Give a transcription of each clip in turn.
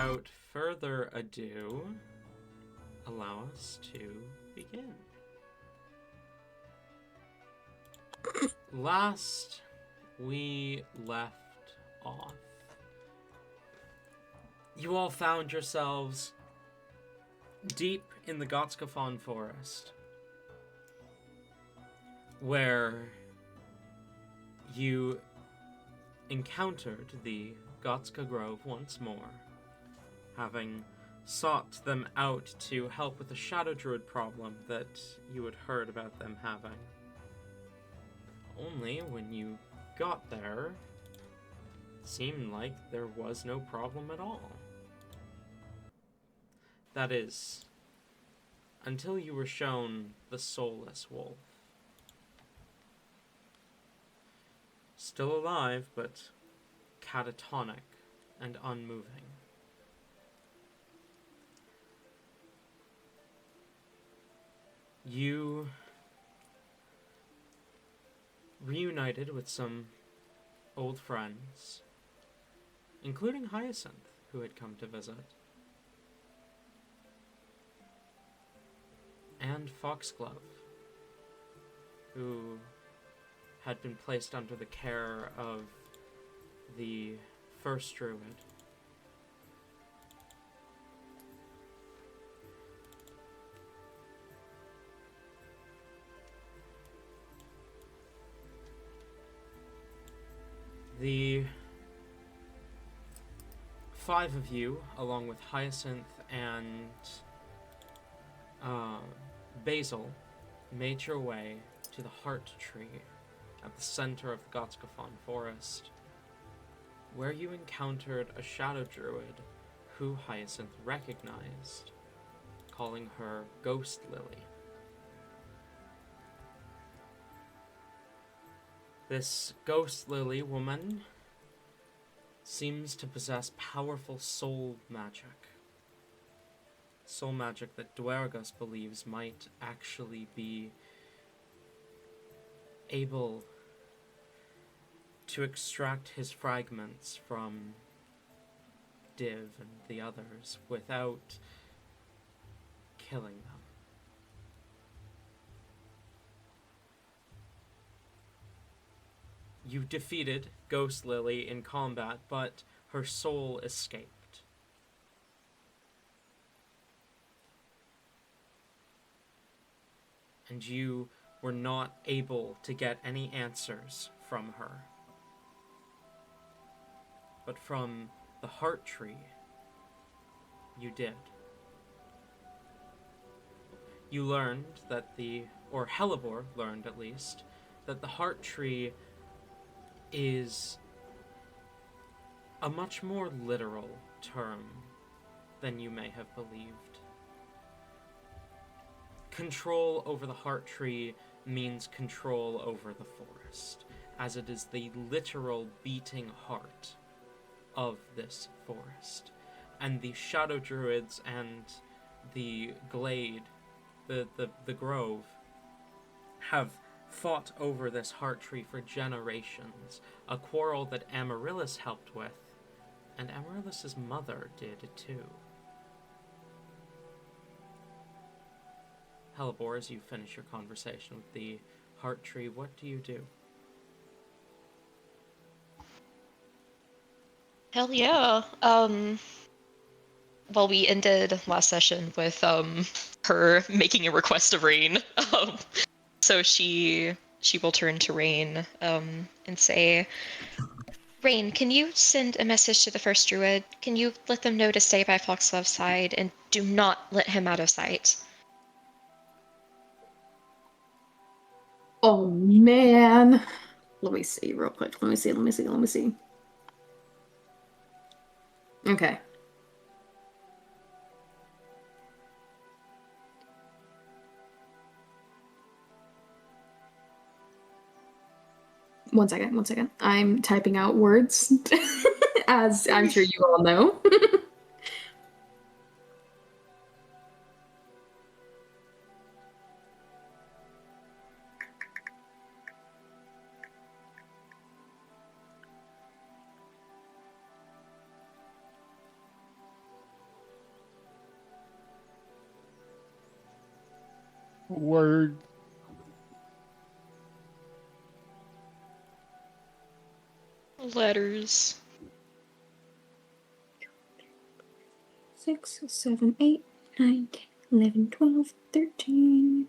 without further ado, allow us to begin. Last we left off, you all found yourselves deep in the Gotskafon forest, where you encountered the Gotska Grove once more, having sought them out to help with the Shadow Druid problem that you had heard about them having. Only when you got there, it seemed like there was no problem at all. That is, until you were shown the Soulless Wolf. Still alive, but catatonic and unmoving. You reunited with some old friends, including Hyacinth, who had come to visit, and Foxglove, who had been placed under the care of the first druid. The 5 of you, along with Hyacinth and Basil, made your way to the Heart Tree at the center of the Gotskafon forest, where you encountered a Shadow Druid who Hyacinth recognized, calling her Ghost Lily. This Ghost Lily woman seems to possess powerful soul magic. Soul magic that Dwergus believes might actually be able to extract his fragments from Div and the others without killing them. You defeated Ghost Lily in combat, but her soul escaped. And you were not able to get any answers from her. But from the Heart Tree, you did. You learned that or Hellebore learned at least, that the Heart Tree is a much more literal term than you may have believed. Control over the Heart Tree means control over the forest, as it is the literal beating heart of this forest. And the Shadow Druids and the Glade, the Grove, have fought over this Heart Tree for generations, a quarrel that Amaryllis helped with, and Amaryllis' mother did too. Hellebore, as you finish your conversation with the Heart Tree, what do you do? Hell yeah. Well, we ended last session with her making a request of Rain. So she will turn to Rain and say, Rain, can you send a message to the first druid? Can you let them know to stay by Foxglove's side and do not let him out of sight? Oh man. Let me see real quick. Let me see. Okay. One second. I'm typing out words, as I'm sure you all know. Word. Letters. 6, 7, 8, 9, 10, 11, 12, 13.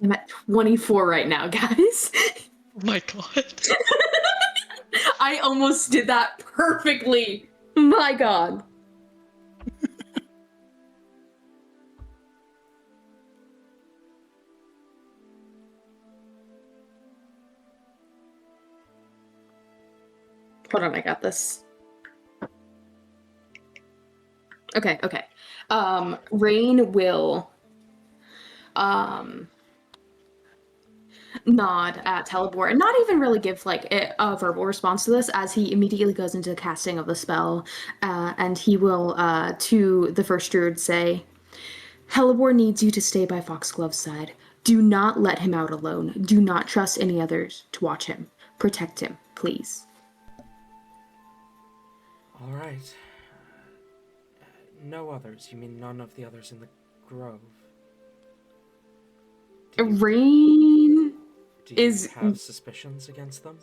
I'm at 24 right now, guys. Oh my god. I almost did that perfectly. My god. Hold on, I got this. Okay. Rain will nod at Telebor and not even really give like a verbal response to this, as he immediately goes into the casting of the spell, and he will to the first druid say, Helibor needs you to stay by Foxglove's side. Do not let him out alone. Do not trust any others to watch him. Protect him, please. All right. No others. You mean none of the others in the grove? Rain Do you is have suspicions against them?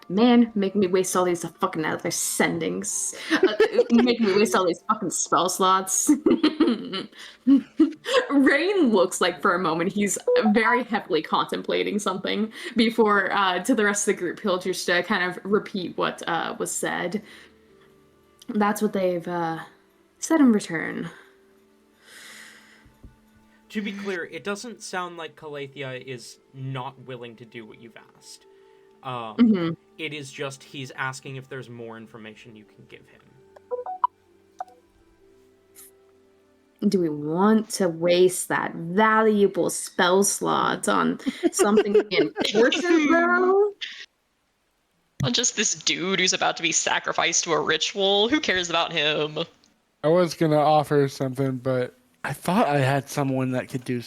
Man, making me waste all these fucking other sendings. Making me waste all these fucking spell slots. Rain looks like for a moment he's very heavily contemplating something before, to the rest of the group, he'll just kind of repeat what was said. That's what they've said in return. To be clear, it doesn't sound like Calathea is not willing to do what you've asked. It is just he's asking if there's more information you can give him. Do we want to waste that valuable spell slot on something important, though? On just this dude who's about to be sacrificed to a ritual. Who cares about him? I was gonna offer something, but I thought I had someone that could do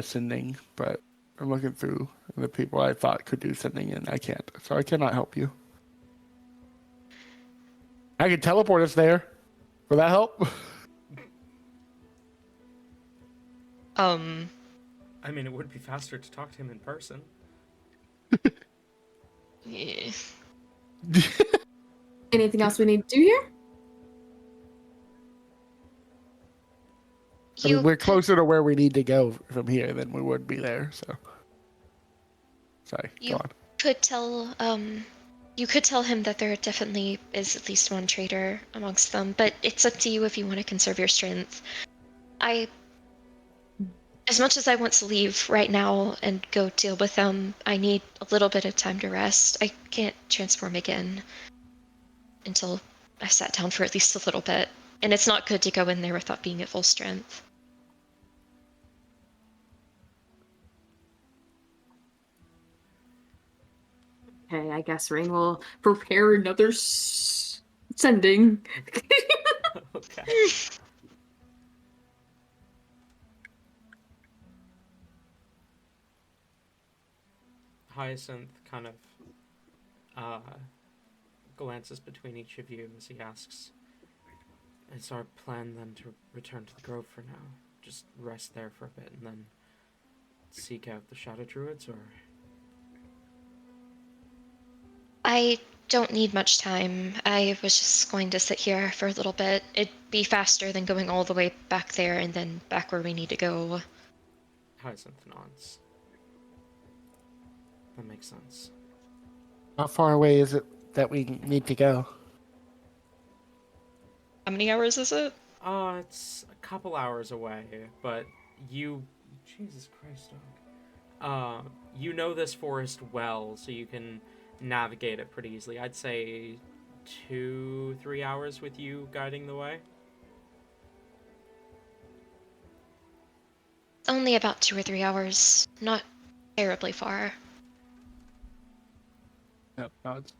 sending, but I'm looking through the people I thought could do sending, and I can't. So I cannot help you. I can teleport us there. Will that help? I mean, it would be faster to talk to him in person. Yeah. Anything else we need to do here? I mean, we're closer to where we need to go from here than we would be there. So, sorry. Go on. You could tell him that there definitely is at least one traitor amongst them, but it's up to you if you want to conserve your strength. As much as I want to leave right now and go deal with them, I need a little bit of time to rest. I can't transform again until I sat down for at least a little bit, and it's not good to go in there without being at full strength. Okay, I guess Rain will prepare another sending. Okay. Hyacinth kind of glances between each of you as he asks, "Is our plan then to return to the grove for now? Just rest there for a bit and then seek out the Shadow Druids, or?" I don't need much time. I was just going to sit here for a little bit. It'd be faster than going all the way back there and then back where we need to go. Hyacinth nods. That makes sense. How far away is it that we need to go? How many hours is it? It's a couple hours away, but you... Jesus Christ, dog. You know this forest well, so you can navigate it pretty easily. I'd say 2-3 hours with you guiding the way. Only about 2 or 3 hours. Not terribly far. Yep, nods.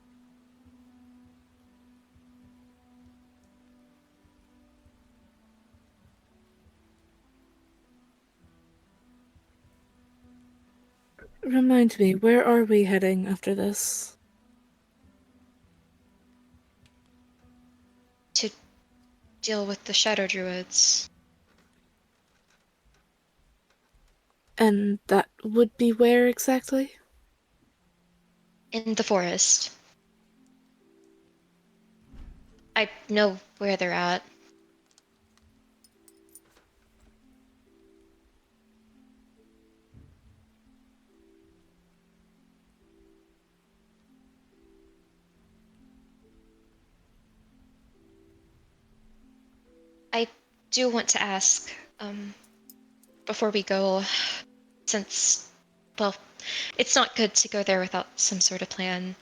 Remind me, where are we heading after this? To deal with the Shadow Druids. And that would be where exactly? In the forest. I know where they're at. I do want to ask, before we go, since, well, it's not good to go there without some sort of plan.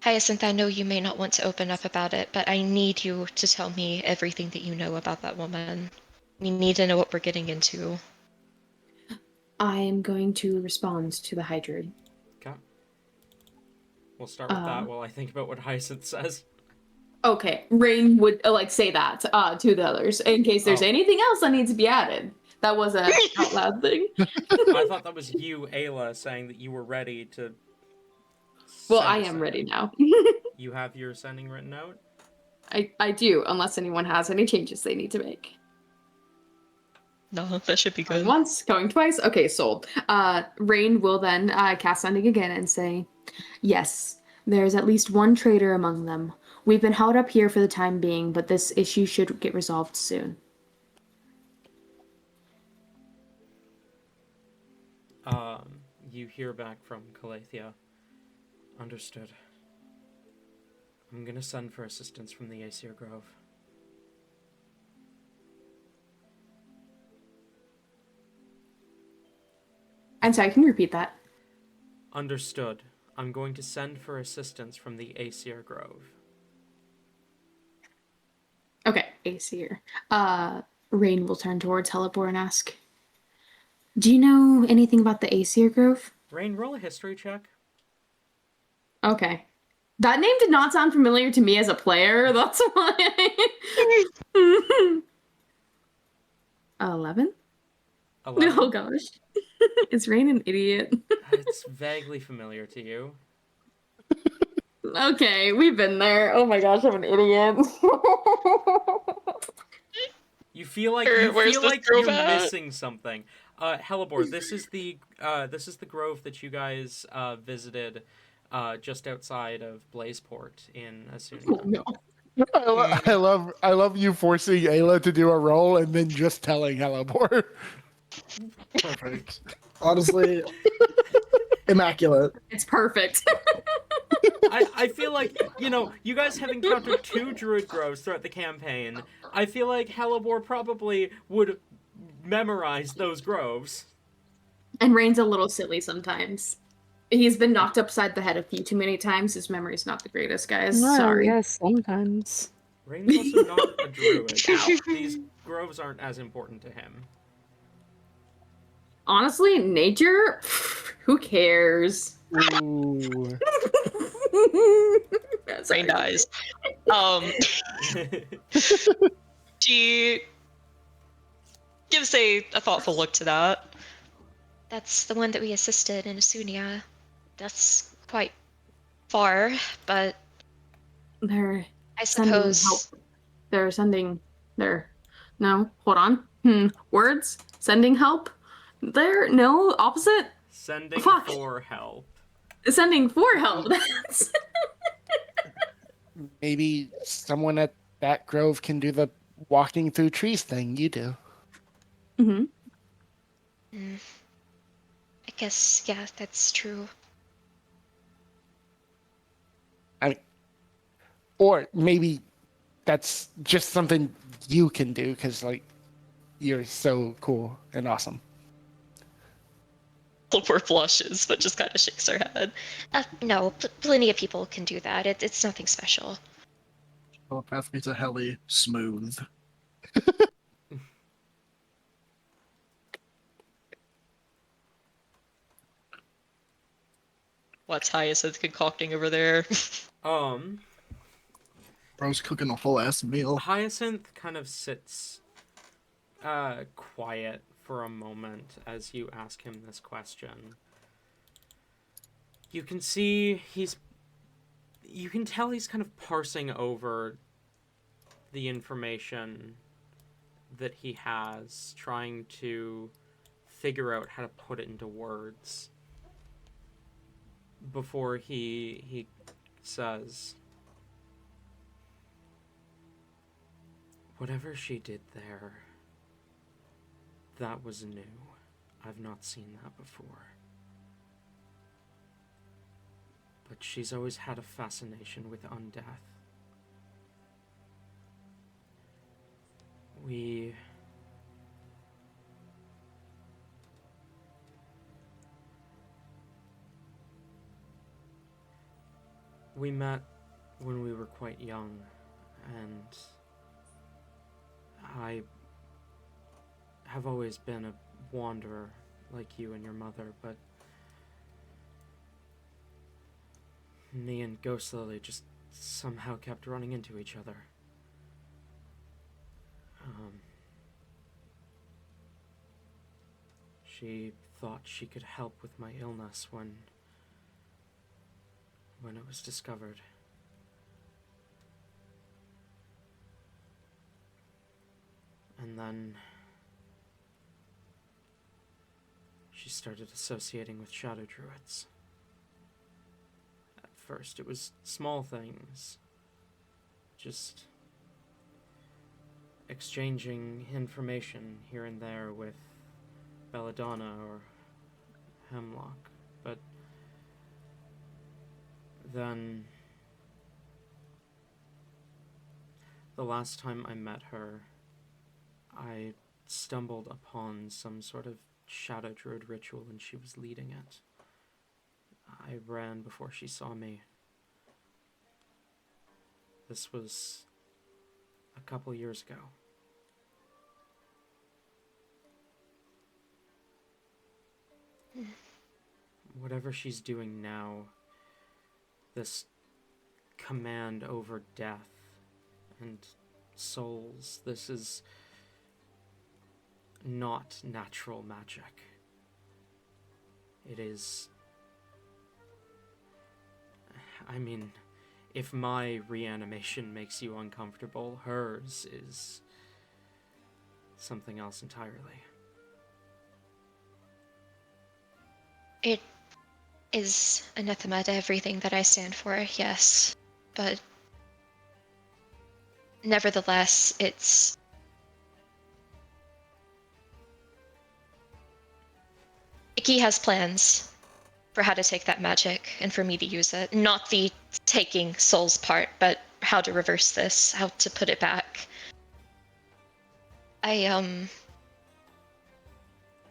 Hyacinth, I know you may not want to open up about it, but I need you to tell me everything that you know about that woman. We need to know what we're getting into. I am going to respond to the Hydrid. Okay. We'll start with that while I think about what Hyacinth says. Okay, Rain would say that to the others in case there's anything else that needs to be added. That was a out loud thing. I thought that was you, Ayla, saying that you were ready to. Well, send I a am sending. ready now. You have your sending written out? I do, unless anyone has any changes they need to make. No, that should be Going good. once, going twice. Okay, sold. Rain will then cast sending again and say, "Yes, there is at least one traitor among them. We've been held up here for the time being, but this issue should get resolved soon." You hear back from Calathea. Understood. I'm gonna send for assistance from the Aesir Grove. I'm sorry, can you repeat that? Understood. I'm going to send for assistance from the Aesir Grove. Okay, Aesir. Rain will turn towards Helibor and ask, "Do you know anything about the Aesir Grove?" Rain, roll a history check. Okay. That name did not sound familiar to me as a player, that's why. 11? 11. Oh gosh. Is Rain an idiot? It's vaguely familiar to you. Okay, we've been there. Oh my gosh, I'm an idiot. You feel like Where's this grove you're at? missing something. Helibor, this is the grove that you guys visited just outside of Blazeport in Asunia. No. I love you forcing Ayla to do a roll and then just telling Helibor. Perfect. Honestly, immaculate. It's perfect. I feel like, you guys have encountered 2 druid groves throughout the campaign. I feel like Helibor probably would memorize those groves. And Rain's a little silly sometimes. He's been knocked upside the head a few too many times. His memory's not the greatest, guys. Well, Sorry. yes, sometimes. Rain's also not a druid. These groves aren't as important to him. Honestly, nature? Who cares? Ooh. Sorry. Rain dies. She gives a thoughtful look to that. That's the one that we assisted in Asunia. That's quite far, but They're I sending suppose help. They're sending their no, hold on. Words? Sending help? There no opposite? Sending Fuck. for help. Sending for help. That's Maybe someone at that grove can do the walking through trees thing you do. mm-hmm. I guess, yeah, that's true. I mean, or maybe that's just something you can do because, like, you're so cool and awesome. Halvor blushes, but just kind of shakes her head. No, plenty of people can do that. It's nothing special. Telepath me to Helly. Smooth. What's Hyacinth concocting over there? Bro's cooking a whole ass meal. Hyacinth kind of sits quiet for a moment as you ask him this question. You can see you can tell he's kind of parsing over the information that he has, trying to figure out how to put it into words before he says, whatever she did there, that was new. I've not seen that before. But she's always had a fascination with undeath. We met when we were quite young, and I have always been a wanderer like you and your mother, but me and Ghost Lily just somehow kept running into each other. She thought she could help with my illness when it was discovered. And then she started associating with shadow druids. At first, it was small things, just exchanging information here and there with Belladonna or Hemlock, but then the last time I met her, I stumbled upon some sort of shadow druid ritual and she was leading it. I ran before she saw me. This was a couple years ago. Whatever she's doing now, this command over death and souls, this is not natural magic. It is... I mean, if my reanimation makes you uncomfortable, hers is something else entirely. It is anathema to everything that I stand for, yes. But nevertheless, Icky has plans for how to take that magic and for me to use it. Not the taking souls part, but how to reverse this, how to put it back.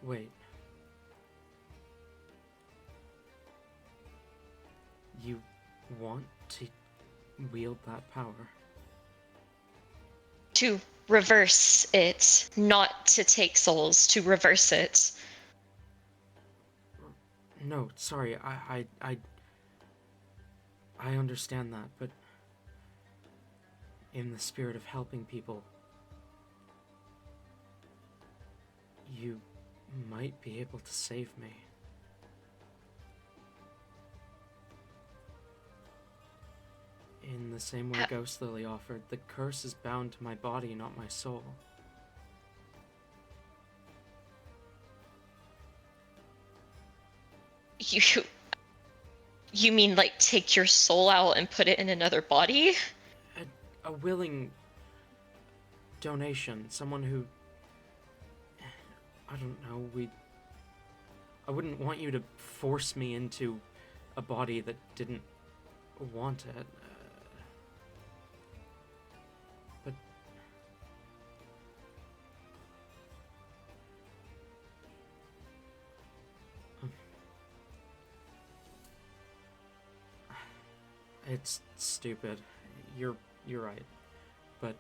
Wait. You want to wield that power? To reverse it, not to take souls, to reverse it. No, sorry, I understand that, but in the spirit of helping people, you might be able to save me. In the same way Ghost Lily offered, the curse is bound to my body, not my soul. You mean like take your soul out and put it in another body? A willing donation, someone who, I don't know, I wouldn't want you to force me into a body that didn't want it. But It's stupid. You're right. But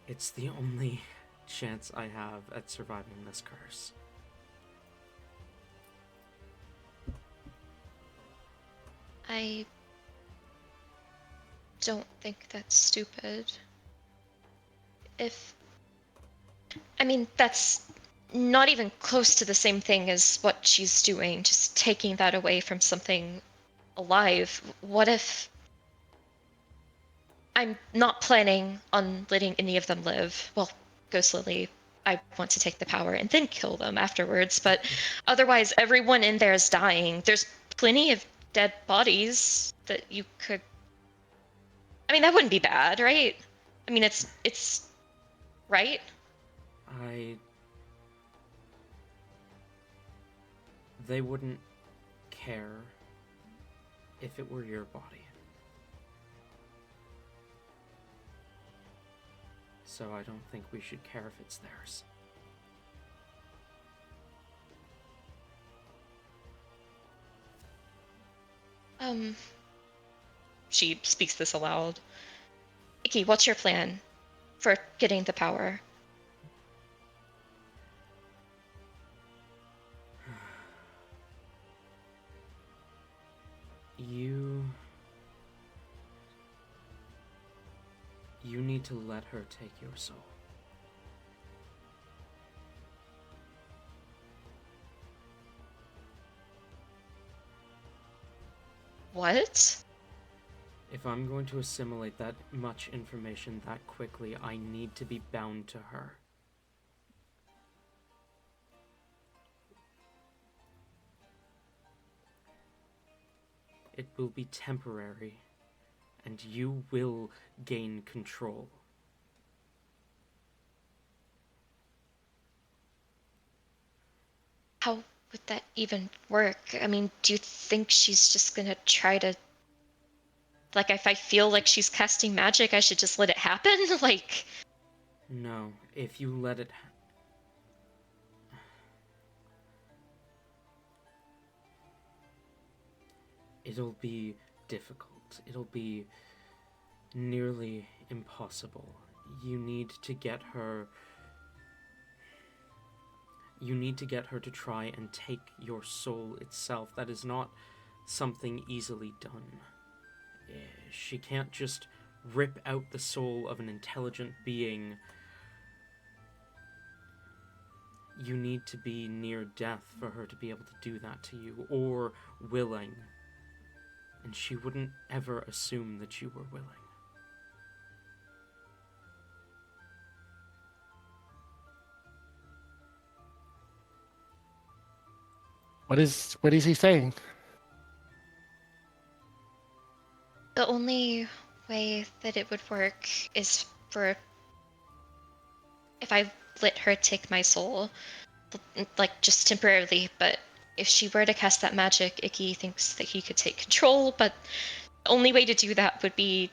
it's the only chance I have at surviving this curse. I don't think that's stupid. I mean, that's not even close to the same thing as what she's doing, just taking that away from something alive. What if I'm not planning on letting any of them live? Well, Ghost Lily, I want to take the power and then kill them afterwards, but otherwise everyone in there is dying. There's plenty of dead bodies that you could... I mean, that wouldn't be bad, right? I mean, it's right? They wouldn't care if it were your body. So I don't think we should care if it's theirs. She speaks this aloud. Icky, what's your plan for getting the power? You need to let her take your soul. What? If I'm going to assimilate that much information that quickly, I need to be bound to her. It will be temporary, and you will gain control. How would that even work? I mean, do you think she's just gonna try to... Like, if I feel like she's casting magic, I should just let it happen? Like... No, if you let it... It'll be difficult. It'll be nearly impossible. You need to get her... You need to get her to try and take your soul itself. That is not something easily done. She can't just rip out the soul of an intelligent being. You need to be near death for her to be able to do that to you, or willing. And she wouldn't ever assume that you were willing. What is he saying? The only way that it would work is for... if I let her take my soul, like, just temporarily, but if she were to cast that magic, Icky thinks that he could take control, but the only way to do that would be,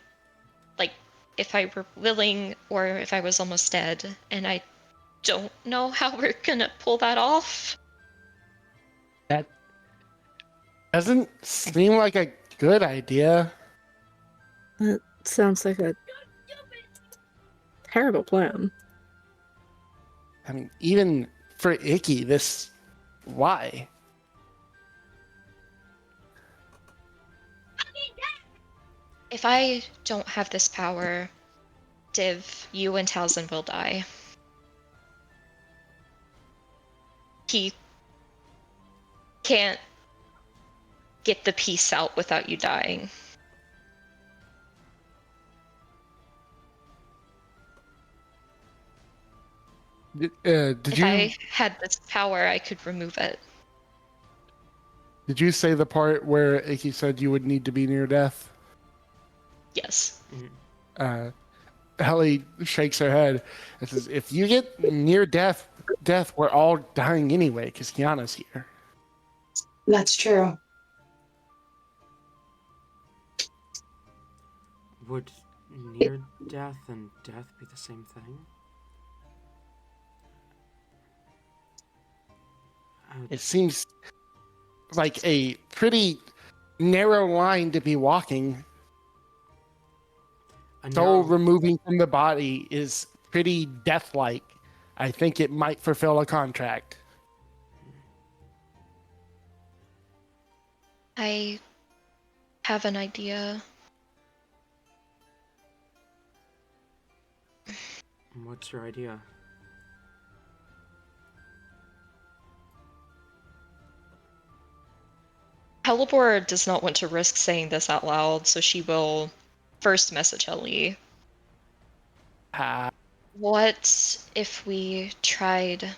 like, if I were willing or if I was almost dead, and I don't know how we're gonna pull that off. That doesn't seem like a good idea. That sounds like a terrible plan. I mean, even for Icky, this... Why? If I don't have this power, Div, you and Talzin will die. He can't get the piece out without you dying. Did If you I had this power, I could remove it. did you say the part where Icky said you would need to be near death? Yes. Helly shakes her head and says, "If you get near death, we're all dying anyway, because Kiana's here." That's true. Would near death and death be the same thing? It seems like a pretty narrow line to be walking. A Soul narrow- removing from the body is pretty death-like. I think it might fulfill a contract. I have an idea. What's your idea? Helibor does not want to risk saying this out loud, so she will first message Helly. What if we tried...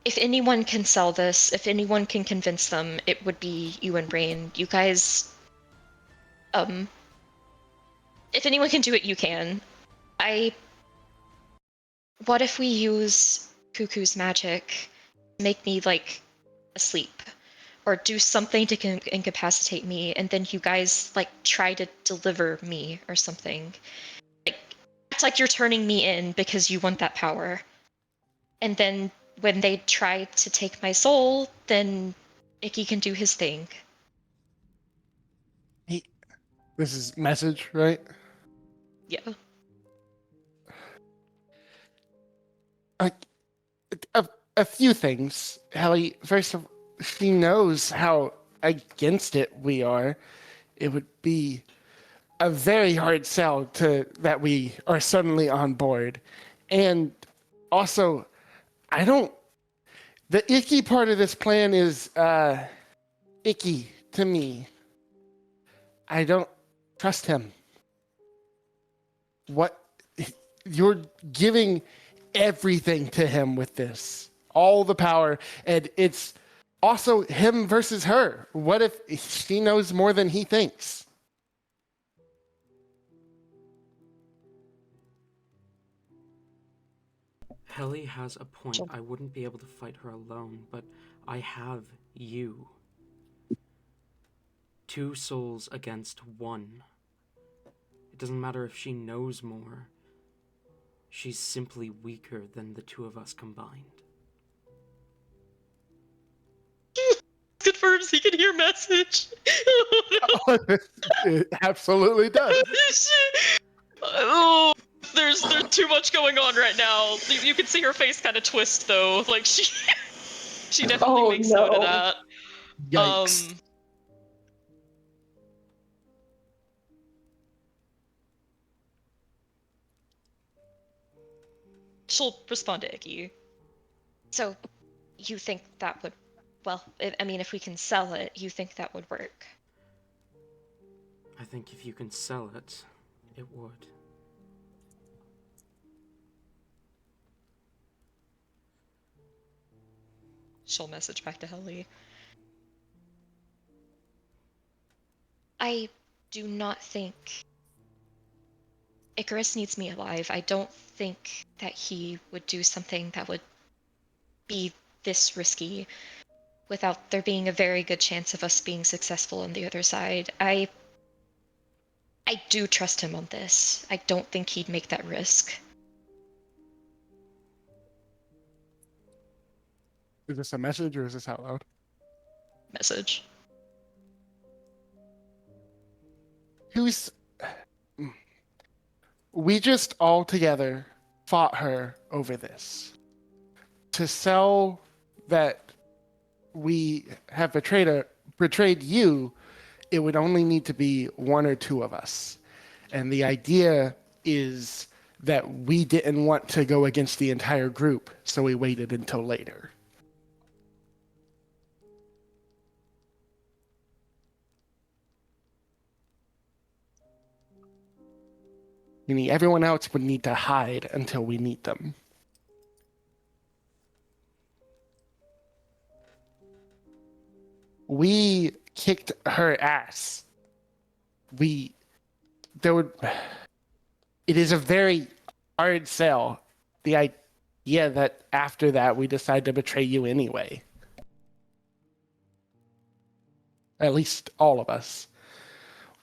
If anyone can sell this, if anyone can convince them, it would be you and Rain. You guys... If anyone can do it, you can. What if we use Cuckoo's magic to make me, like, asleep? Or do something to incapacitate me, and then you guys, like, try to deliver me or something. Like, it's like you're turning me in because you want that power. And then when they try to take my soul, then Icky can do his thing. This is message, right? Yeah. A few things, Helly. First of all, she knows how against it we are. It would be a very hard sell to that we are suddenly on board. And also, I don't... The icky part of this plan is icky to me. I don't trust him. What... You're giving everything to him with this. All the power. And it's also him versus her. What if she knows more than he thinks? Helly has a point. I wouldn't be able to fight her alone, but I have you. 2 souls against 1. It doesn't matter if she knows more. She's simply weaker than the 2 of us combined. Confirms he can hear message. Oh, no. It absolutely does. Oh, there's too much going on right now. You can see her face kind of twist though. Like she definitely makes note of that. Yikes. She'll respond to Icky. So, you think that would, well, I mean, if we can sell it, you think that would work? I think if you can sell it, it would. She'll message back to Helly. I do not think Icarus needs me alive. I don't think that he would do something that would be this risky without there being a very good chance of us being successful on the other side. I do trust him on this. I don't think he'd make that risk. Is this a message or is this out loud? Message. We just all together fought her over this. To sell that we have betrayed you, it would only need to be 1 or 2 of us. And the idea is that we didn't want to go against the entire group, so we waited until later. Meaning everyone else would need to hide until we meet them. We kicked her ass. It is a very hard sell. The idea that after that we decide to betray you anyway. At least all of us.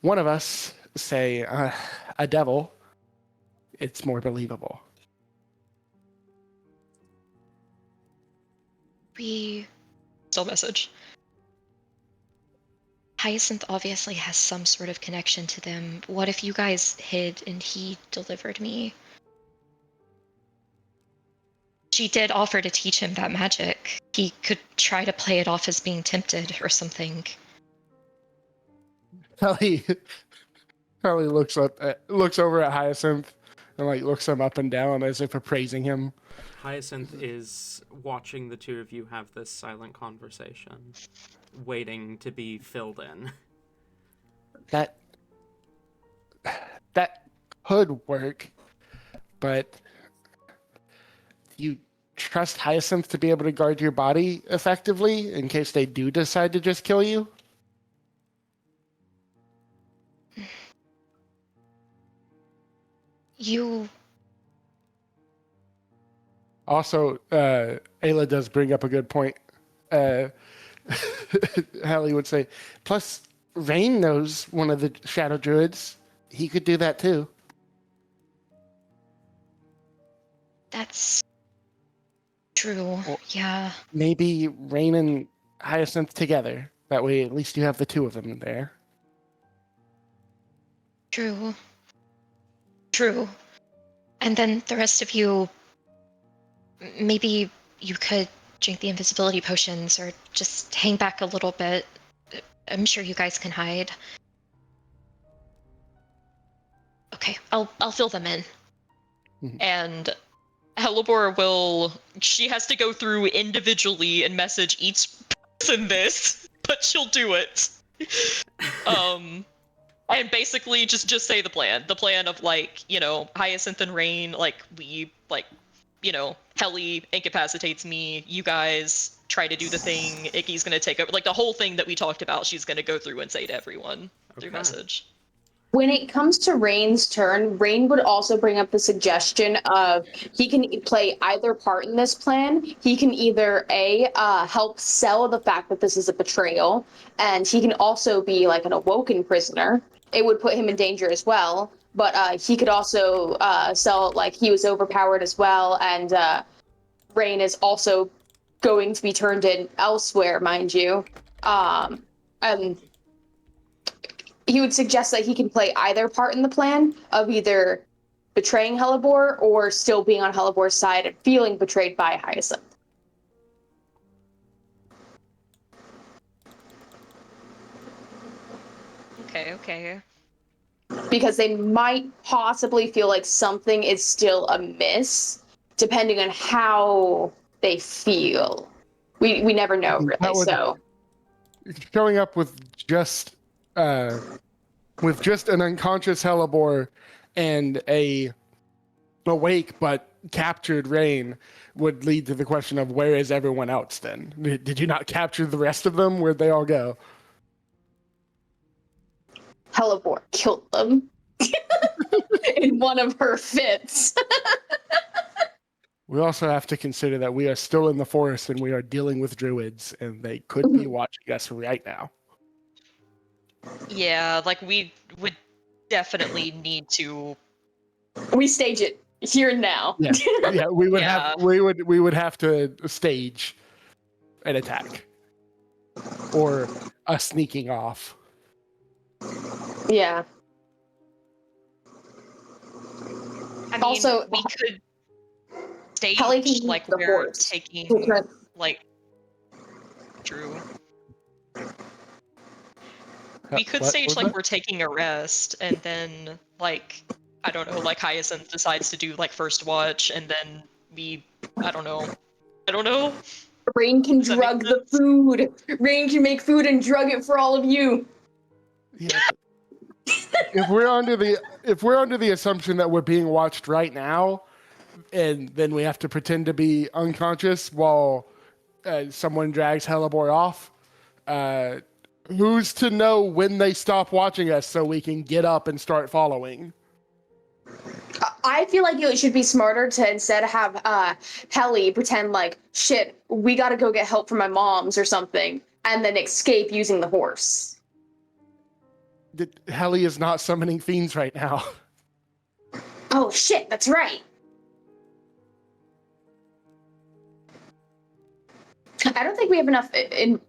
One of us, say, a devil, it's more believable. We still message. Hyacinth obviously has some sort of connection to them. What if you guys hid and he delivered me? She did offer to teach him that magic. He could try to play it off as being tempted or something. Ellie looks over at Hyacinth and like looks him up and down as if appraising him. Hyacinth is watching the two of you have this silent conversation, waiting to be filled in. That could work, but you trust Hyacinth to be able to guard your body effectively in case they do decide to just kill you? You... Also, Ayla does bring up a good point. Hallie would say, plus, Rain knows one of the Shadow Druids. He could do that too. That's... true, Well, yeah. Maybe Rain and Hyacinth together. That way, at least you have the two of them there. True. True. And then the rest of you... maybe you could drink the invisibility potions or just hang back a little bit. I'm sure you guys can hide. Okay, I'll fill them in. Mhm. And Helibor will... she has to go through individually and message each person this, but she'll do it. And basically just say the plan. The plan of, like, you know, Hyacinth and Rain, like, we, like, you know, Helly incapacitates me, you guys try to do the thing, Icky's gonna take over. Like, the whole thing that we talked about, she's gonna go through and say to everyone through message. When it comes to Rain's turn, Rain would also bring up the suggestion of he can play either part in this plan. He can either help sell the fact that this is a betrayal, and he can also be like an awoken prisoner. It would put him in danger as well, but he could also sell like he was overpowered as well, and Rain is also going to be turned in elsewhere, mind you. And he would suggest that he can play either part in the plan of either betraying Helibor or still being on Helibor's side and feeling betrayed by Hyacinth. Okay. Because they might possibly feel like something is still amiss, depending on how they feel. We never know, really. So Showing up with just an unconscious Helibor and a awake but captured Rain would lead to the question of where is everyone else then? Did you not capture the rest of them? Where'd they all go? Helibor killed them in one of her fits. We also have to consider that we are still in the forest and we are dealing with druids and they could be watching us right now. Yeah, like, we would definitely need to... We stage it here and now. Yeah, we would have to stage an attack or a sneaking off. Yeah. I mean, Also, we could stage, Kelly can use like, the we're horse. taking, like... True. We could stage, like, we're taking a rest, and then, like, I don't know, like, Hyacinth decides to do, like, first watch, and then we... I don't know. Rain can Does that make drug the food. Rain can make food and drug it for all of you. Yeah. If we're under the assumption that we're being watched right now, and then we have to pretend to be unconscious while someone drags Helibor off, who's to know when they stop watching us so we can get up and start following? I feel like it should be smarter to instead have Helly pretend like, shit, we gotta go get help from my mom's or something, and then escape using the horse. Helly is not summoning fiends right now. Oh shit, that's right. I don't think we have enough in.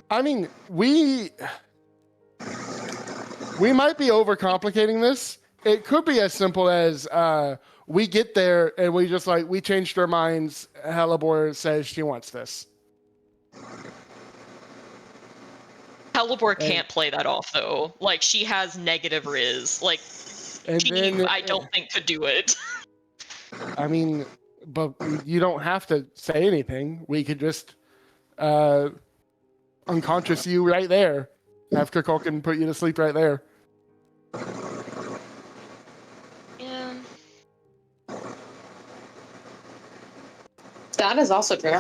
I mean, we might be overcomplicating this. It could be as simple as we get there and we just we changed our minds. Helibor says she wants this. Helibor can't play that off though. Like she has negative riz. Like And she, then I don't think could do it. I mean, but you don't have to say anything. We could just unconscious you right there. Have Kukulkan put you to sleep right there. Yeah. That is also true.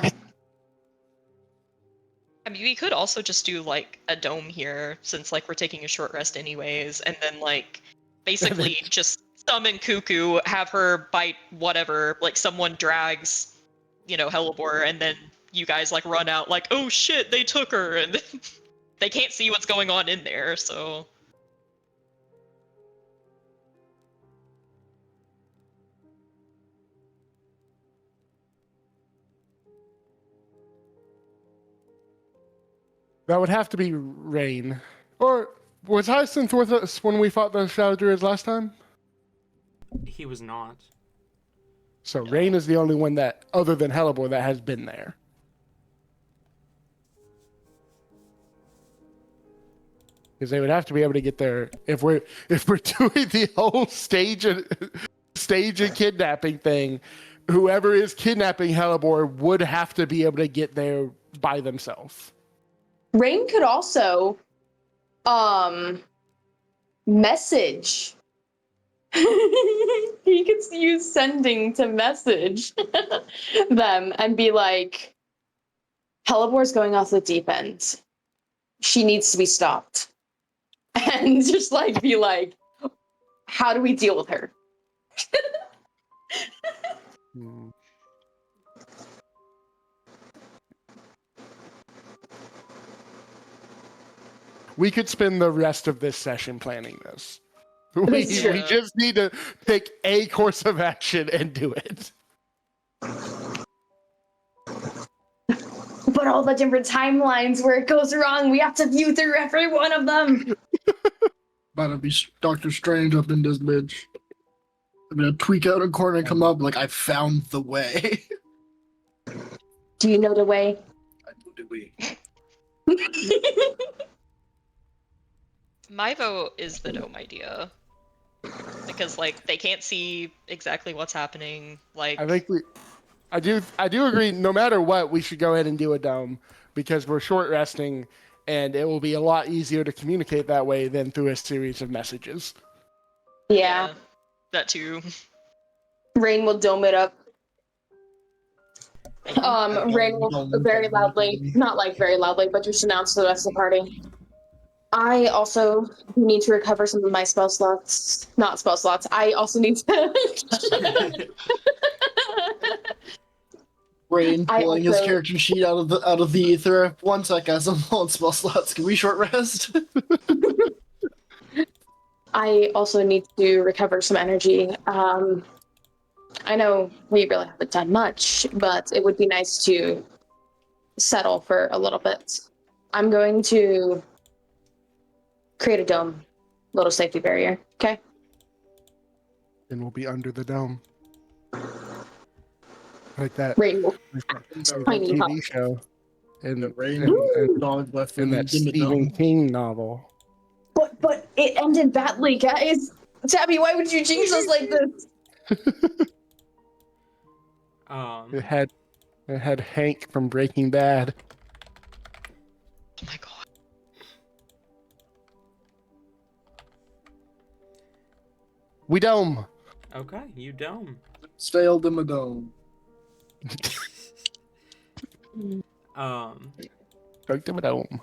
I mean, we could also just do like a dome here, since like we're taking a short rest anyways, and then like basically just summon Cuckoo, have her bite whatever, like someone drags, Helibor, and then you guys like run out like, oh shit, they took her, and they can't see what's going on in there, so. That would have to be Rain. Or was Hyacinth with us when we fought the Shadow Druids last time? He was not. So Rain is the only one that, other than Helibor, that has been there. Because they would have to be able to get there if we're doing the whole stage and kidnapping thing. Whoever is kidnapping Helibor would have to be able to get there by themselves. Rain could also message. He could use sending to message them and be like, Helibor's going off the deep end. She needs to be stopped. And just be like, how do we deal with her? We could spend the rest of this session planning this. We just need to pick a course of action and do it. But all the different timelines where it goes wrong, we have to view through every one of them. About to be Doctor Strange up in this bitch. I'm gonna tweak out a corner and come up like I found the way. Do you know the way? I know the way. My vote is the dome idea. Because they can't see exactly what's happening. I think I do agree. No matter what, we should go ahead and do a dome because we're short resting, and it will be a lot easier to communicate that way than through a series of messages. Yeah. That too. Rain will dome it up. Rain will very loudly, not very loudly, but just announce to the rest of the party. I also need to recover some of my spell slots. Not spell slots. I also need to. Rain pulling his character sheet out of the ether. 1 sec, guys. I'm on spell slots. Can we short rest? I also need to recover some energy. I know we really haven't done much, but it would be nice to settle for a little bit. I'm going to create a dome, little safety barrier. Okay. And we'll be under the dome, like that. Rain will. Tiny TV show, and Dog left in that Stephen King novel. But it ended badly, guys. Tabby, why would you jinx us like this? It had Hank from Breaking Bad. Oh my god. We dome. Okay, you dome. Sailed in the dome. Strike Dimmadome.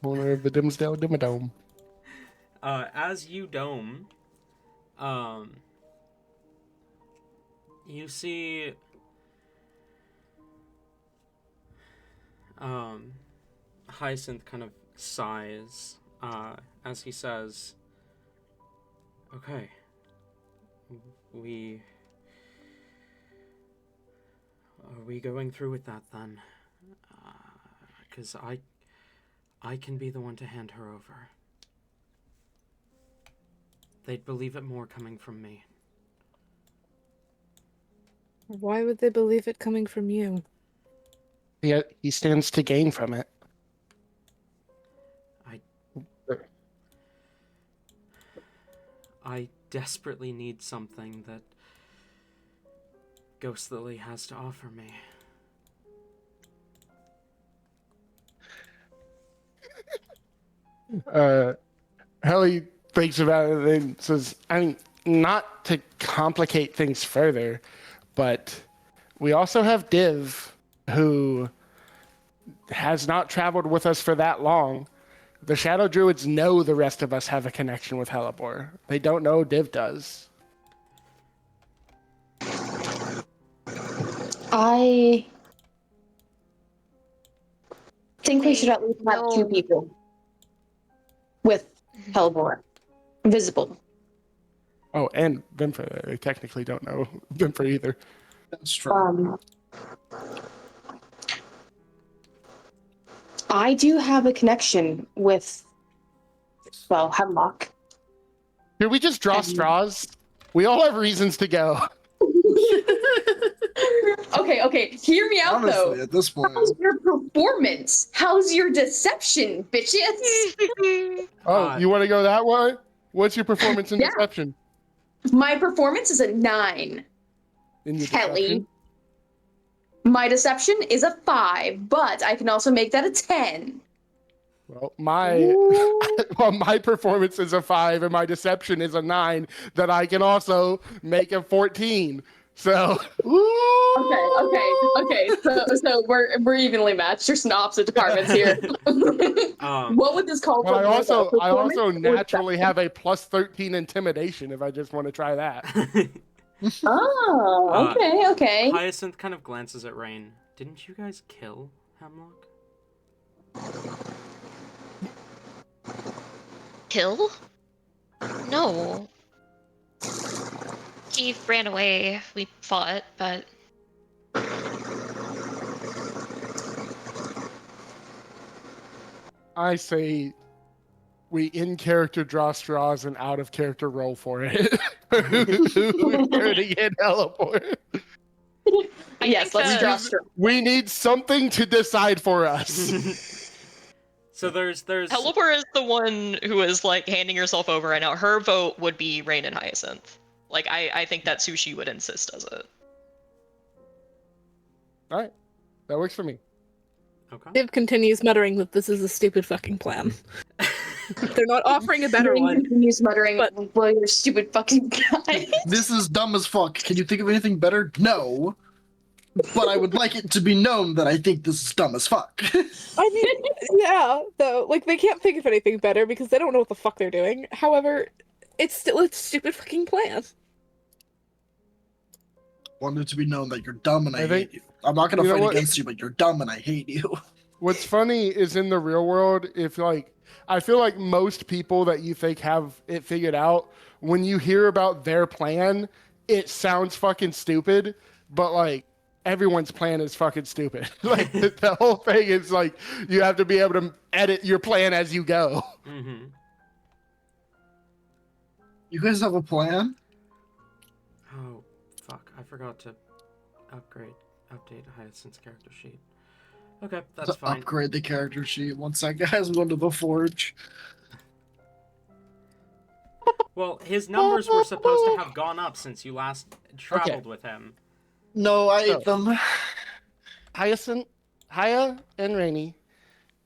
Owner of the Dimsdale Dimmadome. As you dome, you see Hyacinth kind of sighs as he says, okay, Are we going through with that then? Because I can be the one to hand her over. They'd believe it more coming from me. Why would they believe it coming from you? He stands to gain from it. I desperately need something that Ghost Lily has to offer me. Helly thinks about it and says, I mean, not to complicate things further, but we also have Div, who has not traveled with us for that long. The Shadow Druids know the rest of us have a connection with Helibor. They don't know Div does. I think we should at least have two No. people with Hellbor visible. Oh, and Vimfer. They technically don't know Vimfer either. That's true. I do have a connection with, well, Hemlock. Should we just draw straws? We all have reasons to go. Okay, hear me out though. Honestly, at this point, How's your performance? How's your deception, bitches? Oh, you want to go that way? What's your performance in Yeah. deception? My performance is a 9. In your Kelly. deception? My deception is a 5, but I can also make that a 10. Well, my performance is a 5 and my deception is a 9 that I can also make a 14. So Okay. So we're evenly matched. There's some opposite departments here. What would this call for? Well, I also Performance or naturally have a plus 13 intimidation if I just want to try that. Oh, okay. Hyacinth kind of glances at Rain. Didn't you guys kill Hemlock? Kill? No. He ran away. We fought, but I say we in character draw straws and out of character roll for it. Who's going to get Heliport? Yes, let's draw straw. We need something to decide for us. So there's Heliport is the one who is like handing herself over right now. Her vote would be Rain and Hyacinth. Like I think that's who she would insist does it. All right, that works for me. Okay. Div continues muttering that this is a stupid fucking plan. They're not offering a better Rain one. continues muttering, but- well, you're a stupid fucking guy. this is dumb as fuck. Can you think of anything better? No. But I would like it to be known that I think this is dumb as fuck. I mean, yeah, though, like, they can't think of anything better because they don't know what the fuck they're doing. However, it's still a stupid fucking plan. Want it to be known that you're dumb and I think- hate you. I'm not gonna you know fight what? against you, but you're dumb and I hate you. What's funny is in the real world, if like, I feel like most people that you think have it figured out, when you hear about their plan, it sounds fucking stupid, but like, everyone's plan is fucking stupid. Like, the whole thing is like, you have to be able to edit your plan as you go. Mm-hmm. You guys have a plan? Oh, fuck. I forgot to update Hyacinth's character sheet. Okay, that's To fine. upgrade the character sheet. One sec, guys. I'm going to the forge. Well, his numbers were supposed to have gone up since you last traveled with him. No, I ate them. Hyacinth, Haya, and Rainy,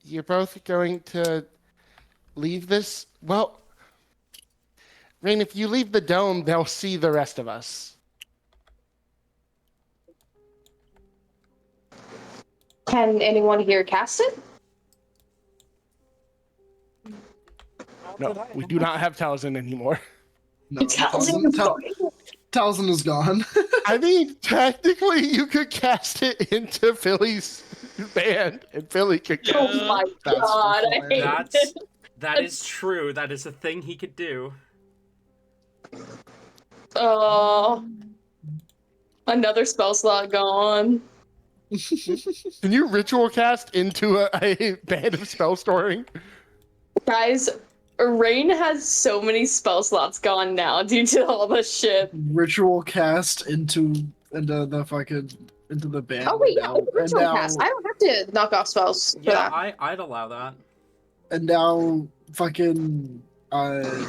you're both going to leave this. Well, Rain, if you leave the dome, they'll see the rest of us. Can anyone here cast it? No, we do not have Talzin anymore. No, Talzin Talzin is gone. I mean, technically, you could cast it into Philly's band, and Philly could go. Oh my That's god, I fine. hate it. That is true. That is a thing he could do. Oh. Another spell slot gone. Can you ritual cast into a band of spell storing? Guys, Rain has so many spell slots gone now due to all this shit. Ritual cast into the band. Oh wait, yeah, now. it's a ritual cast. I don't have to knock off spells for Yeah, that. I'd allow that. And now fucking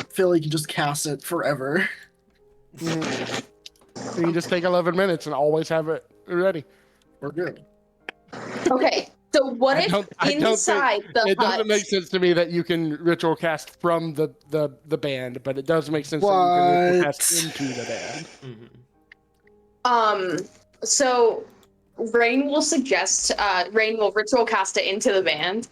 Philly can just cast it forever. Mhm. You can just take 11 minutes and always have it ready. We're good. Okay, so what I if don't think- inside the It hut? doesn't make sense to me that you can ritual cast from the band, but it does make sense that you can ritual What? cast into the band. Mhm. So Rain will suggest, Rain will ritual cast it into the band.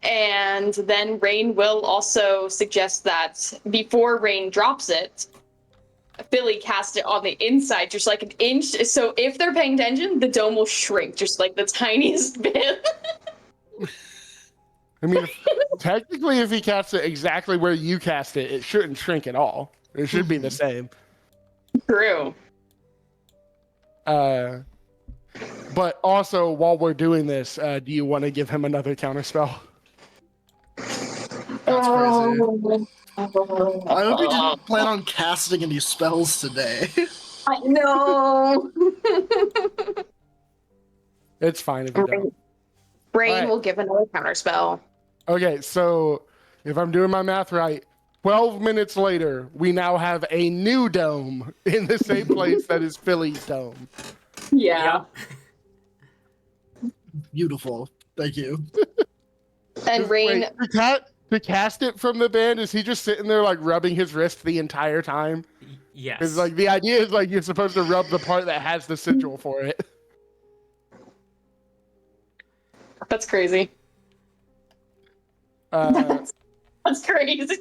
And then Rain will also suggest that before Rain drops it, Billy cast it on the inside, just like an inch. So if they're paying attention, the dome will shrink, just like the tiniest bit. I mean, technically, if he casts it exactly where you cast it, it shouldn't shrink at all. It should be the same. True. But also, while we're doing this, do you want to give him another counterspell? That's crazy. I hope you didn't plan on casting any spells today. I know. It's fine if you don't. Rain Alright. will give another counterspell. Okay, so if I'm doing my math right, 12 minutes later, we now have a new dome in the same place that is Philly's dome. Yeah. Beautiful. Thank you. And Rain. Wait, to cast it from the band, is he just sitting there like rubbing his wrist the entire time? Yes. Because like the idea is like you're supposed to rub the part that has the sigil for it. That's crazy. That's crazy.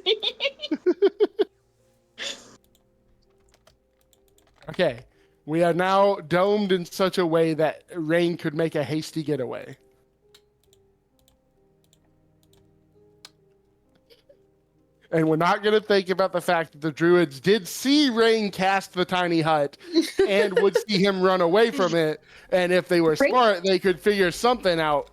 Okay, we are now domed in such a way that Rain could make a hasty getaway. And we're not going to think about the fact that the druids did see Rain cast the tiny hut and would see him run away from it. And if they were smart, they could figure something out.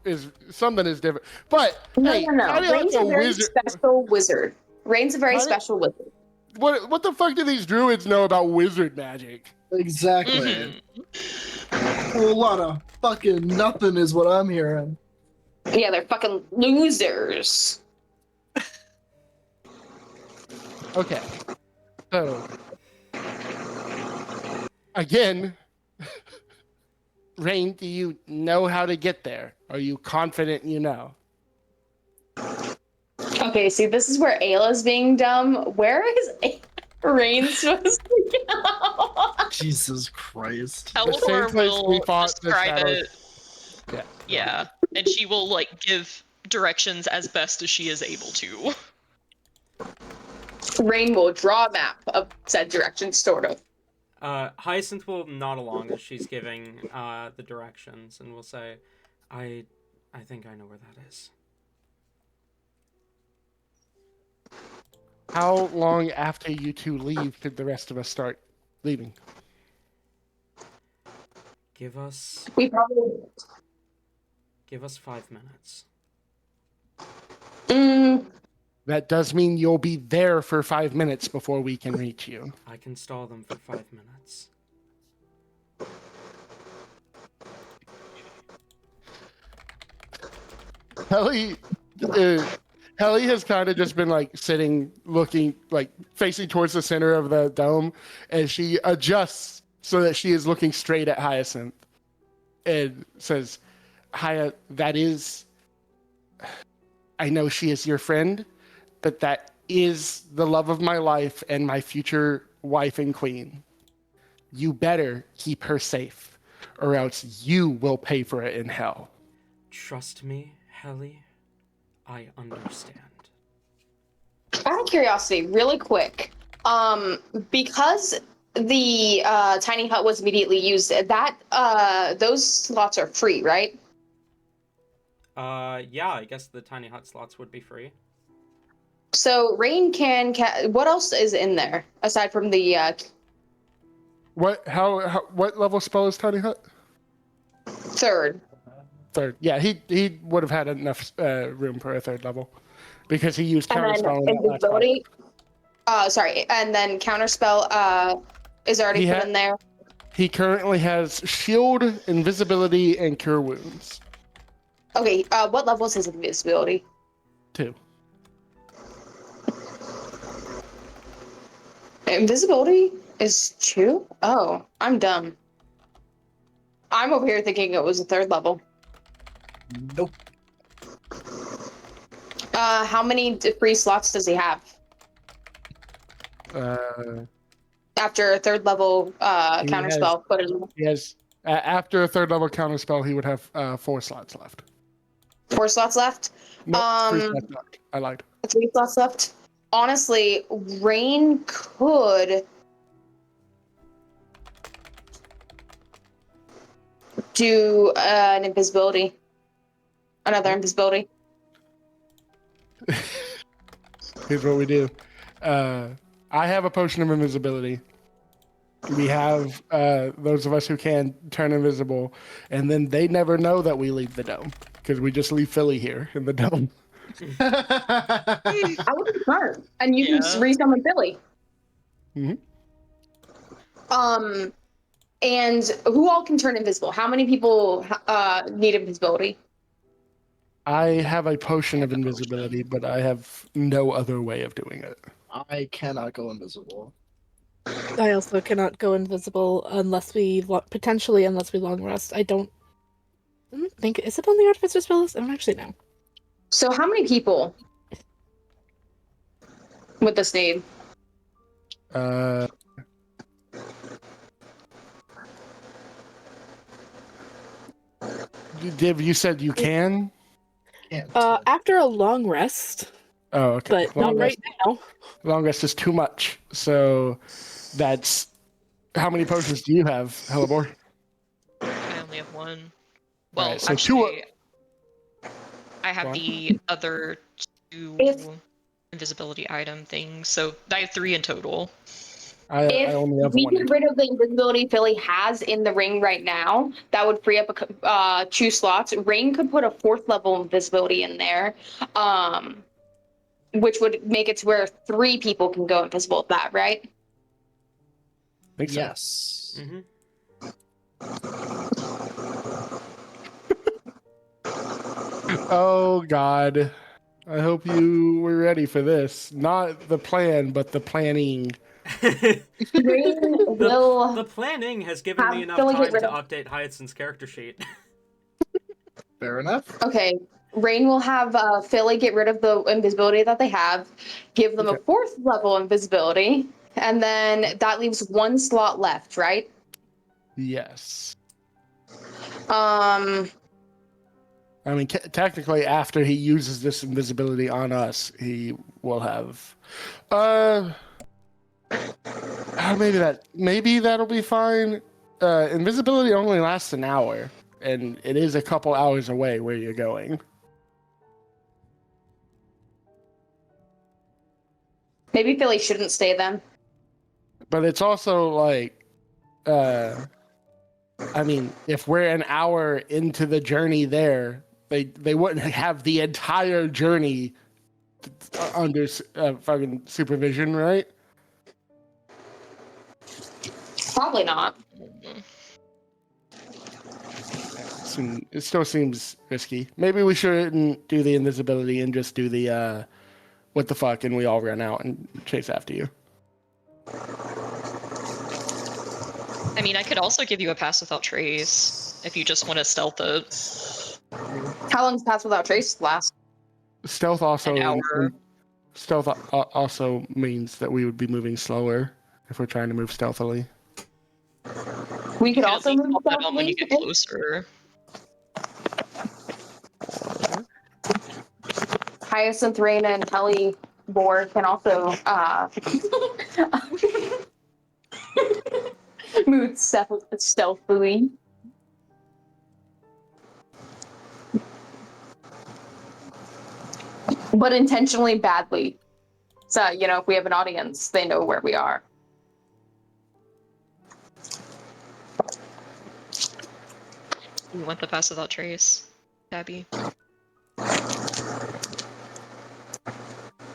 Something is different. But No. tiny Rain's hut's a very special wizard. Rain's a very special wizard. What the fuck do these druids know about wizard magic? Exactly. A whole lot of fucking nothing is what I'm hearing. Yeah, they're fucking losers. Okay. So, again, Rain, do you know how to get there? Are you confident you know? Okay, see, this is where Ayla's being dumb. Where is Rain supposed to go? Jesus Christ. Elmore will fought the describe shadows. it. Yeah, and she will like give directions as best as she is able to. Rain will draw a map of said direction, sort of. Hyacinth will nod along as she's giving the directions and will say, I think I know where that is. How long after you two leave could the rest of us start leaving? Give us We probably. 5 minutes. That does mean you'll be there for 5 minutes before we can reach you. I can stall them for 5 minutes. Helly has kind of just been like sitting, looking, like facing towards the center of the dome, and she adjusts so that she is looking straight at Hyacinth and says, Hya, I know she is your friend, but that is the love of my life and my future wife and queen. You better keep her safe, or else you will pay for it in hell. Trust me, Helly. I understand. Out of curiosity, really quick, because the tiny hut was immediately used, that those slots are free, right? Yeah, I guess the tiny hut slots would be free. So Rain can. What else is in there aside from the? What level spell is Tiny Hut? Third. Third. Yeah, he would have had enough room for a third level because he used And then counterspell in that last fight. invisibility. Sorry, and then counterspell is already He put had- in there. He currently has shield, invisibility, and cure wounds. Okay, what level is his invisibility? 2. Invisibility is 2? Oh, I'm dumb. I'm over here thinking it was a third level. Nope. How many free slots does he have? After a third level He counterspell put in He has after a third level counterspell, he would have 4 slots left. 4 slots left? No, 3 slots left. I lied. 3 slots left? Honestly, Rain could do an invisibility. Another invisibility. Here's what we do. I have a potion of invisibility. We have those of us who can turn invisible, and then they never know that we leave the dome because we just leave Philly here in the dome. I would be smart. And you Yeah. can re-summon Billy. Mhm. And who all can turn invisible? How many people need invisibility? I have a potion of invisibility, but I have no other way of doing it. I cannot go invisible. I also cannot go invisible unless we potentially unless we long rest. I don't think is it on the Artificer spell list? I don't actually know. So how many people with this need? Div, you said you can? Can't. After a long rest, Oh, okay. but not right now. Long rest is too much. So that's how many potions do you have, Hellebore? I only have one. Well, Alright, so actually, I Go have on. the other 2 If- invisibility item things, so I have 3 in total. I If only have we one. get rid of the invisibility Philly has in the ring right now, that would free up 2 slots. Rain could put a 4th level invisibility in there, which would make it to where 3 people can go invisible at that, right? Think so. Yes. Mm-hmm. Oh God. I hope you were ready for this. Not the plan, but the planning. Rain will The planning has given have me enough Philly get time rid to of. update Hyacinth's character sheet. Fair enough. Okay, Rain will have Philly get rid of the invisibility that they have, give them a Okay. 4th level invisibility, and then that leaves 1 slot left, right? Yes. Um, I mean, technically, after he uses this invisibility on us, he will have. Maybe that'll be fine. Invisibility only lasts an hour, and it is a couple hours away where you're going. maybe Philly shouldn't stay then. But it's also like, I mean, if we're an hour into the journey there, they wouldn't have the entire journey under fucking supervision, right? Probably not. It still seems risky. Maybe we shouldn't do the invisibility and just do the what the fuck, and we all run out and chase after you. I mean, I could also give you a pass without trace if you just want to stealth it. How long does Pass Without Trace last? Stealth also An hour. also means that we would be moving slower if we're trying to move stealthily. We You could could also at least move help it on when you stealthily get closer. Hyacinth, Raina, and Telly board can also move stealthily. But intentionally badly. So, you know, if we have an audience, they know where we are. You want the pass without trace, Tabby?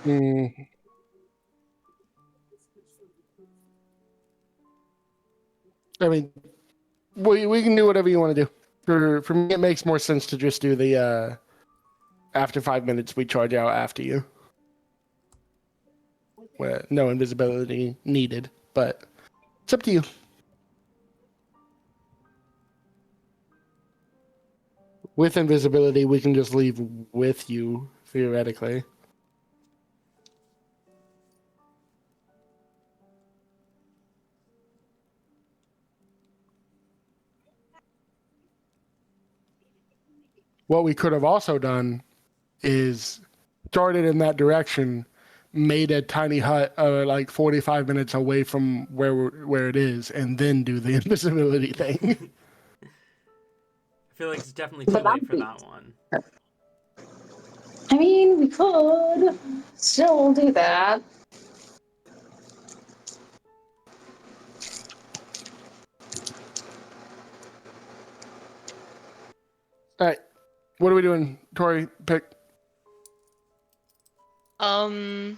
Hmm. I mean, we can do whatever you want to do. For me, it makes more sense to just do the after 5 minutes we charge out after you. Where no invisibility needed, but it's up to you. With invisibility, we can just leave with you, theoretically. What we could have also done is started in that direction, made a tiny hut like 45 minutes away from where it is, and then do the invisibility thing. I feel like it's definitely too But late for that'd that one. I mean, we could still do that. All right, what are we doing? Tori, pick. I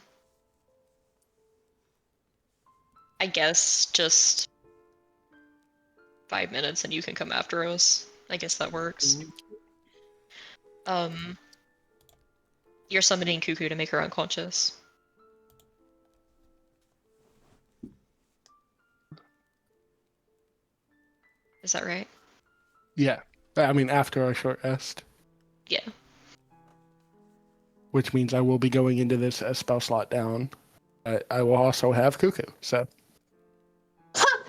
guess just 5 minutes and you can come after us. I guess that works. You're summoning Cuckoo to make her unconscious. Is that right? Yeah, I mean after our short rest, Yeah. which means I will be going into this spell slot down. I will also have Cuckoo, so.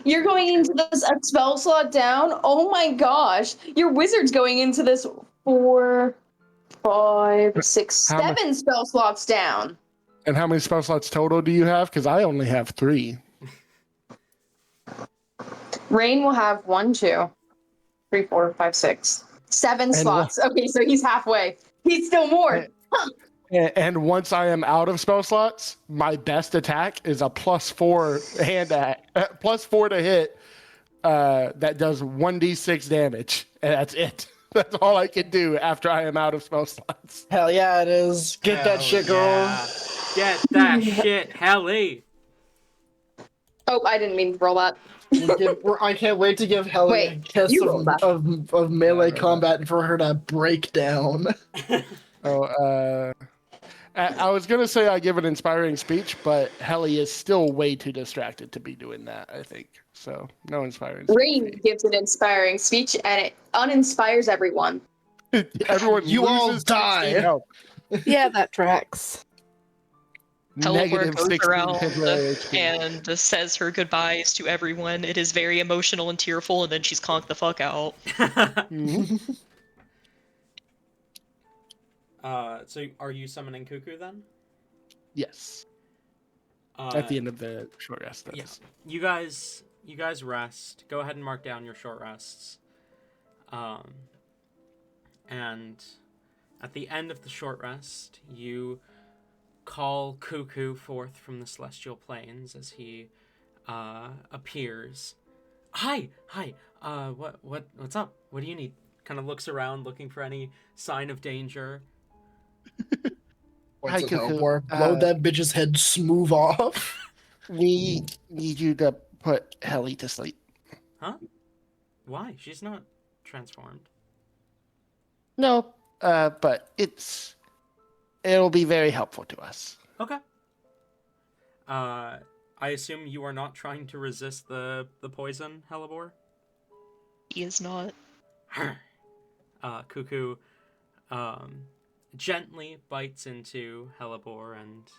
You're going into this spell slot down? Oh my gosh. Your wizard's going into this 4, 5, 6, How 7 spell slots down. And how many spell slots total do you have? Because I only have 3. Rain will have 1, 2, 3, 4, 5, 6, 7 And slots. Okay, so he's halfway. He's still more. And once I am out of spell slots, my best attack is a +4 +4 to hit. That does 1d6 damage, and that's it. That's all I can do after I am out of spell slots. Hell yeah, it is. Get that Hell shit, girl. yeah. Get that shit, Helly! Oh, I didn't mean to roll that. I can't wait to give Helly a Wait, kiss you rolled that. of melee Yeah, combat and for her to break down. Oh, I was gonna say I give an inspiring speech, but Helly is still way too distracted to be doing that. I think so. No inspiring speech. Rain gives an inspiring speech and it uninspires everyone. Everyone, You all loses die. 16 health. Yeah, that tracks. Heliport goes 16 around temporary HP. and says her goodbyes to everyone. It is very emotional and tearful, and then she's conked the fuck out. Mhm. So are you summoning Cuckoo then? Yes. Uh, At the end of the short rest, that yeah. is. You guys rest. Go ahead and mark down your short rests. And at the end of the short rest, you call Cuckoo forth from the celestial plains as he appears. Hi. What's up? What do you need? Kind of looks around, looking for any sign of danger. What's Hi, it, Cuckoo. Heliport? Blow that bitch's head smooth off. We need you to put Helly to sleep. Huh? Why? She's not transformed. No, but it'll be very helpful to us. Okay. I assume you are not trying to resist the poison, Hellebore? He is not. Cuckoo gently bites into Hellebore and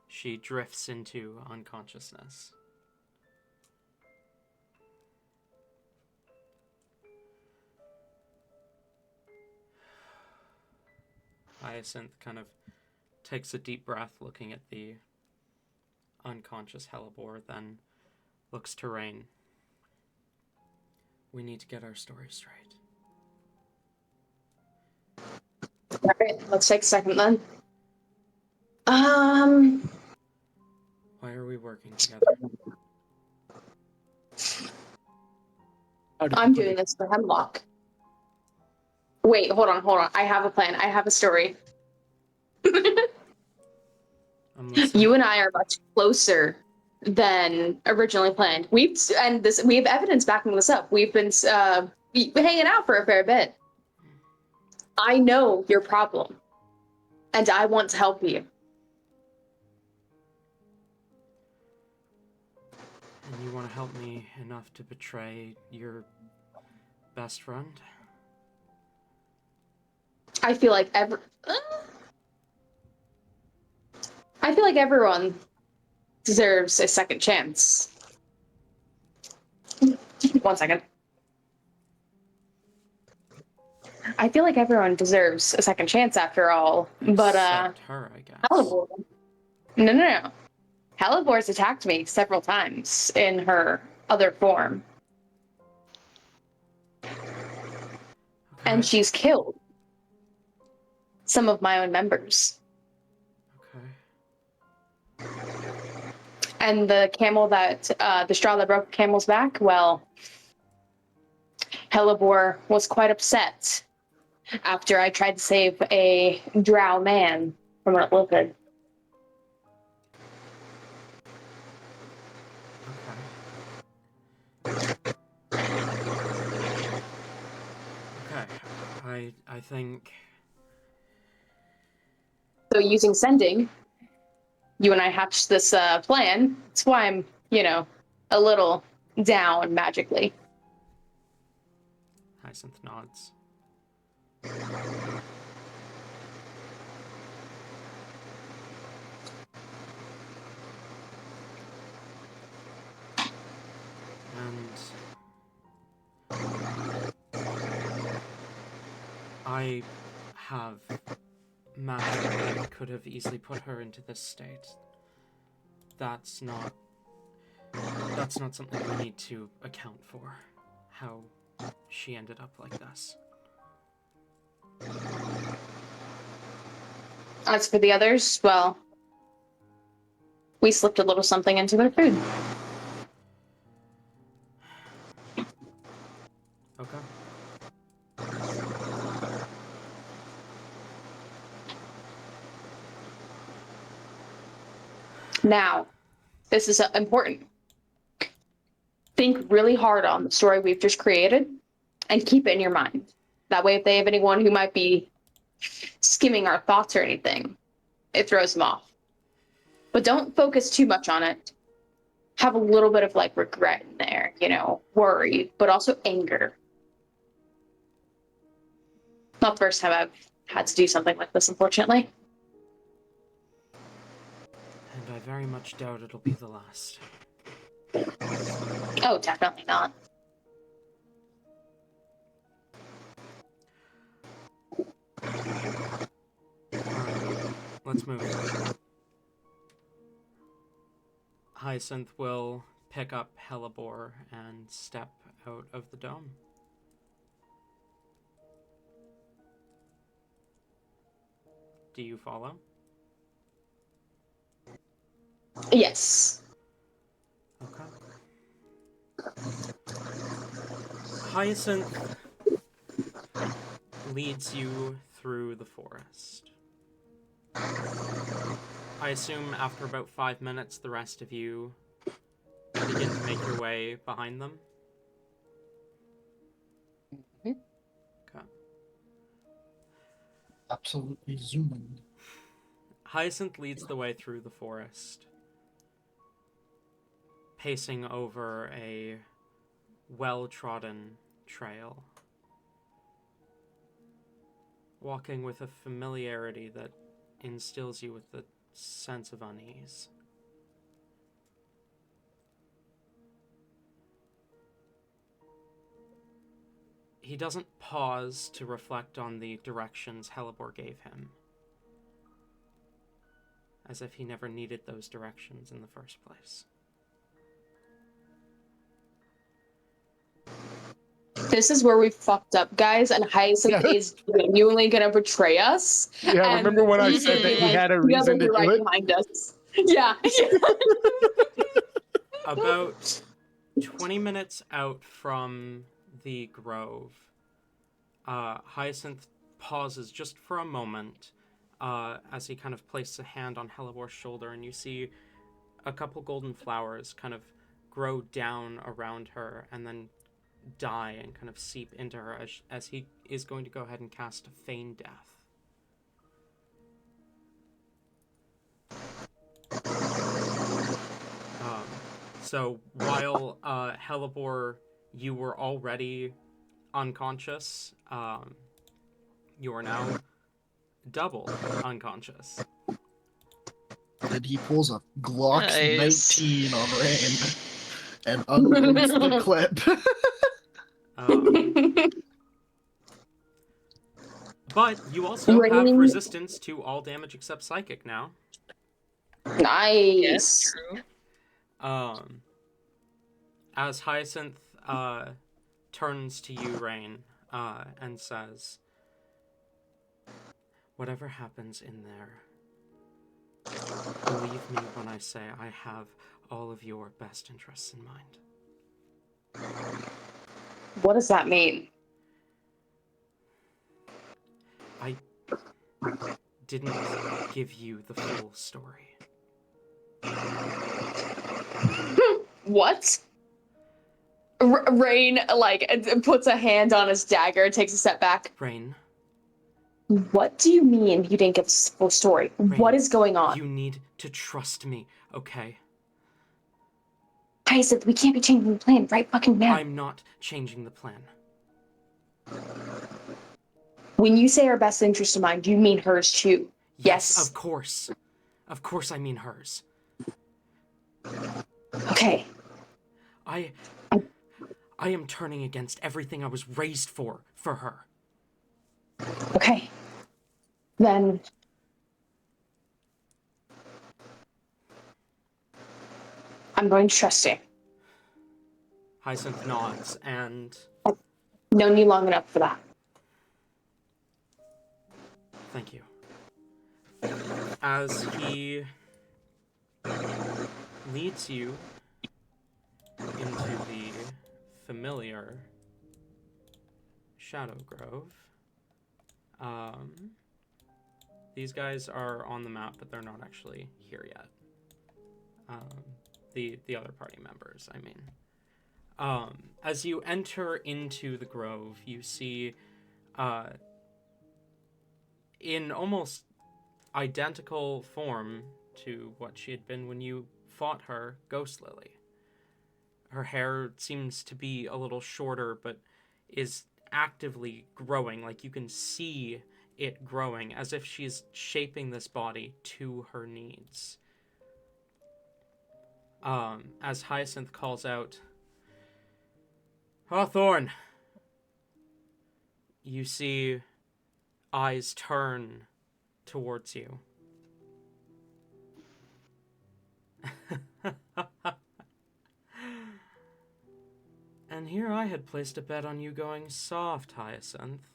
she drifts into unconsciousness. Hyacinth kind of takes a deep breath looking at the unconscious Hellebore, then looks to Rain. We need to get our story straight. All right, let's take a second then. Why are we working together? I'm doing this for Hemlock. Wait, hold on. I have a plan. I have a story. I'm listening. You and I are much closer than originally planned. We have evidence backing this up. We've been hanging out for a fair bit. I know your problem, and I want to help you. And you want to help me enough to betray your best friend? I feel like everyone deserves a second chance. 1 second. I feel like everyone deserves a second chance after all, but Except her, I guess. Halibor. No. Halibor's attacked me several times in her other form. Okay. And she's killed some of my own members. Okay. And the straw that broke the camel's back, well, Helibor was quite upset after I tried to save a drow man from a lizard. Okay. I think... So using sending, you and I hatched this plan. That's why I'm, a little down magically. Hyacinth nods. And I have magic that could have easily put her into this state. That's not something we need to account for, how she ended up like this. As for the others, well, we slipped a little something into their food. Okay. Now, this is important. Think really hard on the story we've just created and keep it in your mind. That way, if they have anyone who might be skimming our thoughts or anything, it throws them off. But don't focus too much on it. Have a little bit of regret in there, worry, but also anger. Not the first time I've had to do something like this, unfortunately. And I very much doubt it'll be the last. Oh, definitely not. Alright, let's move. Hyacinth will pick up Helibor and step out of the dome. Do you follow? Yes. Okay. Hyacinth leads you through the forest. I assume after about 5 minutes, the rest of you begin to make your way behind them. Mhm. Okay. Absolutely zooming. Hyacinth leads the way through the forest, pacing over a well-trodden trail, walking with a familiarity that instills you with a sense of unease. He doesn't pause to reflect on the directions Helibor gave him, as if he never needed those directions in the first place. This is where we fucked up, guys, and Hyacinth is genuinely gonna betray us. Yeah, and remember when I he's said gonna that be he had a "Yeah, reason they'll to be do right it? behind us. Yeah. About 20 minutes out from the grove, Hyacinth pauses just for a moment as he kind of places a hand on Helibor's shoulder, and you see a couple golden flowers kind of grow down around her and then die and kind of seep into her as he is going to go ahead and cast Feign Death. So while Helibor, you were already unconscious, you are now double unconscious. And he pulls a Glock Nice. 19 on Rain and unloads the clip. But you also have Rain- resistance to all damage except psychic now. Nice. True. As Hyacinth turns to you, Rain, and says, "Whatever happens in there, believe me when I say I have all of your best interests in mind." What does that mean? I didn't give you the full story. What? Rain, puts a hand on his dagger, takes a step back. Rain, What do you mean you didn't give us the full story? Rain, What is going on? you need to trust me, okay? I said we can't be changing the plan right fucking now. I'm not changing the plan. When you say our best interest in mind, do you mean hers too? Yes, Yes. of course. Of course I mean hers. Okay. I am turning against everything I was raised for her. Okay. Then I'm going to trust you. Hyacinth nods, and Known you long enough for that. thank you. As he leads you into the familiar Shadow Grove. These guys are on the map, but they're not actually here yet. The other party members, I mean. As you enter into the grove, you see, in almost identical form to what she had been when you fought her, Ghost Lily. Her hair seems to be a little shorter, but is actively growing. Like, you can see it growing, as if she's shaping this body to her needs. As Hyacinth calls out, "Hawthorne!" You see eyes turn towards you. And here I had placed a bet on you going soft, Hyacinth.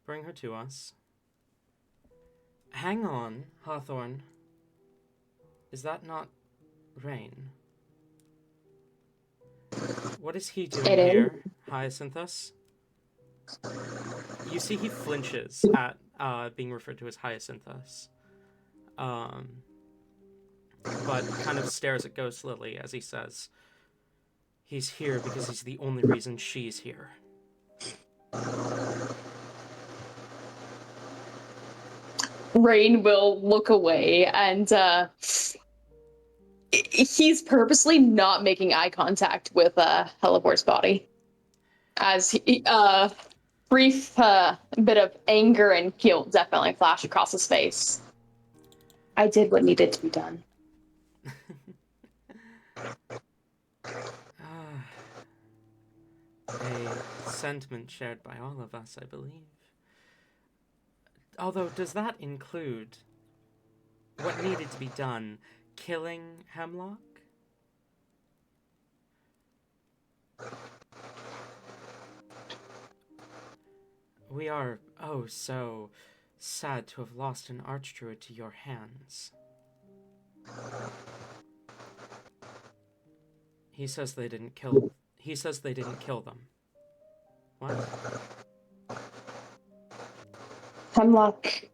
Bring her to us. Hang on, Hawthorne. Is that not Rain? What is he doing It is. here, Hyacinthus? You see he flinches at being referred to as Hyacinthus. But kind of stares at Ghost Lily as he says, "He's here because he's the only reason she's here." Rain will look away and he's purposely not making eye contact with Helibor's body. As he, brief bit of anger and guilt definitely flash across his face. I did what needed to be done. A sentiment shared by all of us, I believe. Although, does that include what needed to be done? Killing Hemlock? We are, oh, so sad to have lost an archdruid to your hands. He says they didn't kill them. What? Hemlock.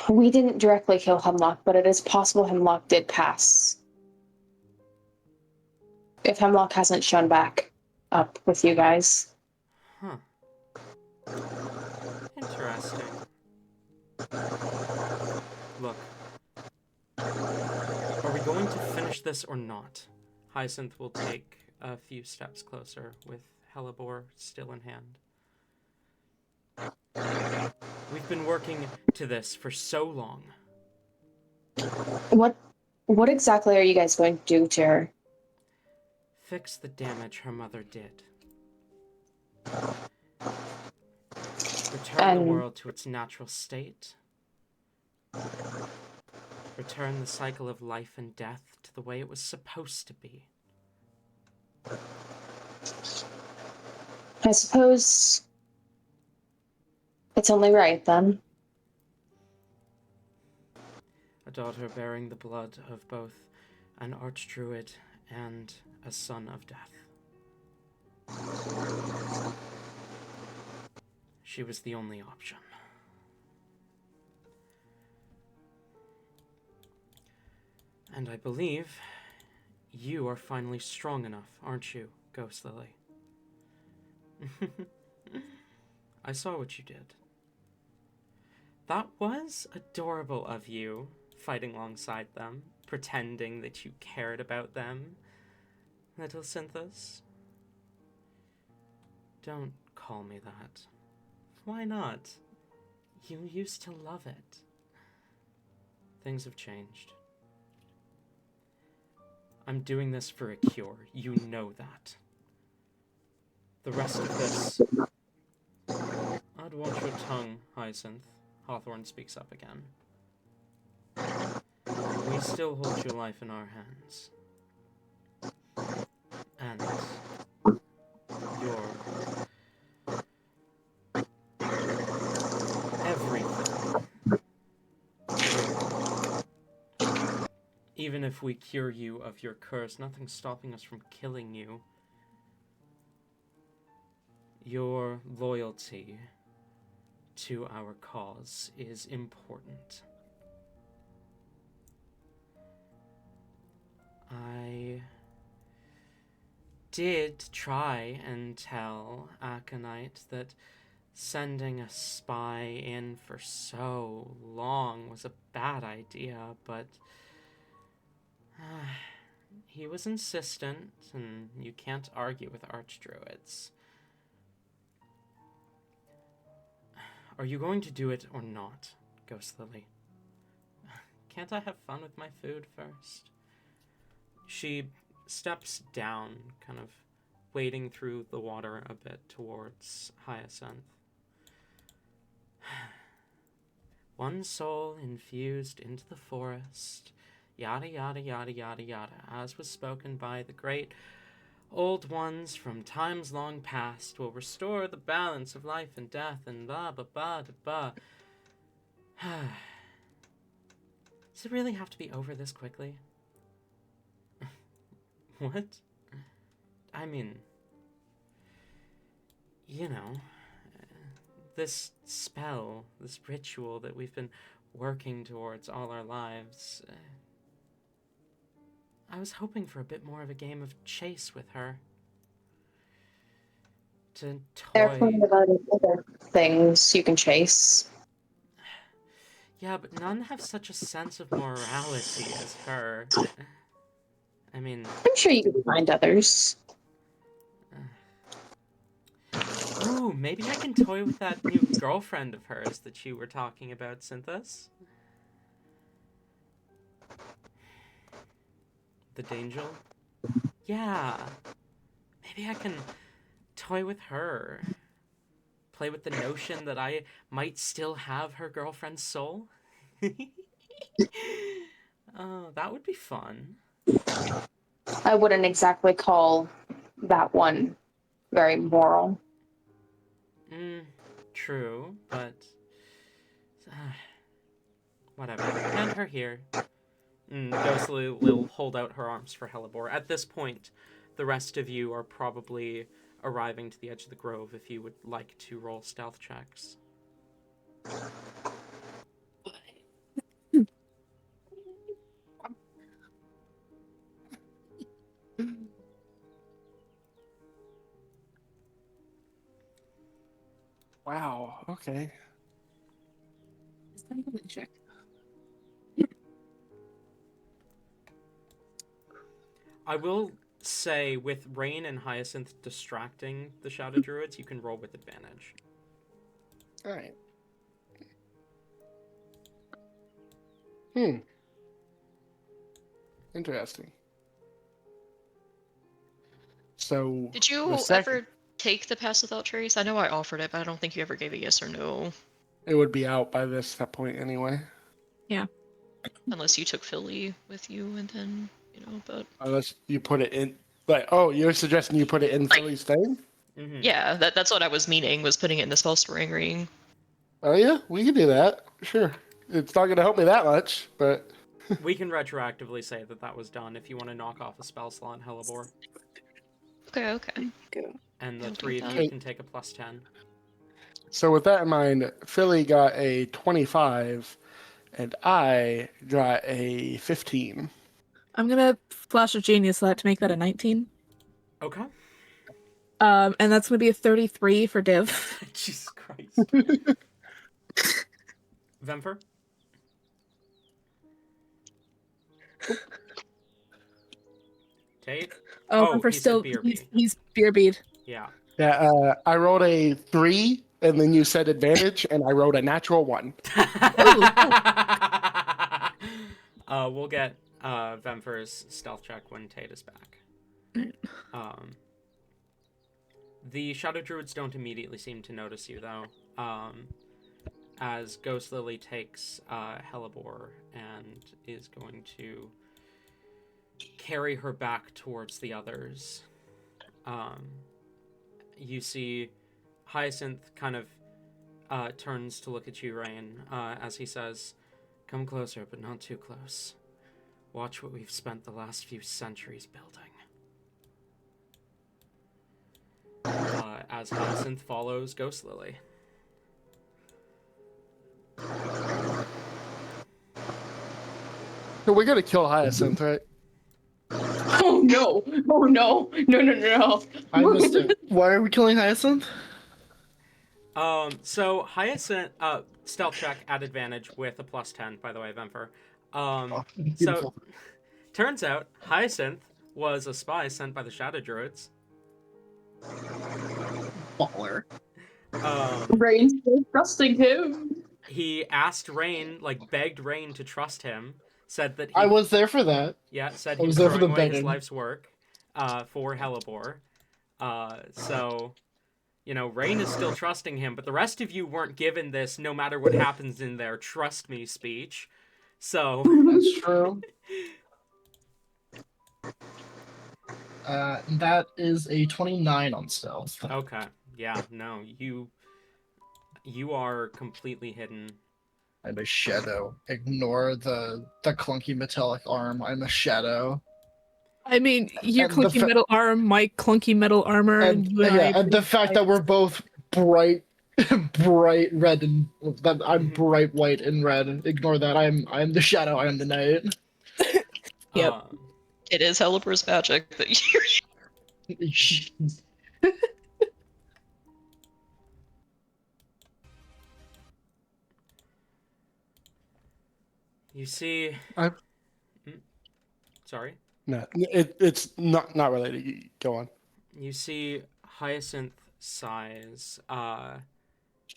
We didn't directly kill Hemlock, but it is possible Hemlock did pass. If Hemlock hasn't shown back up with you guys. Huh. Interesting. Look. Are we going to finish this or not? Hyacinth will take a few steps closer with Hellebore still in hand. We've been working to this for so long. What exactly are you guys going to do to her? Fix the damage her mother did. Return the world to its natural state. Return the cycle of life and death to the way it was supposed to be. I suppose it's only right then. A daughter bearing the blood of both an archdruid and a son of death. She was the only option. And I believe you are finally strong enough, aren't you, Ghost Lily? I saw what you did. That was adorable of you, fighting alongside them, pretending that you cared about them, little Synthos. Don't call me that. Why not? You used to love it. Things have changed. I'm doing this for a cure. You know that. The rest of this... I'd watch your tongue, Hyacinth. Hawthorne speaks up again. We still hold your life in our hands. And your... everything. Even if we cure you of your curse, nothing's stopping us from killing you. Your loyalty to our cause is important. I did try and tell Aconite that sending a spy in for so long was a bad idea, but he was insistent, and you can't argue with archdruids. Are you going to do it or not, Ghost Lily? Can't I have fun with my food first? She steps down, kind of wading through the water a bit towards Hyacinth. One soul infused into the forest, yada yada yada yada yada, as was spoken by the great old ones from times long past, will restore the balance of life and death, and blah blah blah blah. Does it really have to be over this quickly? What? I mean, you know, this spell, this ritual that we've been working towards all our lives. I was hoping for a bit more of a game of chase with her. To There are plenty toy. of other things you can chase. Yeah, but none have such a sense of morality as her. I mean... I'm sure you can find others. Ooh, maybe I can toy with that new girlfriend of hers that you were talking about, Synthos. The Dangel? Yeah. Maybe I can toy with her. Play with the notion that I might still have her girlfriend's soul. Oh, that would be fun. I wouldn't exactly call that one very moral. True, but... whatever. Hand her here. Ghostly will hold out her arms for Hellebore. At this point, the rest of you are probably arriving to the edge of the grove if you would like to roll stealth checks. Wow. Okay. Is that even a check? I will say, with Rain and Hyacinth distracting the Shadow Druids, you can roll with advantage. All right. Interesting. So Did you the second, ever take the pass without trace? I know I offered it, but I don't think you ever gave a yes or no. it would be out by that point anyway. Unless you took Philly with you and then, but... Unless you put it in, like, oh, you're suggesting you put it in Like- Philly's thing? Mm-hmm. Yeah, that's what I was meaning, was putting it in the spell storing ring. Oh yeah, we can do that. Sure. It's not going to help me that much, but We can retroactively say that was done if you want to knock off a spell slot, Hellebore. Okay. And the I'll do three of that. you can take a +10. so with that in mind, Philly got a 25, and I got a 15. I'm gonna flash a genius that to make that a 19. Okay. And that's gonna be a 33 for Div. Jesus Christ. Vemfer? Tate? Oh, for he said still BRB. he's beer bead. Yeah. Yeah, I rolled a 3, and then you said advantage, and I rolled a natural 1. We'll get Vemfer's stealth check when Tate is back. The Shadow Druids don't immediately seem to notice you, though, as Ghost Lily takes Hellebore and is going to carry her back towards the others. You see Hyacinth kind of turns to look at you, Rain, as he says, "Come closer, but not too close. Watch what we've spent the last few centuries building." As Hyacinth follows Ghost Lily. So we're going to kill Hyacinth, right? Oh no! Oh no! No! I missed it. Why are we killing Hyacinth? So Hyacinth, stealth check at advantage with a +10, by the way, Vemfer. So, Beautiful. turns out Hyacinth was a spy sent by the Shadow Druids. Baller. Rain's still trusting him. He asked Rain, begged Rain to trust him, said that he... I was there for that. Yeah, said I he was was there for throwing the away his begging. life's work for Hellebore. So, Rain is still trusting him, but the rest of you weren't given this no matter what happens in their trust me speech. So... That's true. That is a 29 on stealth. Okay. Yeah, no, you are completely hidden. I'm a shadow. Ignore the clunky metallic arm. I'm a shadow. I mean, your And the clunky fa- metal arm, my clunky metal armor, and you and I. and the fact that we're both bright red and that I'm bright white and red. Ignore that. I'm the shadow. I am the night. Yep. It is Hellebor's magic that you... You see... I'm- Sorry? No, it's not related. You go on. You see Hyacinth sighs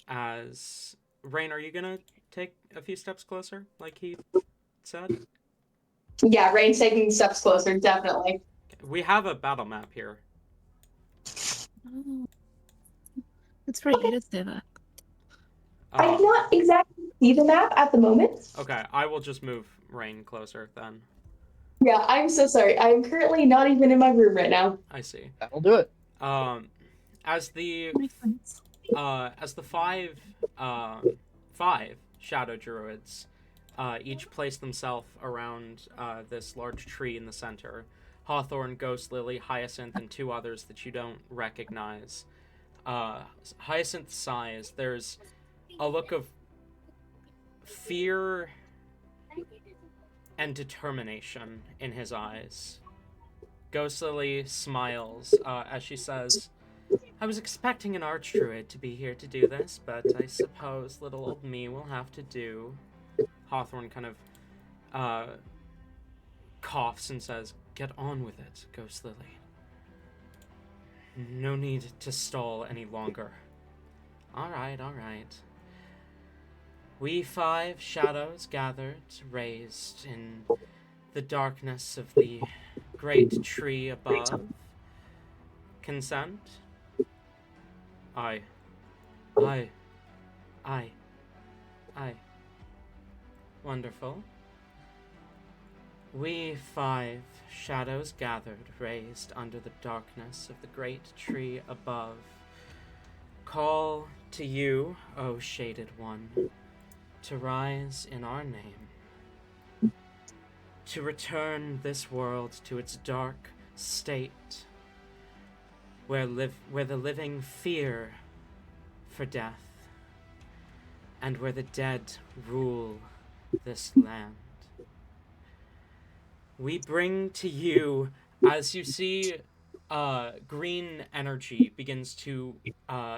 as... Rain, are you gonna take a few steps closer, like he said? Yeah, Rain's taking steps closer, definitely. We have a battle map here. Oh. It's right here to say that. I cannot exactly see the map at the moment. Okay, I will just move Rain closer then. Yeah, I'm so sorry. I'm currently not even in my room right now. I see. That'll do it. As the five Shadow Druids each place themselves around this large tree in the center, Hawthorne, Ghost Lily, Hyacinth, and 2 others that you don't recognize. Hyacinth sighs. There's a look of fear and determination in his eyes. Ghost Lily smiles as she says, I was expecting an archdruid to be here to do this, but I suppose little old me will have to do. Hawthorne kind of coughs and says, Get on with it, Ghost Lily. No need to stall any longer. All right. We 5 shadows gathered, raised in the darkness of the great tree above. Consent? Aye. Wonderful. We 5 shadows gathered, raised under the darkness of the great tree above, call to you, O shaded one, to rise in our name, to return this world to its dark state, where the living fear for death, and where the dead rule this land. We bring to you, as you see, green energy begins to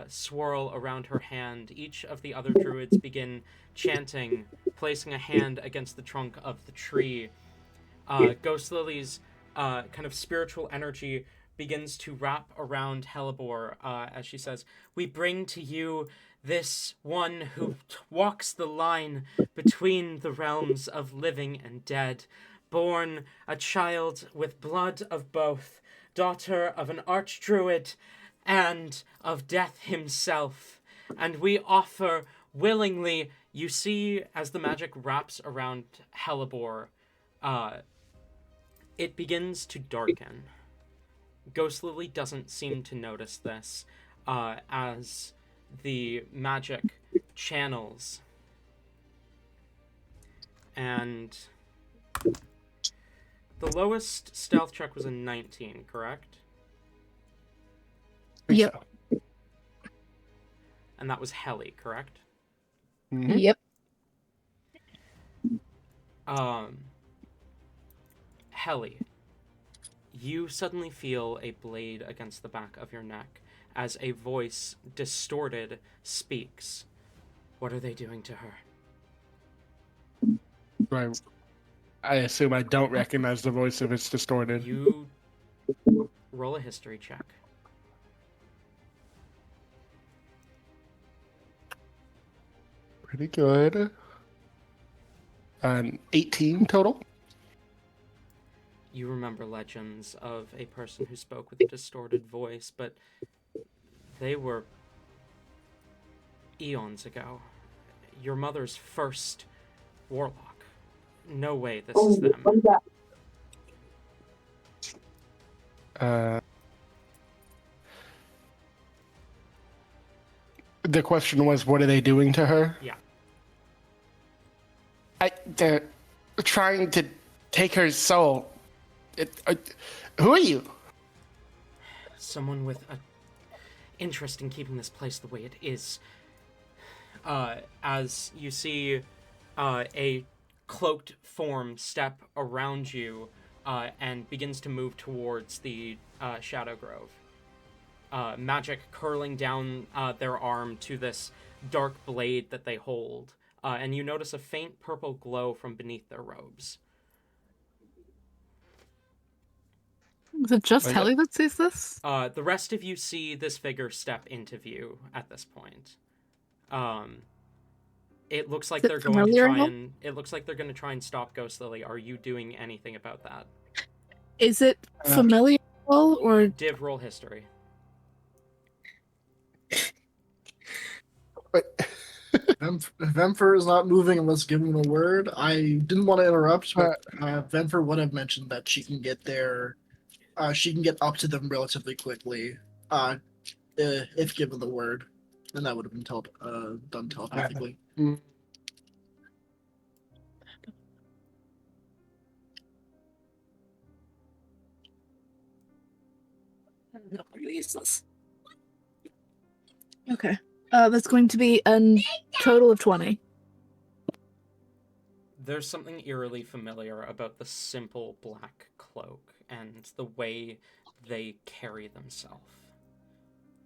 swirl around her hand. Each of the other druids begin chanting, placing a hand against the trunk of the tree. Ghost Lily's kind of spiritual energy begins to wrap around Hellebore as she says, we bring to you this one who walks the line between the realms of living and dead, born a child with blood of both, daughter of an archdruid and of death himself. And we offer willingly, you see, as the magic wraps around Hellebore, it begins to darken. Ghost Lily doesn't seem to notice this as the magic channels. And the lowest stealth check was a 19, correct? Yep. And that was Helly, correct? Mhm. Yep. Helly, you suddenly feel a blade against the back of your neck as a voice, distorted, speaks. What are they doing to her? I assume I don't recognize the voice if it's distorted. You roll a history check. Pretty good. An 18 total. You remember legends of a person who spoke with a distorted voice, but they were eons ago. Your mother's first warlock. No way this is them. The question was, what are they doing to her? Yeah. They're trying to take her soul. Who are you? Someone with an interest in keeping this place the way it is. As you see a cloaked form step around you and begins to move towards the Shadow Grove. Magic curling down their arm to this dark blade that they hold. And you notice a faint purple glow from beneath their robes. Is it just Like- Helly that sees this? The rest of you see this figure step into view at this point. It looks like Is it they're going to familiar try at all? and it looks like they're going to try and stop Ghost Lily. Are you doing anything about that? Is it familiar at all, or Div, roll history. Vemfer is not moving unless given a word. I didn't want to interrupt, but Vemfer would have mentioned that she can get there. She can get up to them relatively quickly, if given the word, and that would have been done telepathically. No, we're gonna use this. Okay. That's going to be a total of 20. There's something eerily familiar about the simple black cloak and the way they carry themselves,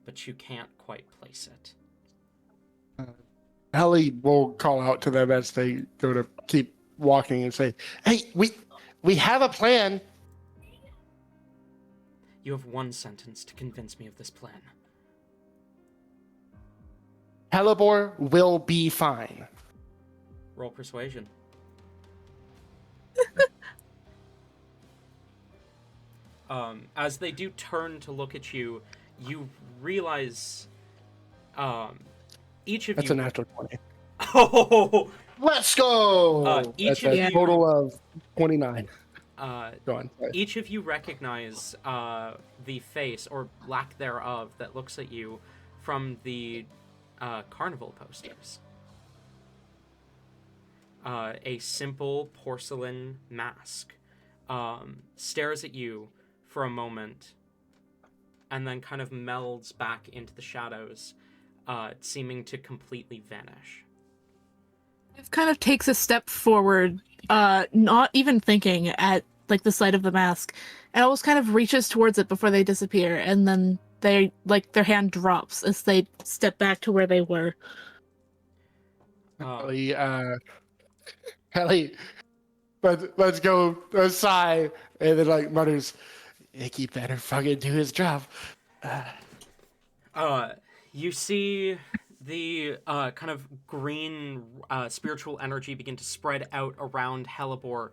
but you can't quite place it. Helly will call out to them as they go to keep walking and say, "Hey, we have a plan." You have one sentence to convince me of this plan. Helibor will be fine. Roll persuasion. As they do turn to look at you, you realize each of That's you... a natural 20. Oh! Let's go. Each That's of a you... total of 29. Go on. Sorry. Each of you recognize the face, or lack thereof, that looks at you from the carnival posters. A simple porcelain mask stares at you for a moment and then kind of melds back into the shadows, seeming to completely vanish. It kind of takes a step forward, not even thinking at like the sight of the mask, and almost kind of reaches towards it before they disappear, and then they their hand drops as they step back to where they were. Helly, let's go sigh, and then like mutters, "Icky better fucking do his job." You see the kind of green spiritual energy begin to spread out around Helibor,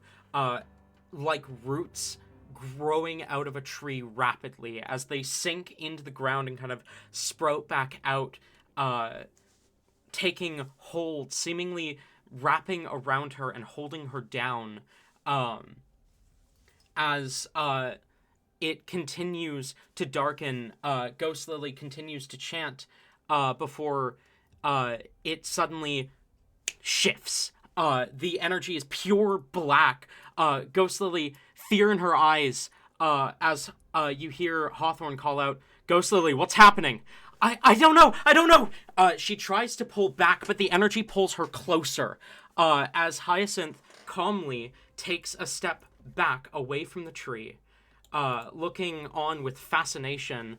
like roots growing out of a tree rapidly as they sink into the ground and kind of sprout back out, taking hold, seemingly wrapping around her and holding her down, as it continues to darken. Ghost Lily continues to chant before it suddenly shifts. The energy is pure black. Ghost Lily, fear in her eyes, as you hear Hawthorne call out, "Ghost Lily, what's happening?" I don't know. She tries to pull back, but the energy pulls her closer. As Hyacinth calmly takes a step back away from the tree, looking on with fascination,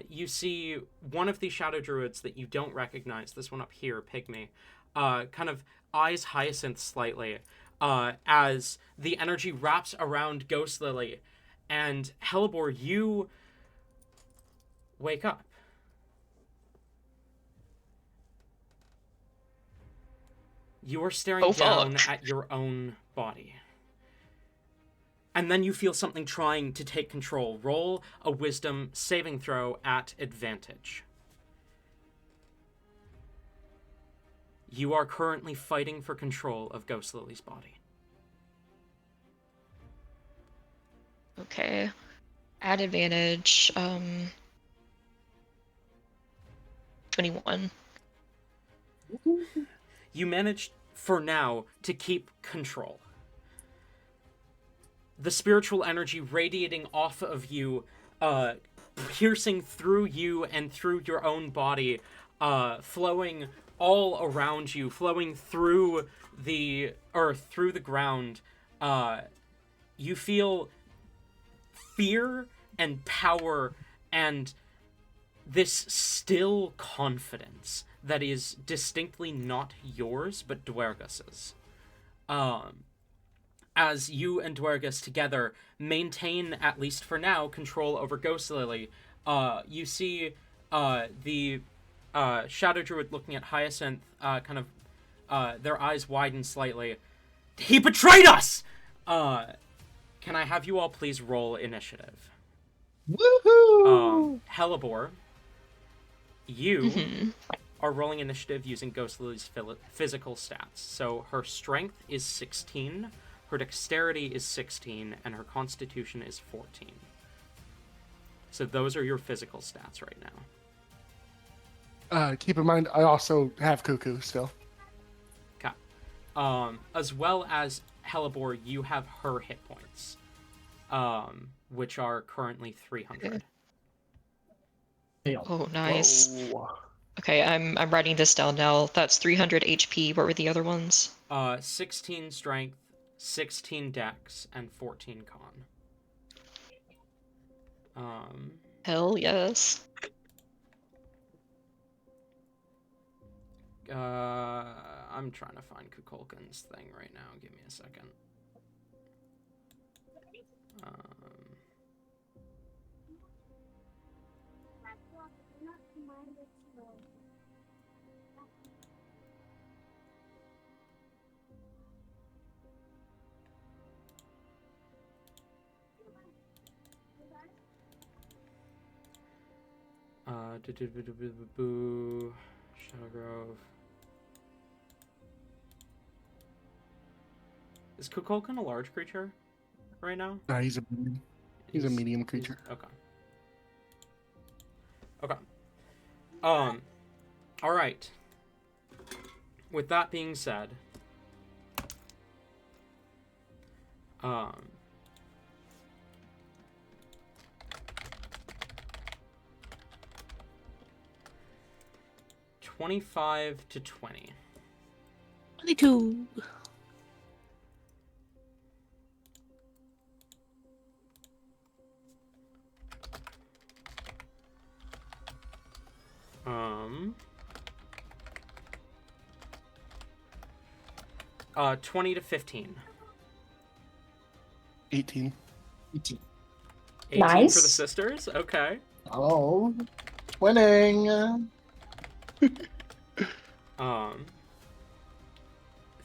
you see one of the shadow druids that you don't recognize, this one up here, Pygmy, kind of eyes Hyacinth slightly, as the energy wraps around Ghost Lily, and Helibor, you wake up. You are staring down at your own body. And then you feel something trying to take control. Roll a wisdom saving throw at advantage. You are currently fighting for control of Ghost Lily's body. Okay. At advantage, 21. You managed, for now, to keep control. The spiritual energy radiating off of you, piercing through you and through your own body, flowing all around you, flowing through the earth, through the ground. You feel fear and power and this still confidence that is distinctly not yours, but Dwergus's. As you and Dwergus together maintain, at least for now, control over Ghost Lily, you see the Shadow Druid looking at Hyacinth, kind of, their eyes widen slightly. He betrayed us! Can I have you all please roll initiative? Woohoo! Helibor, you are rolling initiative using Ghost Lily's physical stats. So her strength is 16, her dexterity is 16, and her constitution is 14. So those are your physical stats right now. Keep in mind, I also have Cuckoo still. Okay. As well as Helibor, you have her hit points, which are currently 300. Fail. Oh, nice. Whoa. Okay, I'm writing this down now. That's 300 HP. What were the other ones? 16 strength, 16 dex, and 14 con. Hell yes. I'm trying to find Kukulkan's thing right now. Give me a second. Shadow Grove. Is Kukulkan a large creature right now? He's a medium creature. Okay. Okay. All right. With that being said, 25 to 20. 22. Um. 20 to 15. 18. 18. 18 Nice. for the sisters? Okay. Oh, winning.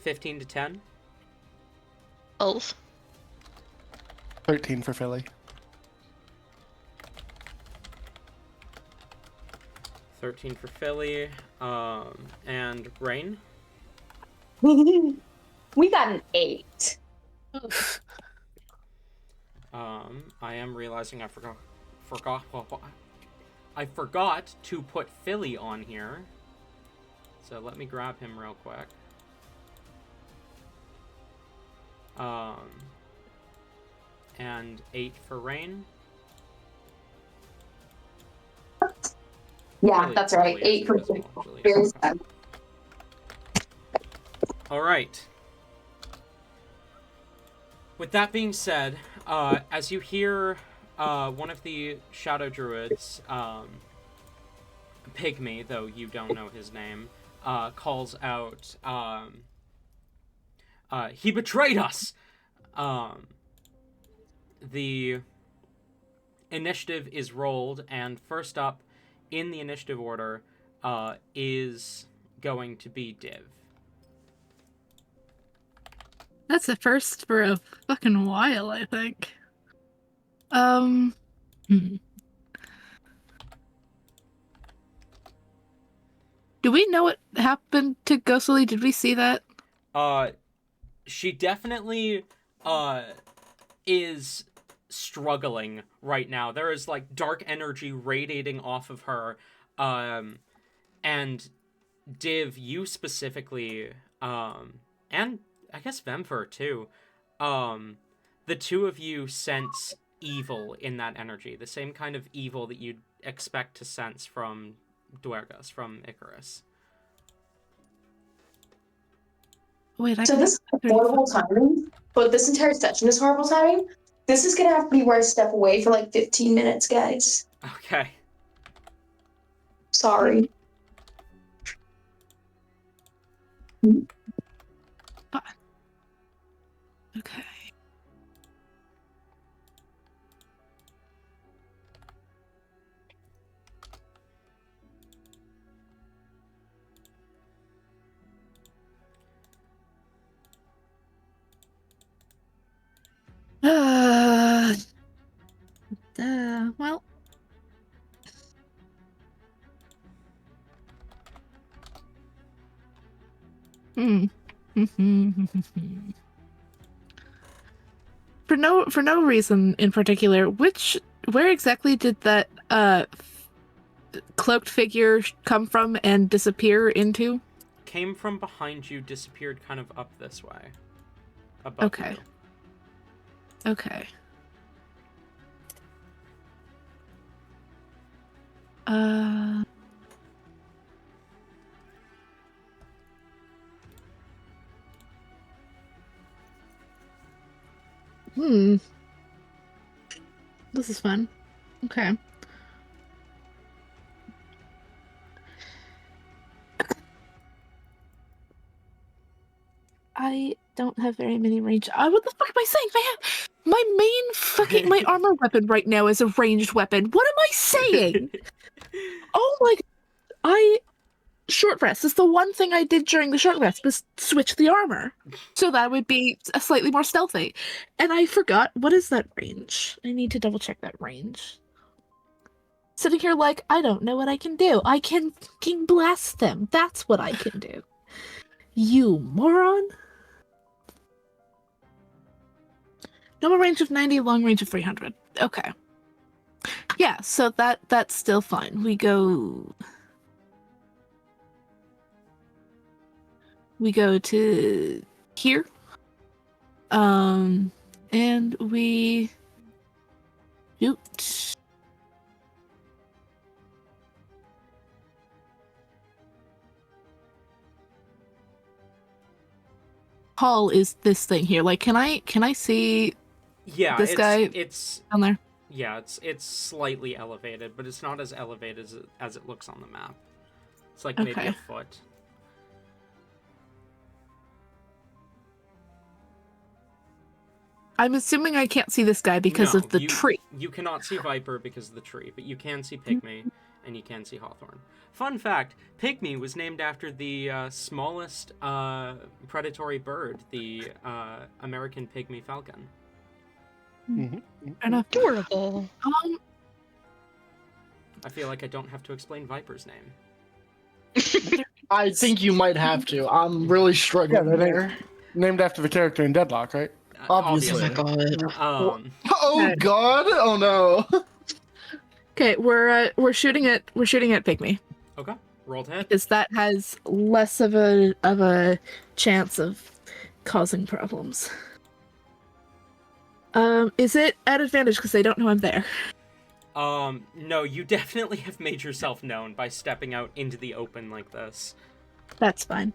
15 to 10. 12. 13 for Philly. 13 for Philly. And Rain. We got an 8. I am realizing I forgot to put Philly on here. So let me grab him real quick. And 8 for Rain. Yeah, Really- that's right. really 8 for is invisible, really very is. sad. All right. With that being said, as you hear one of the Shadow Druids, Pygmy, though you don't know his name, calls out, he betrayed us! The initiative is rolled, and first up in the initiative order is going to be Div. That's the first for a fucking while, I think. Do we know what happened to Ghostly? Did we see that? She definitely is struggling right now. There is like dark energy radiating off of her. And Div, you specifically, and I guess Vemfer too, the two of you sense evil in that energy, the same kind of evil that you'd expect to sense from Duergas, from Icarus. Wait, So this is horrible timing, but this entire session is horrible timing. This is gonna have to be where I step away for like 15 minutes, guys. Okay. Sorry. Okay. Well. For no reason in particular, where exactly did that cloaked figure come from and disappear into? Came from behind you, disappeared kind of up this way. Above Okay. you. Okay. Uh. This is fun. Okay. I don't have very many range. What the fuck am I saying? My main fucking my armor weapon right now is a ranged weapon. What am I saying? Oh my! Short rest is the one thing I did during the short rest was switch the armor, so that would be a slightly more stealthy. And I forgot what is that range. I need to double check that range. Sitting here like I don't know what I can do. I can fucking blast them. That's what I can do. You moron. Normal range of 90, long range of 300. Okay. Yeah, so that's still fine. We go to here. And we shoot. Hall is this thing here. Like, can I see this guy it's down there? Yeah, it's slightly elevated, but it's not as elevated as it looks on the map. It's like maybe Okay. a foot. I'm assuming I can't see this guy because No, of the tree. You cannot see Viper because of the tree, but you can see Pygmy, and you can see Hawthorne. Fun fact, Pygmy was named after the smallest predatory bird, the American pygmy falcon. Mhm. Adorable. I feel like I don't have to explain Viper's name. I think you might have to. I'm really struggling Yeah, they're there. named after the character in Deadlock, right? Obviously. Oh my god. Oh Okay. god! Oh no! Okay, we're shooting at Pygmy Okay, roll to hit. because that has less of a chance of causing problems. Is it at advantage because they don't know I'm there? No, you definitely have made yourself known by stepping out into the open like this. That's fine.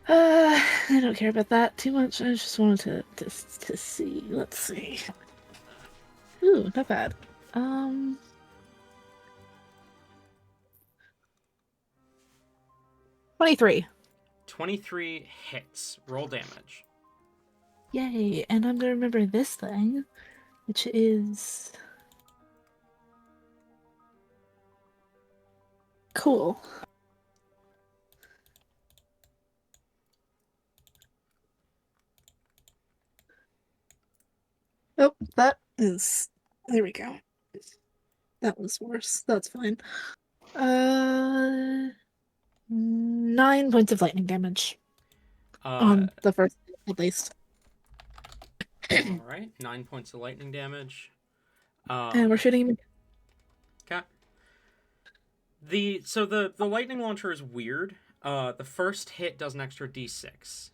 I don't care about that too much. I just wanted to see. Let's see. Ooh, not bad. 23. 23 hits. Roll damage. Yay! And I'm gonna remember this thing, which is cool. Oh, that is. There we go. That was worse. That's fine. 9 points of lightning damage on the first, at least. All right, 9 points of lightning damage. And we're shooting him. Okay. So the lightning launcher is weird. The first hit does an extra d6.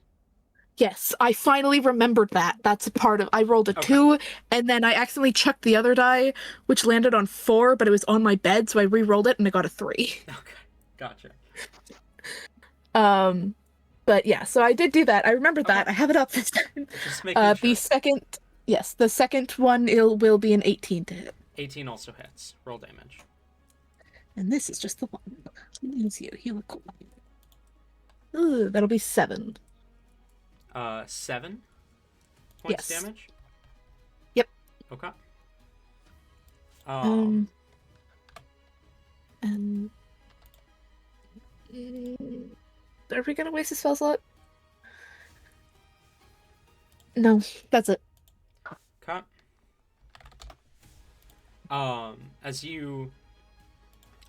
Yes, I finally remembered that. That's a part of. I rolled a 2, and then I accidentally chucked the other die, which landed on 4, but it was on my bed, so I re-rolled it and I got a 3. Okay, gotcha. But yeah, so I did do that. I remembered that. I have it up this time. Just making The sure. the second one will be an 18 to hit. 18 also hits. Roll damage. And this is just the one. Use you. You look cool. Ooh, that'll be 7. 7 points Yes. damage? Yep. Okay. And are we gonna waste a spell slot? No, that's it. Okay. As you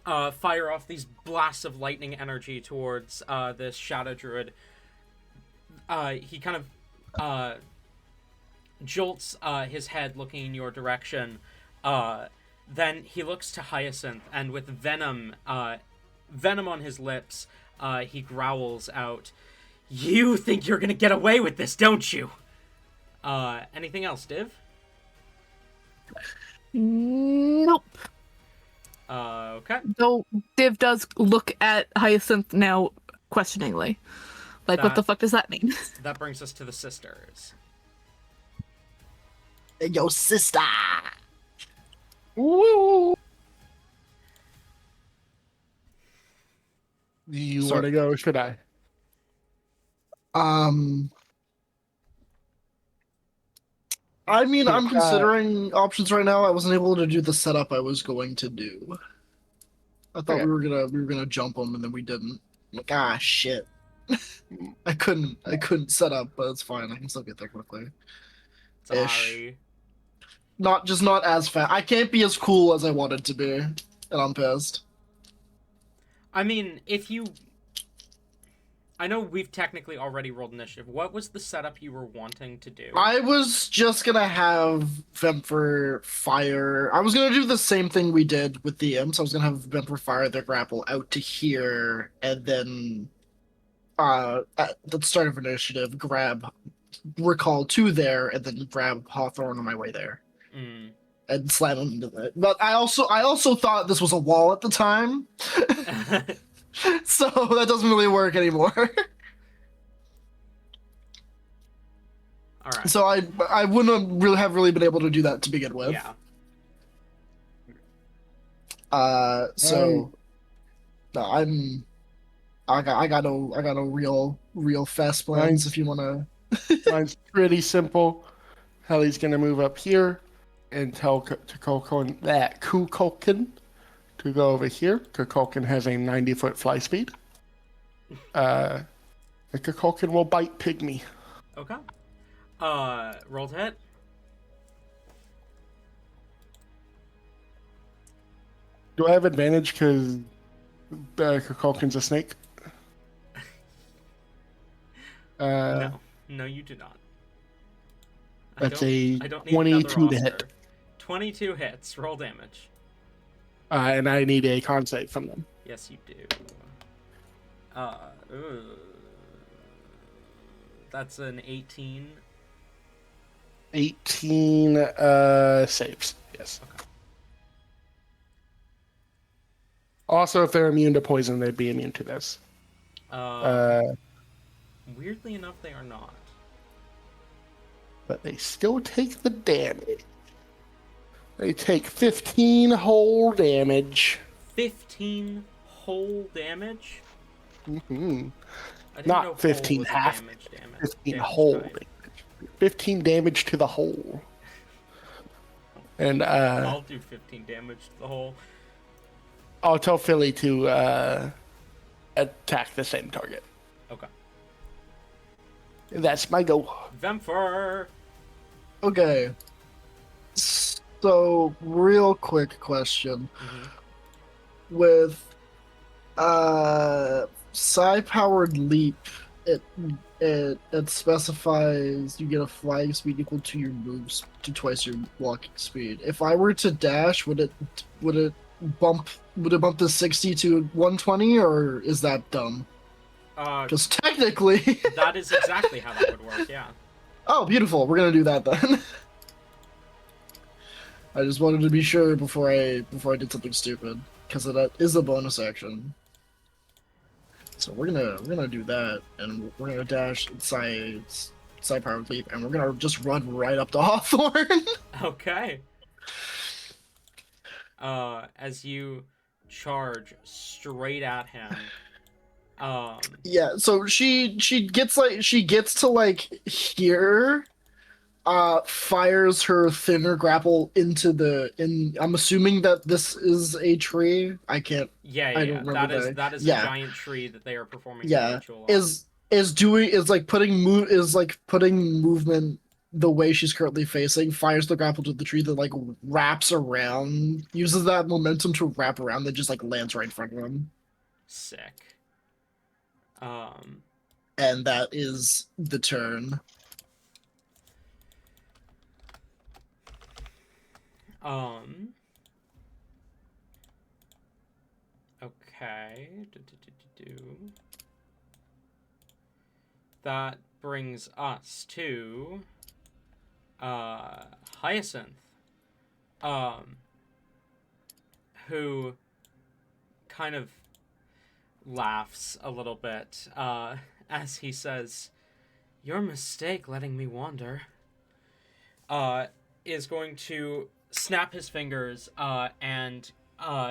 fire off these blasts of lightning energy towards this shadow druid, he kind of jolts his head looking in your direction. Then he looks to Hyacinth, and with venom on his lips, he growls out, "You think you're gonna get away with this, don't you?" Anything else, Div? Nope. Okay. Though Div does look at Hyacinth now questioningly. Like, what the fuck does that mean? That brings us to the sisters. Hey, yo, sister. Woo! Do you Sorry. want to go or should I? I mean, I'm Think, considering options right now. I wasn't able to do the setup I was going to do. I thought Okay. we were gonna jump them, and then we didn't. Like, shit. I couldn't set up, but it's fine. I can still get there quickly. Sorry. Not as fast. I can't be as cool as I wanted to be, and I'm pissed. I mean, I know we've technically already rolled initiative. What was the setup you were wanting to do? I was just gonna have Vemper fire. I was gonna do the same thing we did with the imps. I was gonna have Vemper fire their grapple out to here, and then at the start of initiative, grab Recall 2 there, and then grab Hawthorne on my way there. And slam him into it. But I also thought this was a wall at the time. So that doesn't really work anymore. All right. So I wouldn't have really been able to do that to begin with. Yeah. So no, I got no real fast plans if you wanna. Mine's pretty simple. Helly's gonna move up here and tell Kukulkan to go over here. Kukulkan has a 90-foot fly speed. The Kukulkan will bite Pygmy. Okay. Roll to hit. Do I have advantage because Kukulkan's a snake? No, you do not. That's I a don't need another 22 to roster. hit. 22 hits. Roll damage. And I need a con save from them. Yes, you do. That's an 18. 18 saves. Yes. Okay. Also, if they're immune to poison, they'd be immune to this. Weirdly enough, they are not. But they still take the damage. They take 15 whole damage. 15 whole damage? Mm-hmm. I didn't know Not whole 15 was a half. damage. 15 damage whole type. damage. 15 damage to the whole. And I'll do 15 damage to the whole. I'll tell Philly to attack the same target. Okay. That's my go. Vemfer! Okay. So, real quick question. With psi-powered leap, it specifies you get a flying speed equal to your moves to twice your walking speed. If I were to dash, would it bump to 60 to 120, or is that dumb? Because technically that is exactly how that would work, yeah. Oh, beautiful. We're gonna do that then. I just wanted to be sure before I did something stupid, because that is a bonus action. So we're gonna do that, and we're gonna dash side power leap, and we're gonna just run right up to Hawthorne. Okay. As you charge straight at him. Yeah, so she gets to like here, fires her thinner grapple into I'm assuming that this is a tree. I can't. Yeah. I don't remember that is yeah. a giant tree that they are performing Yeah, the ritual on. is putting movement the way she's currently facing, fires the grapple to the tree that like wraps around, uses that momentum to wrap around, that just like lands right in front of him. Sick. And that is the turn. Okay. That brings us to Hyacinth. who kind of laughs a little bit as he says, "Your mistake letting me wander," is going to snap his fingers, and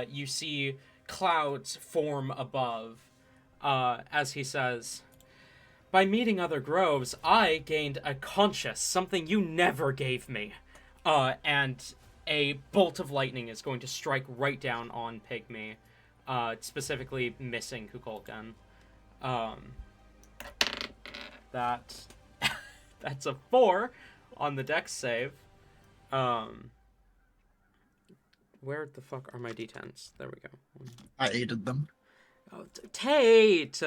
you see clouds form above as he says, "By meeting other groves, I gained a conscience, something you never gave me." And a bolt of lightning is going to strike right down on Pygmy, specifically missing Kukulkan. That's a 4 on the dex save. Where the fuck are my d10s? There we go. I ate them. Oh, Tate!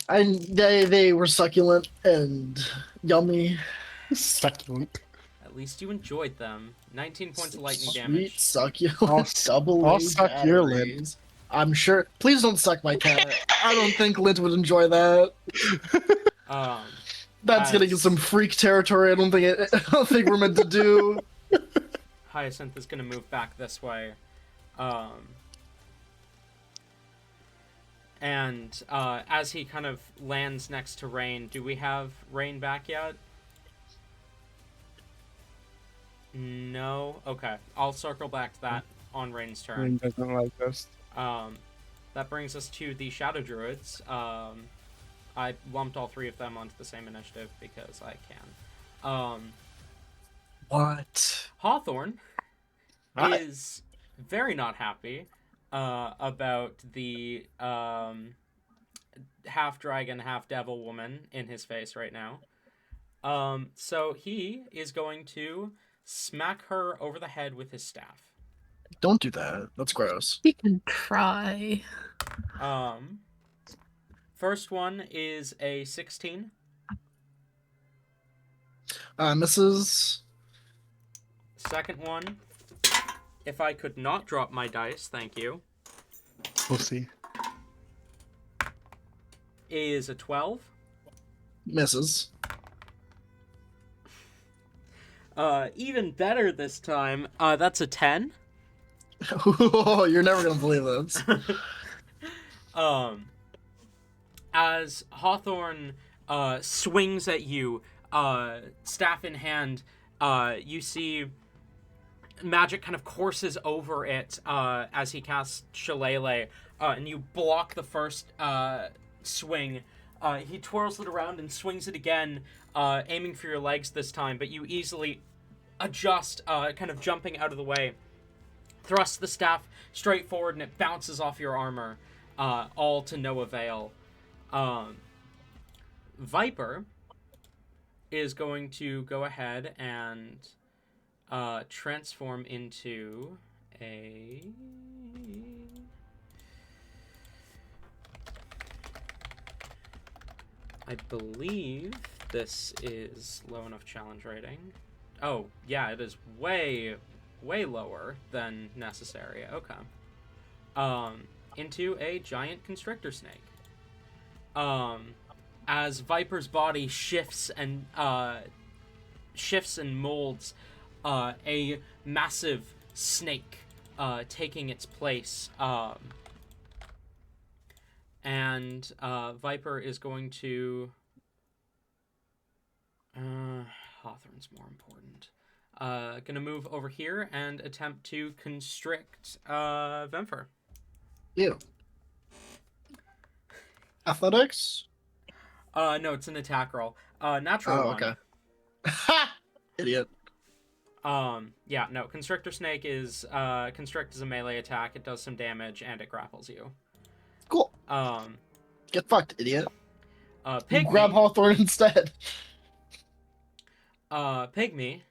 And they were succulent and yummy. Succulent. At least you enjoyed them. 19 points of lightning Sweet damage. succulent double I'll A suck your lid. batteries. I'm sure. Please don't suck my cat. I don't think Lint would enjoy that. That's getting into some freak territory. I don't think we're meant to do. Hyacinth is gonna move back this way. And as he kind of lands next to Rain, do we have Rain back yet? No? Okay. I'll circle back to that on Rain's turn. Rain doesn't like us. That brings us to the Shadow Druids. I lumped all 3 of them onto the same initiative because I can. What? Hawthorne Hi. is very not happy about the half dragon, half devil woman in his face right now. So he is going to smack her over the head with his staff. Don't do that. That's gross. He can try. First one is a 16. Mrs. Second one, if I could not drop my dice, thank you, We'll see. is a 12. Mrs. Even better this time, that's a 10. You're never gonna believe this. As Hawthorne swings at you, staff in hand, you see magic kind of courses over it as he casts Shillelagh, and you block the first swing. He twirls it around and swings it again, aiming for your legs this time, but you easily adjust, kind of jumping out of the way. Thrust the staff straight forward and it bounces off your armor, all to no avail. Viper is going to go ahead and transform into a... I believe this is low enough challenge rating. Oh, yeah, it is way lower than necessary. Okay. Into a giant constrictor snake. As Viper's body shifts and molds, a massive snake taking its place. And Viper is going to... Hawthorne's more important. Gonna move over here and attempt to constrict Vemfer. Ew. Athletics? No, it's an attack roll. Natural Oh, one. okay. Ha! Idiot. Yeah, no, Constrictor Snake is, Constrict is a melee attack, it does some damage, and it grapples you. Cool. Get fucked, idiot. Pygmy, Grab Hawthorne instead. Pygmy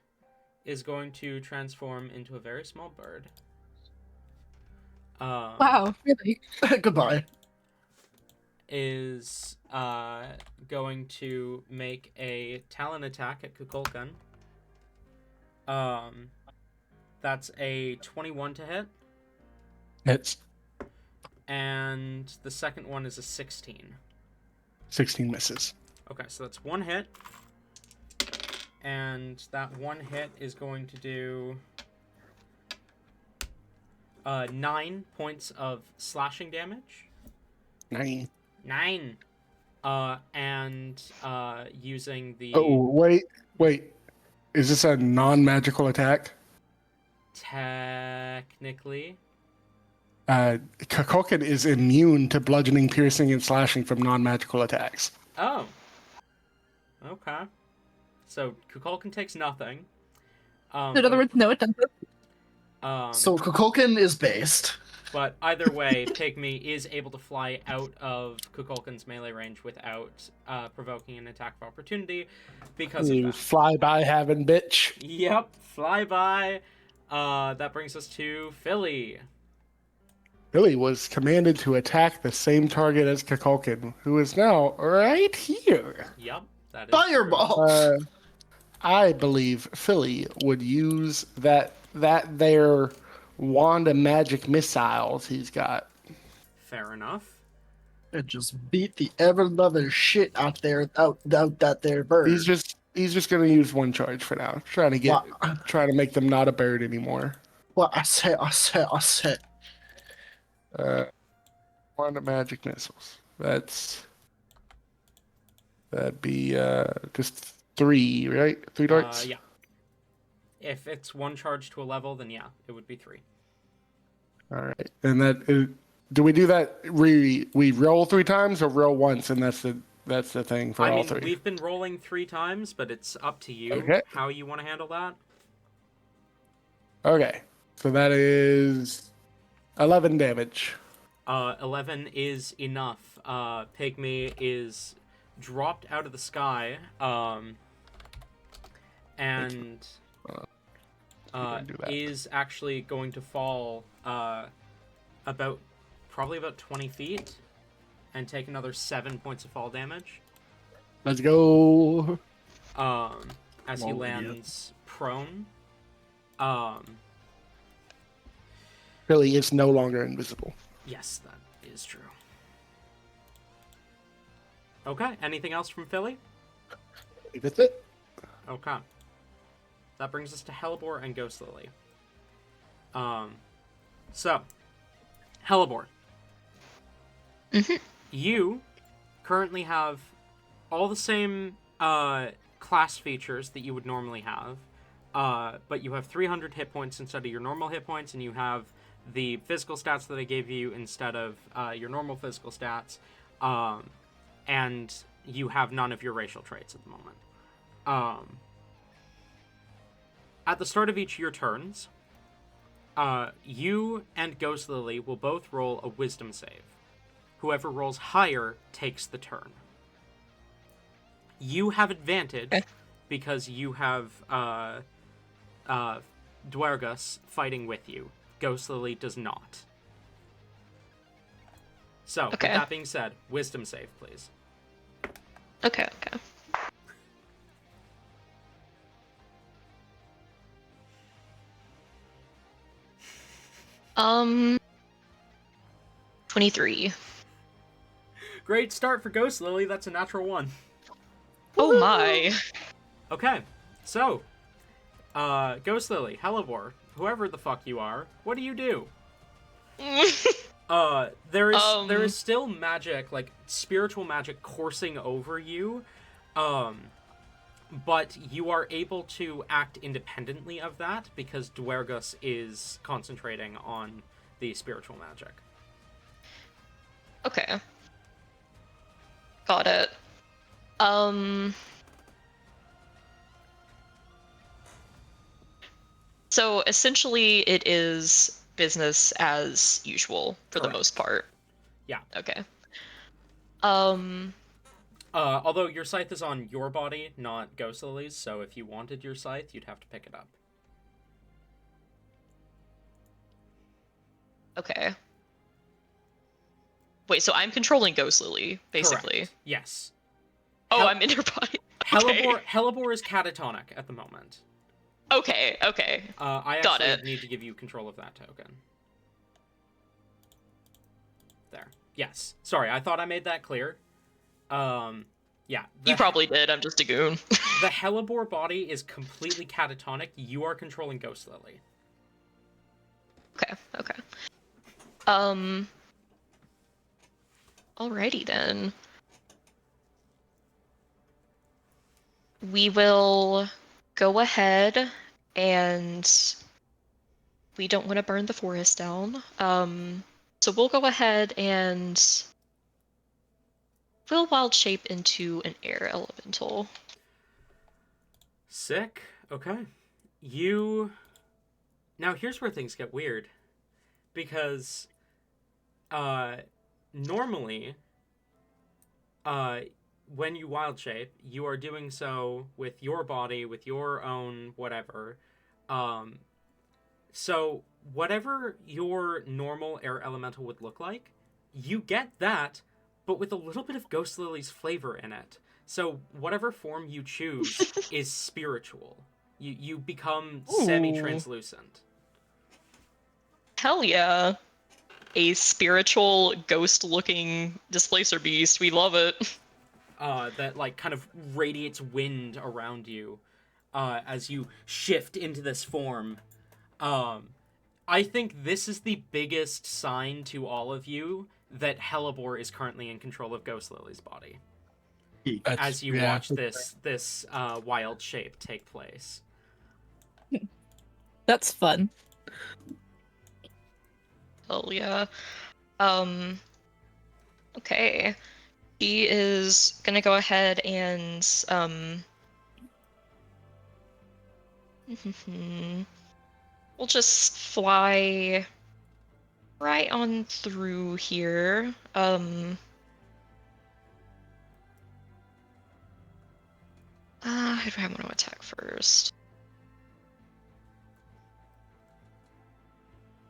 is going to transform into a very small bird. Wow, really? Goodbye. Is, going to make a talon attack at Kukulkan. That's a 21 to hit. Hits. And the second one is a 16. 16 misses. Okay, so that's one hit. And that one hit is going to do 9 points of slashing damage. 9. 9. And using the Oh, wait. Is this a non-magical attack? technically. Kukulkan is immune to bludgeoning, piercing, and slashing from non-magical attacks. Oh. Okay. So Kukulkan takes nothing. In other words, no, it doesn't. So Kukulkan is based. But either way, Pygmy is able to fly out of Kukulkan's melee range without provoking an attack of opportunity because of You that. fly by having bitch. Yep, flyby. That brings us to Philly. Billy was commanded to attack the same target as Kukulkan, who is now right here. Yep, that is Fireball. I believe Philly would use that their wand of magic missiles he's got. fair enough. And just beat the ever-loving shit out that there bird. He's just gonna use one charge for now. Trying to make them not a bird anymore. What I said. Wand of magic missiles. That'd be just 3, right? 3 darts. Yeah. If it's one charge to a level, then yeah, it would be 3. All right. And do we do that? We roll 3 times or roll once, and that's the thing for all 3. We've been rolling 3 times, but it's up to you how you want to handle that. Okay. So that is 11 damage. 11 is enough. Pygmy is dropped out of the sky, and is actually going to fall probably about 20 feet and take another 7 points of fall damage. Let's go. As he lands prone. Billy is no longer invisible. Yes, that is true. Okay, anything else from Philly? That's it. Okay. That brings us to Hellebore and Ghost Lily. So, Hellebore. Mhm. You currently have all the same class features that you would normally have, but you have 300 hit points instead of your normal hit points, and you have the physical stats that I gave you instead of your normal physical stats, and you have none of your racial traits at the moment. At the start of each of your turns, you and Ghost Lily will both roll a wisdom save. Whoever rolls higher takes the turn. You have advantage because you have Dwergus fighting with you. Ghost Lily does not. So, with that being said, wisdom save, please. Okay. 23. Great start for Ghost Lily. That's a natural 1. Oh my. Okay, so, Ghost Lily, Hellebore, whoever the fuck you are, what do you do? There is still magic, like spiritual magic, coursing over you, but you are able to act independently of that because Dwergus is concentrating on the spiritual magic. Okay. Got it. So essentially it is business as usual for the most part. Yeah. Okay. Although your scythe is on your body, not Ghost Lily's, so if you wanted your scythe, you'd have to pick it up. Okay. Wait, so I'm controlling Ghost Lily, basically. Correct. Yes. I'm in her body. Okay. Hellebore is catatonic at the moment. Okay. I Got actually it. need to give you control of that token. There. Yes. Sorry, I thought I made that clear. Yeah. You probably did, I'm just a goon. The Hellebore body is completely catatonic. You are controlling Ghost Lily. Okay. Alrighty then. We will go ahead and we don't want to burn the forest down. So we'll go ahead and we'll wild shape into an air elemental. Sick. Okay. Now here's where things get weird. Because normally when you wild shape, you are doing so with your body, with your own whatever. So whatever your normal air elemental would look like, you get that, but with a little bit of Ghost Lily's flavor in it. So whatever form you choose is spiritual. You become semi-translucent. Hell yeah. A spiritual ghost-looking displacer beast. We love it. That like kind of radiates wind around you as you shift into this form. I think this is the biggest sign to all of you that Hellebore is currently in control of Ghost Lily's body. As you watch this wild shape take place. That's fun. Hell yeah. Okay. She is gonna go ahead and we'll just fly right on through here. How do I want to attack first?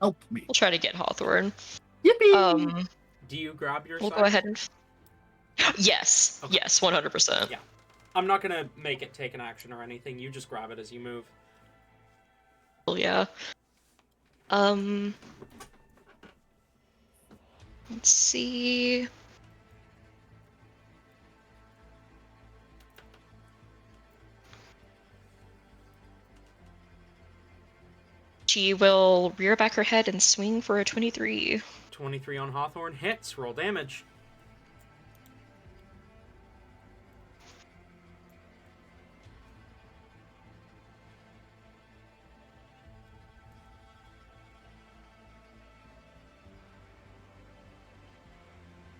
Help me. We'll try to get Hawthorne. Yippee! Do you grab your We'll scythe? go ahead and yes, Okay. yes, 100%. Yeah. I'm not gonna make it take an action or anything. You just grab it as you move. Hell yeah. Let's see. She will rear back her head and swing for a 23. 23 on Hawthorne hits. Roll damage.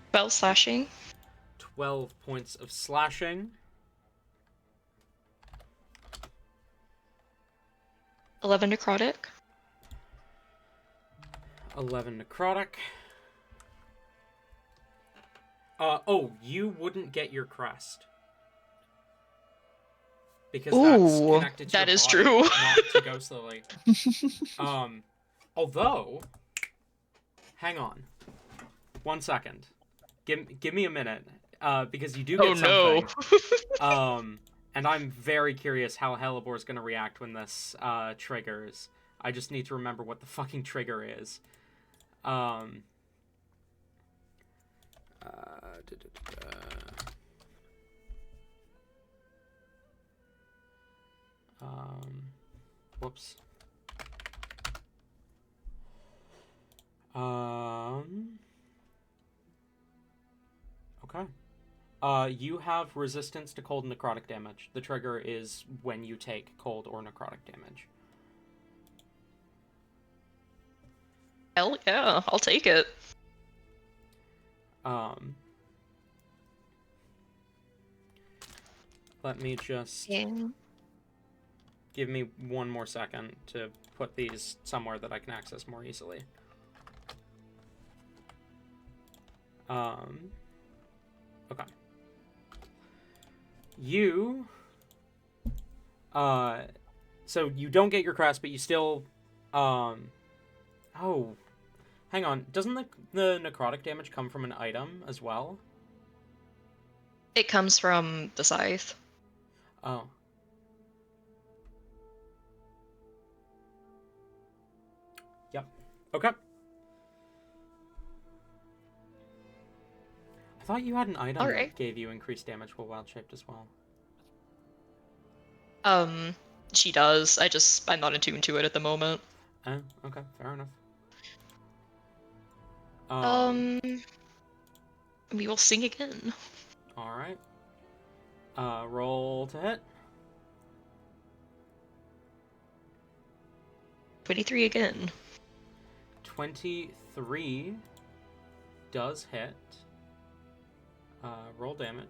Spell slashing. 12 points of slashing. 11 necrotic. 11 necrotic. You wouldn't get your crest. Because that's Ooh, connected to that your is body, true. not to Ghost Lily. Although, hang on. 1 second. Give me a minute. Because you do get something. And I'm very curious how Hellebore's gonna react when this triggers. I just need to remember what the fucking trigger is. Whoops. Okay. You have resistance to cold and necrotic damage. The trigger is when you take cold or necrotic damage. Hell yeah, I'll take it. Let me just give me 1 more second to put these somewhere that I can access more easily. Okay. You so you don't get your crest, but you still oh, hang on, doesn't the necrotic damage come from an item as well? It comes from the scythe. Oh. Yep. Okay. I thought you had an item that gave you increased damage while wild shaped as well. She does. I'm not attuned to it at the moment. Oh, okay, fair enough. We will sing again. All right. Roll to hit. 23 again. 23 does hit. Roll damage.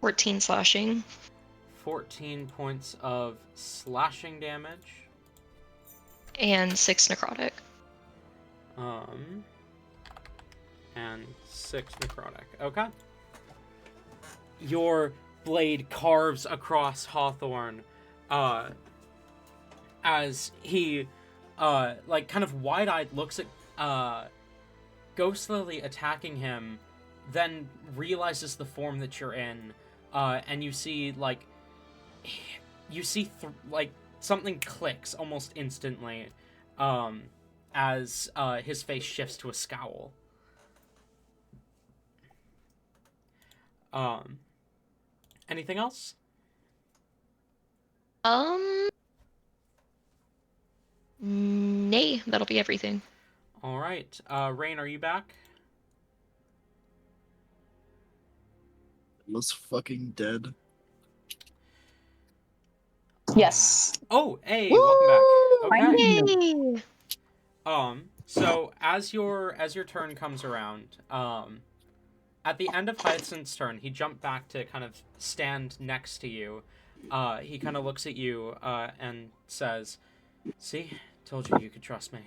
$14 slashing. 14 points of slashing damage. And 6 necrotic. And 6 necrotic. Okay. Your blade carves across Hawthorne, as he, like, kind of wide-eyed looks at, ghostly attacking him, then realizes the form that you're in, and you see, like, like, something clicks almost instantly, as, his face shifts to a scowl. Anything else? Nay, that'll be everything. All right. Rain, are you back? Was fucking dead. Yes. Oh, hey, Woo! welcome back. Okay. Yay! So as your turn comes around, at the end of Hyacinth's turn, he jumped back to kind of stand next to you. He kind of looks at you, and says, "See, told you could trust me."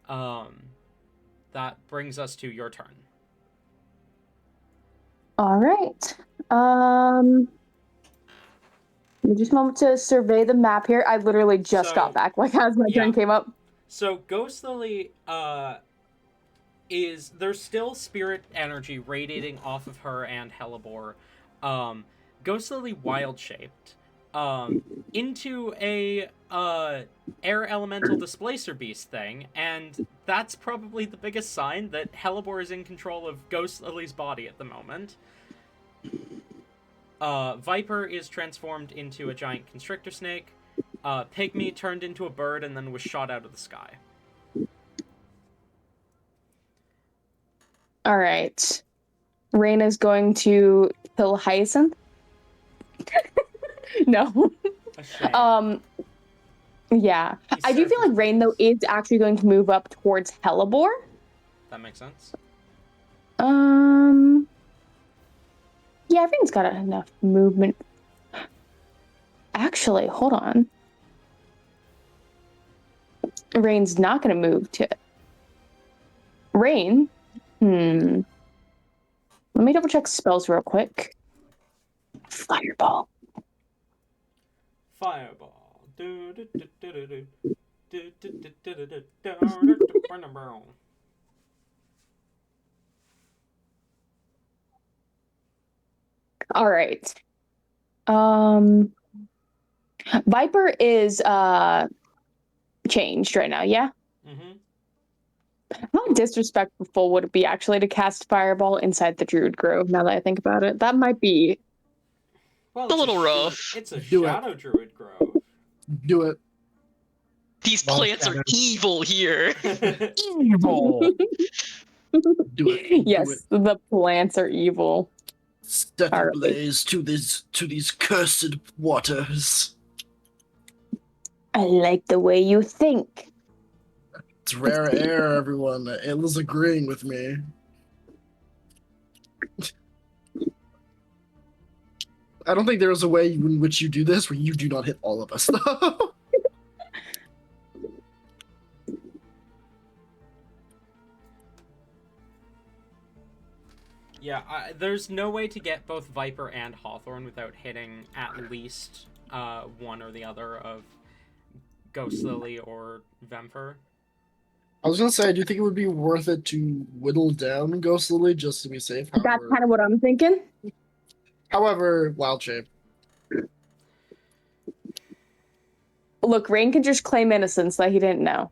That brings us to your turn. All right. Just a moment to survey the map here. I literally just got back, like, as my turn came up. So Ghost Lily, there's still spirit energy radiating off of her and Hellebore. Ghost Lily wild shaped into a air elemental displacer beast thing, and that's probably the biggest sign that Hellebore is in control of Ghost Lily's body at the moment. Viper is transformed into a giant constrictor snake. Pygmy turned into a bird and then was shot out of the sky. All right. Raina's going to kill Hyacinth. No. A shame. Yeah. I do feel like Rain, though, is actually going to move up towards Hellebore. That makes sense. Yeah, Rain's got enough movement. Actually, hold on. Rain's not going to move to... Rain? Let me double check spells real quick. Fireball. Fireball. All right. Viper is changed right now, yeah? Mm-hmm. How disrespectful would it be actually to cast Fireball inside the Druid Grove, now that I think about it? That might be... Well, a little rough. It's a Shadow Druid Grove. Do it. These plants are evil here. Evil. Do it. Yes, Do it. the plants are evil. Set ablaze to these cursed waters. I like the way you think. It's rare air, everyone. Ayla's agreeing with me. I don't think there is a way in which you do this where you do not hit all of us, though. Yeah, there's no way to get both Viper and Hawthorne without hitting at least one or the other of Ghost Lily or Vemfer. I was gonna say, I do think it would be worth it to whittle down Ghost Lily just to be safe. That's kind of what I'm thinking. However, Wild Shape. Look, Rain can just claim innocence that he didn't know.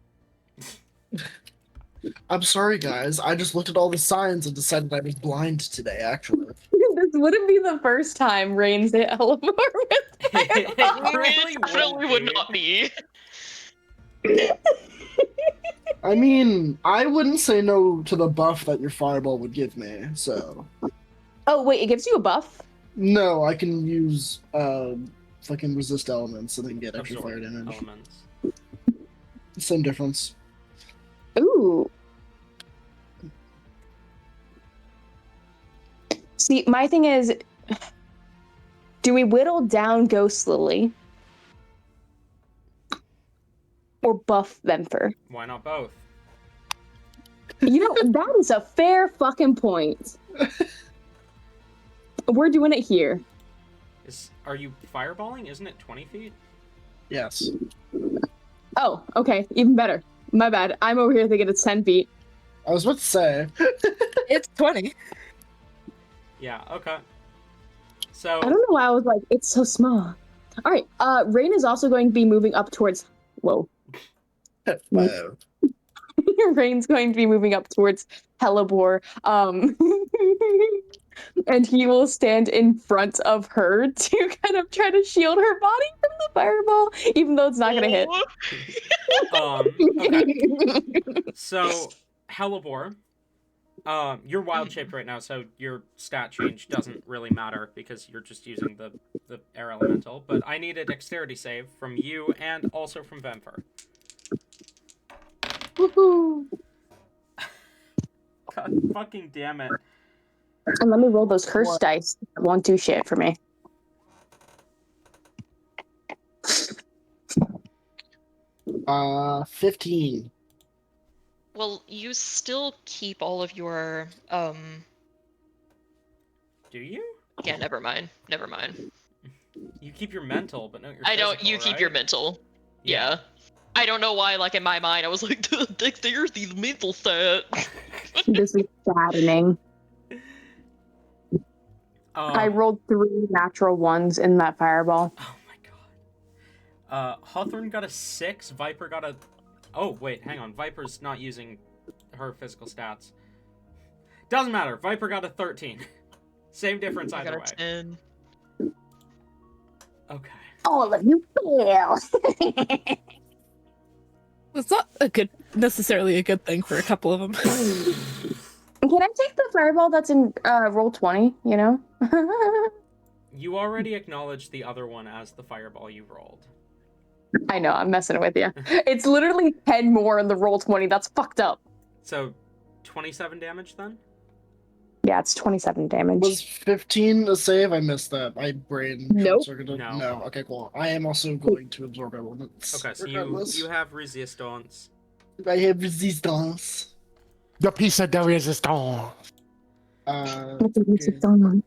I'm sorry, guys. I just looked at all the signs and decided I was blind today, actually. This wouldn't be the first time Rain's hit Hellebore with It Fireball. really It really would not be. I mean, I wouldn't say no to the buff that your fireball would give me. So Oh wait, it gives you a buff. no, I can use fucking resist elements and then get extra Absorb fire damage. elements. Same difference. Ooh. See, my thing is, do we whittle down Ghost Lily or buff Venthyr? Why not both? You know, that is a fair fucking point. We're doing it here. Are you fireballing? Isn't it 20 feet? Yes. Oh, okay, even better. My bad. I'm over here thinking it's 10 feet. I was about to say. It's 20. Yeah, okay. So I don't know why I was like, it's so small. All right, Rain is also going to be moving up towards. Whoa. Wow. Rain's going to be moving up towards Hellebore. And he will stand in front of her to kind of try to shield her body from the fireball, even though it's not going to hit. okay. So Hellebore, you're wild shaped right now, so your stat change doesn't really matter because you're just using the air elemental. But I need a dexterity save from you and also from Venthyr. Woohoo! God fucking damn it. And let me roll those curse dice. It won't do shit for me. Uh, 15. Well, you still keep all of your Do you? Yeah, never mind. Never mind. You keep your mental, but not your I don't. physical, You keep your right? mental. Yeah. I don't know why. Like in my mind, I was like, dexterity's mental stat. This is saddening. I Um, rolled 3 natural ones in that fireball. Oh my god. Hawthorne got a 6, Viper got a... Oh, wait, hang on. Viper's not using her physical stats. Doesn't matter. Viper got a 13. Same difference I either got a way. 10. Okay. All of you fail. It's not necessarily a good thing for a couple of them. Can I take the fireball that's in roll 20, you know? You already acknowledged the other one as the fireball you rolled. I know, I'm messing with you. It's literally 10 more in the roll 20. That's fucked up. So, 27 damage then? Yeah, it's 27 damage. Was 15 a save? I missed that. My brain Nope. short-circuited. No. No. Okay, cool. I am also going to absorb elements. Okay, so regardless. you have resistance. I have resistance. The piece of the resistance. What's the Okay. resistance?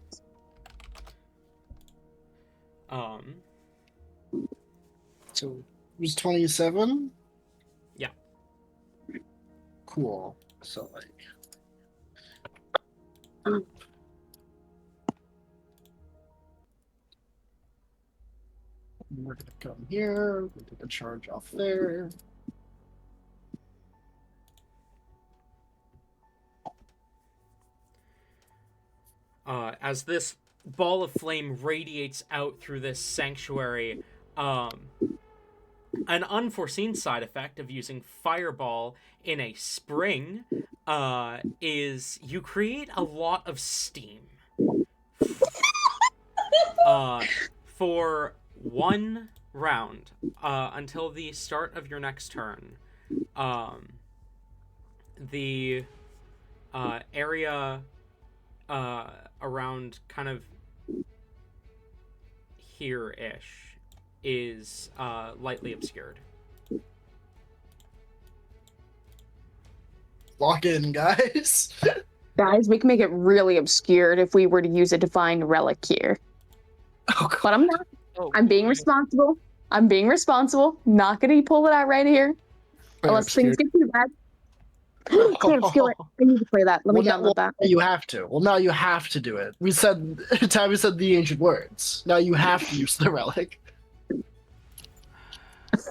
So it was 27? Yeah. Cool. So like we're gonna come here, we'll take a charge off there. As this ball of flame radiates out through this sanctuary, an unforeseen side effect of using fireball in a spring is you create a lot of steam. For 1 round until the start of your next turn. The area around kind of here-ish is lightly obscured. Lock in, guys. Guys, we can make it really obscured if we were to use a divine relic here. Oh, God. But I'm not. Oh, I'm being responsible. I'm being responsible. Not gonna pull it out right here. Unless things get too bad. Claire obscure. I need to play that. Let me download that. You have to. Well, now you have to do it. We said, Tabby said the ancient words. Now you have to use the relic.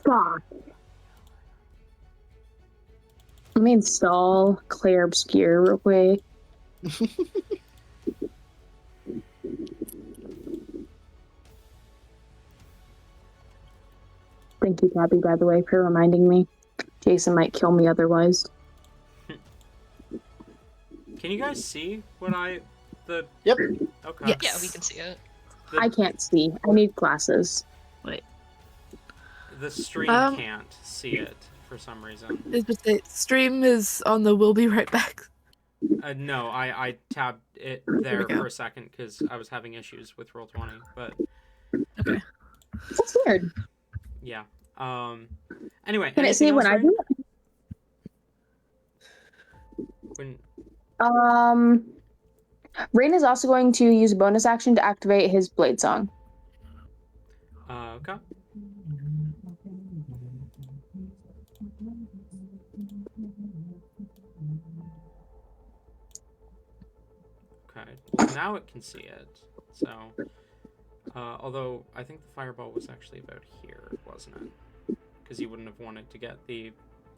Fuck. Let me install Claire Obscure real quick. Thank you, Tabby, by the way, for reminding me. Jason might kill me otherwise. Can you guys see what the? Yep. Okay. Yes. Yeah, we can see it. I can't see. I need glasses. Wait. The stream Um, can't see it for some reason. Stream is on the we'll be right back. No, I tabbed it we there go. for a second because I was having issues with Roll20, but Okay. That's weird. yeah. Anyway, Can it anything see else, when I Rain? do When it? Rain is also going to use a bonus action to activate his Blade Song. okay. Okay. Well, now it can see it. So, although I think the fireball was actually about here, wasn't it? Because you wouldn't have wanted to get the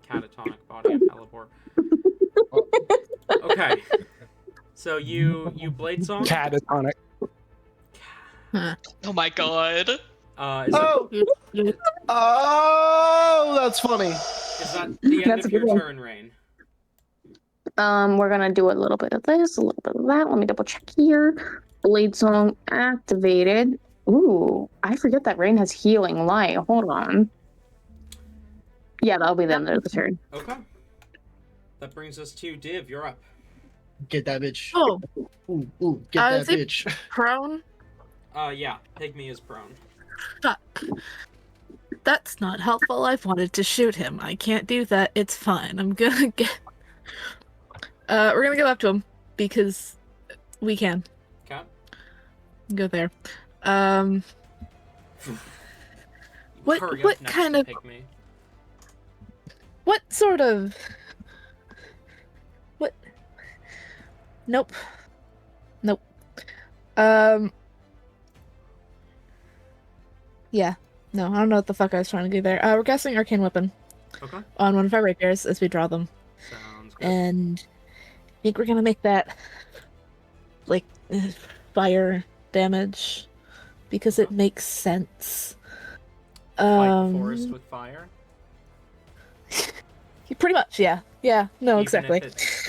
catatonic body of Helibor. Okay. So you blade song. Catatonic. Oh my god. Oh, that's funny. Is that the end That's a of good your one. turn, Rain? We're gonna do a little bit of this, a little bit of that. Let me double check here. Blade Song activated. Ooh, I forget that Rain has Healing Light. Hold on. Yeah, that'll be the end of the turn. Okay. That brings us to Div. You're up. Get that bitch. Oh, Ooh, get that is it- bitch. prone? Yeah. Pygmy is prone. Fuck. That's not helpful. I've wanted to shoot him. I can't do that. It's fine. I'm gonna get. We're gonna go up to him because we can Okay. go there. You What- hurry what up next kind to of- Pygmy. What sort of? What? Nope. Nope. Yeah. No, I don't know what the fuck I was trying to do there. We're casting Arcane Weapon Okay. on one of our rapiers as we draw them. Sounds good. And I think we're gonna make that like fire damage because it makes sense. Fight the forest with fire. Pretty much, yeah. Yeah, no, exactly.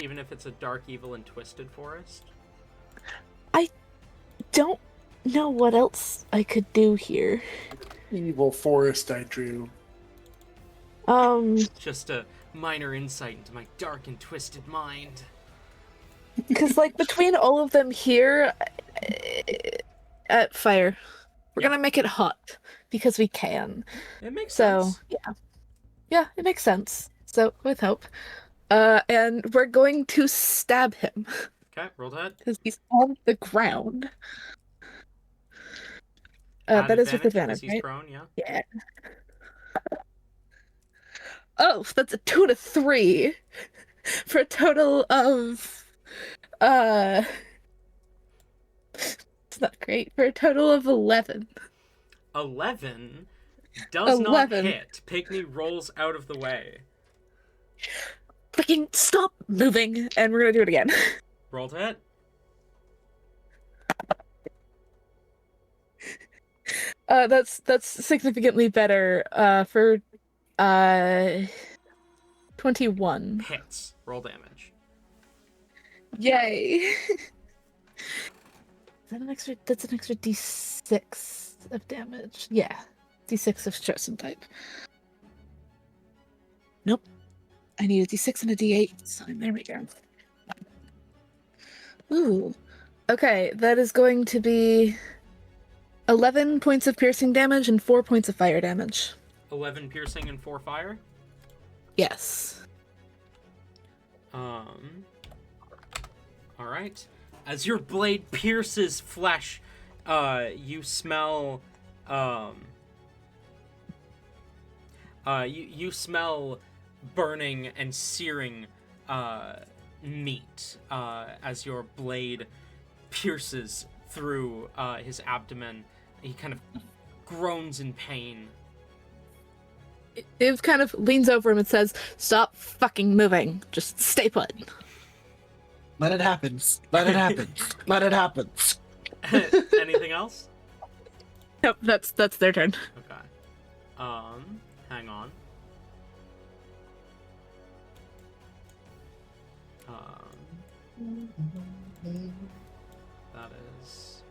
Even if it's a dark, evil, and twisted forest. Don't know what else I could do here. Evil forest I drew. Just a minor insight into my dark and twisted mind. Because like between all of them here, at fire, we're Yeah. gonna make it hot because we can. It makes So sense. yeah, it makes sense. So with hope, and we're going to stab him Okay, roll to hit. because he's on the ground. At That is with 'cause advantage, he's right? prone, yeah. Yeah. Oh, that's a 2 to 3 for a total of it's not great, for a total of 11. 11 does 11. not hit. Pygmy rolls out of the way. Freaking stop moving, and we're gonna do it again. Roll to hit. That's significantly better. For 21. Hits. Roll damage. Yay! That's an extra d6 of damage. Yeah. D6 of chosen type. Nope. I need a d6 and a d8. So there we go. Ooh. Okay, that is going to be 11 points of piercing damage and 4 points of fire damage. 11 piercing and 4 fire. Yes. All right. As your blade pierces flesh, you smell you smell burning and searing meat as your blade pierces through his abdomen. He kind of groans in pain. It kind of leans over him and says, "Stop fucking moving. Just stay put." Let it happen. Let it happen. Let it happen. Anything else? Nope, that's their turn. Okay. Hang on. That is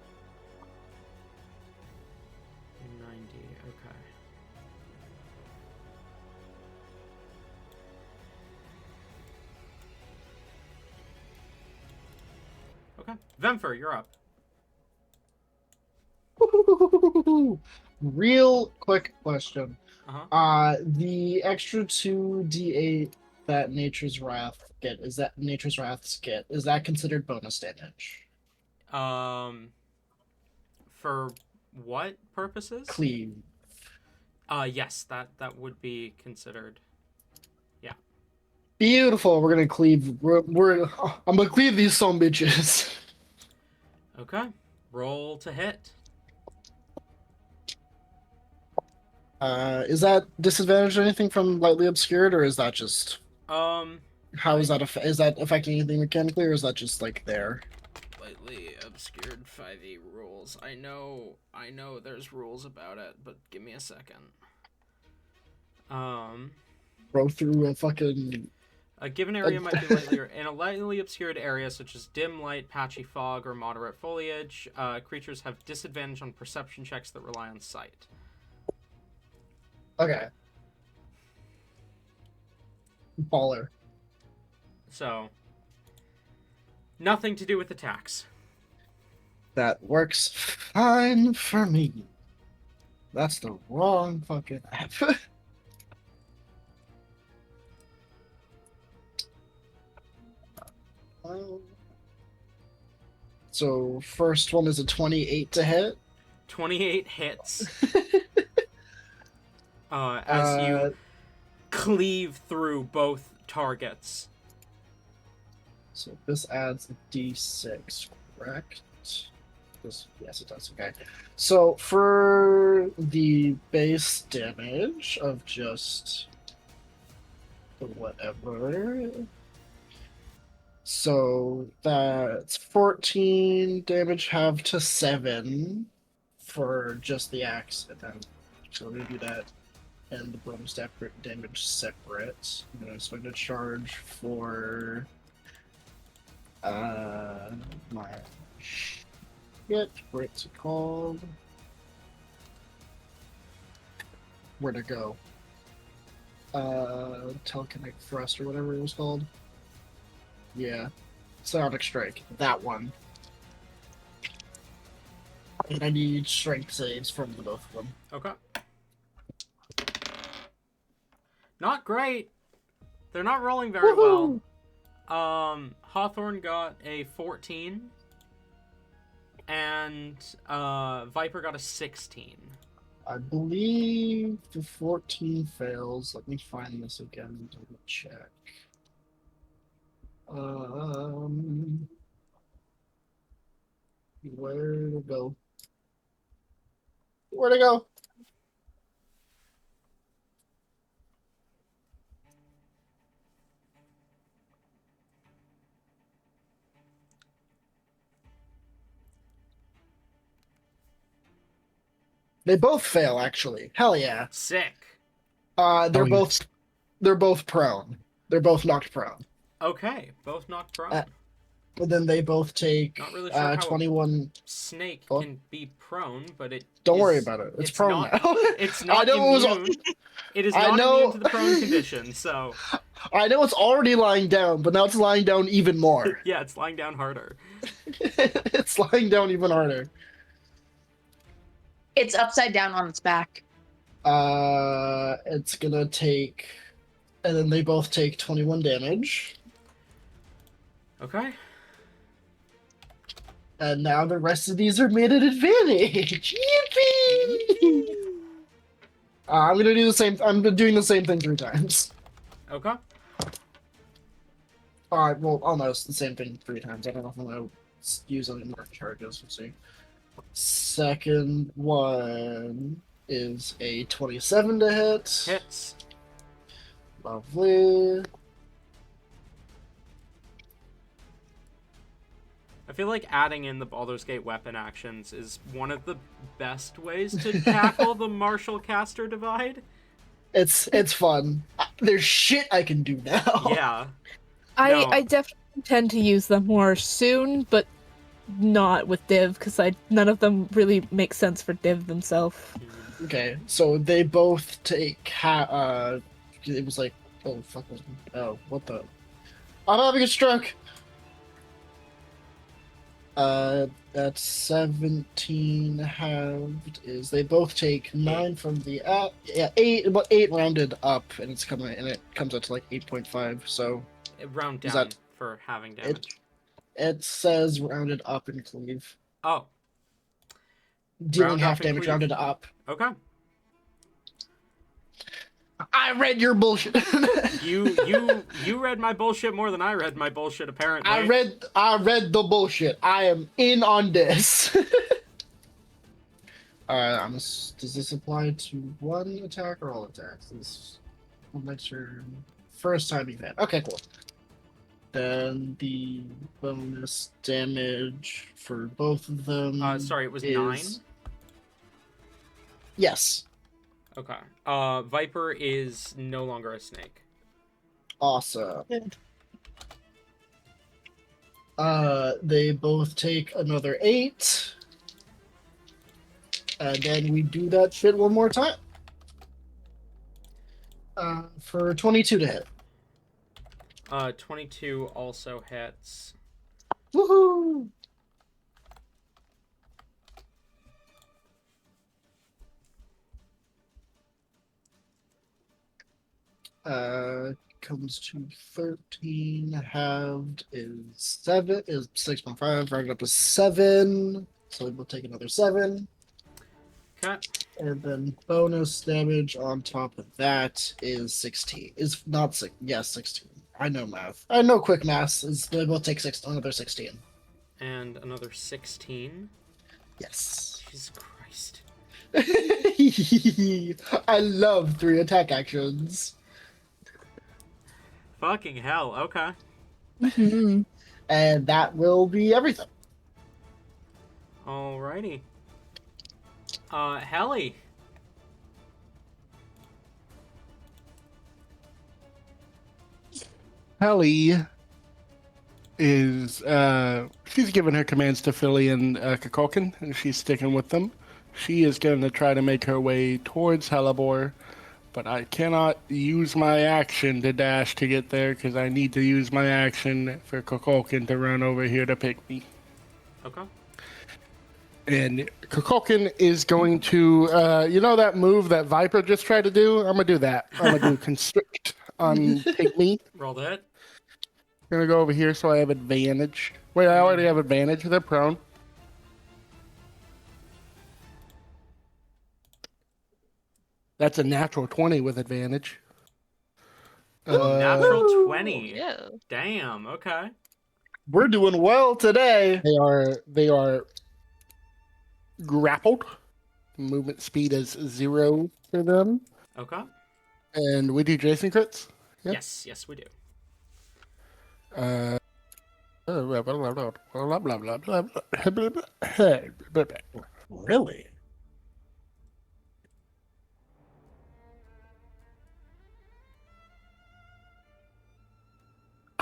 90. Okay. Okay. Vemfer, you're up. Real quick question. Uh-huh. The extra 2d8 that Nature's Wrath is that considered bonus damage? For what purposes? Cleave. Yes, that would be considered. Yeah. Beautiful. We're gonna cleave. I'm gonna cleave these some bitches. Okay. Roll to hit. Is that disadvantage or anything from lightly obscured, or is that just How is that is that affecting anything mechanically, or is that just like there? Lightly obscured 5e rules. I know there's rules about it, but give me a second. Go through a fucking. A given area might be in a lightly obscured area, such as dim light, patchy fog, or moderate foliage. Creatures have disadvantage on perception checks that rely on sight. Okay. Baller. So, nothing to do with attacks. That works fine for me. That's the wrong fucking app. So, first one is a 28 to hit. 28 hits. As you cleave through both targets. So this adds a d6, correct? Yes, it does. Okay. So for the base damage of just whatever. So that's 14 damage, half to 7 for just the axe. And then, so we're going to do that and the bonus damage separate. I'm going to charge for my shit. What's it called? Where'd it go? Telekinetic thrust or whatever it was called. Yeah. Psionic strike. That one. And I need strength saves from the both of them. Okay. Not great. They're not rolling very well. Hawthorne got a 14. And Viper got a 16. I believe the 14 fails. Let me find this again and double check. Where to go? Where to go? They both fail, actually. Hell yeah. Sick. They're both prone. They're both knocked prone. Okay, both knocked prone. But then they both take Not really sure how 21. Snake Oh. can be prone, but it. Don't worry about it. It's prone not, now. It's not I know immune. It is not immune to the prone condition, so. I know it's already lying down, but now it's lying down even more. Yeah, it's lying down harder. It's lying down even harder. It's upside down on its back. It's gonna take, and then they both take 21 damage. Okay. And now the rest of these are made at advantage. Yippee! I'm gonna do the same. I'm doing the same thing 3 times. Okay. All right. Well, almost the same thing 3 times. I don't know if I'm gonna use any more charges. We'll see. Second one is a 27 to hit. Hits. Lovely. I feel like adding in the Baldur's Gate weapon actions is one of the best ways to tackle the martial caster divide. It's fun. There's shit I can do now. Yeah. I definitely intend to use them more soon, but not with Div, because none of them really make sense for Div themselves. Okay, so they both take it was like, oh fuck, oh what the, I'm having a stroke. That's 17 halved is they both take 9 from the yeah, 8, but 8 rounded up, and it comes out to like 8.5. So Round Is down that- for having damage. it says rounded up in cleave, Oh, dealing Round half up in damage cleave. rounded up. okay. I read your bullshit. You read my bullshit more than I read my bullshit, apparently. I read the bullshit. I am in on this. Does this apply to one attack or all attacks? This on my turn. First time event. Okay, cool. Then the bonus damage for both of them. Sorry, it was is... 9? Yes. Okay. Viper is no longer a snake. Awesome. They both take another 8. And then we do that shit one more time. For 22 to hit. 22 also hits. Woohoo! Comes to 13. Halved is 6.5. Rounded up to 7. So we'll take another 7. Okay. And then bonus damage on top of that is 16. Is not 6. Yes, 16. I know math. I know quick math. They both take another 16. And another 16. Yes. Jesus Christ. I love 3 attack actions. Fucking hell, okay. Mm-hmm. And that will be everything. Alrighty. Helly. Helly is she's given her commands to Philly and Kukulkan, and she's sticking with them. She is going to try to make her way towards Hellebore, but I cannot use my action to dash to get there because I need to use my action for Kukulkan to run over here to pick me. Okay. And Kukulkan is going to, you know that move that Viper just tried to do? I'm going to do that. I'm going to do Constrict on Pick Me. Roll the hit. I'm going to go over here so I have advantage. Wait, I already have advantage. They're prone. That's a natural 20 with advantage. Natural 20. Yeah. Damn, okay. We're doing well today. They are grappled. Movement speed is 0 for them. Okay. And we do Jason crits? Yeah. Yes, we do. Really?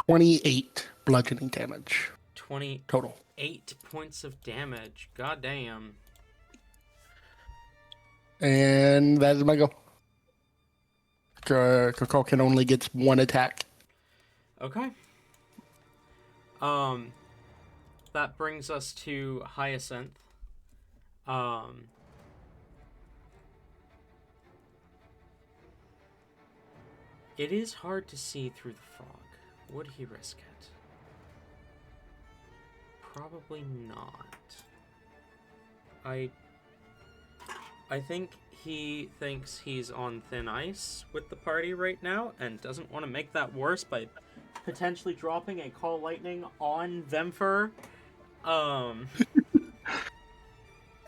$28 bludgeoning damage 28 total. points of damage. God damn. And that is my go. Kukulkan only gets 1 attack. Okay. That brings us to Hyacinth. It is hard to see through the fog. Would he risk it? Probably not. I think he thinks he's on thin ice with the party right now and doesn't want to make that worse by potentially dropping a Call Lightning on Vemfer.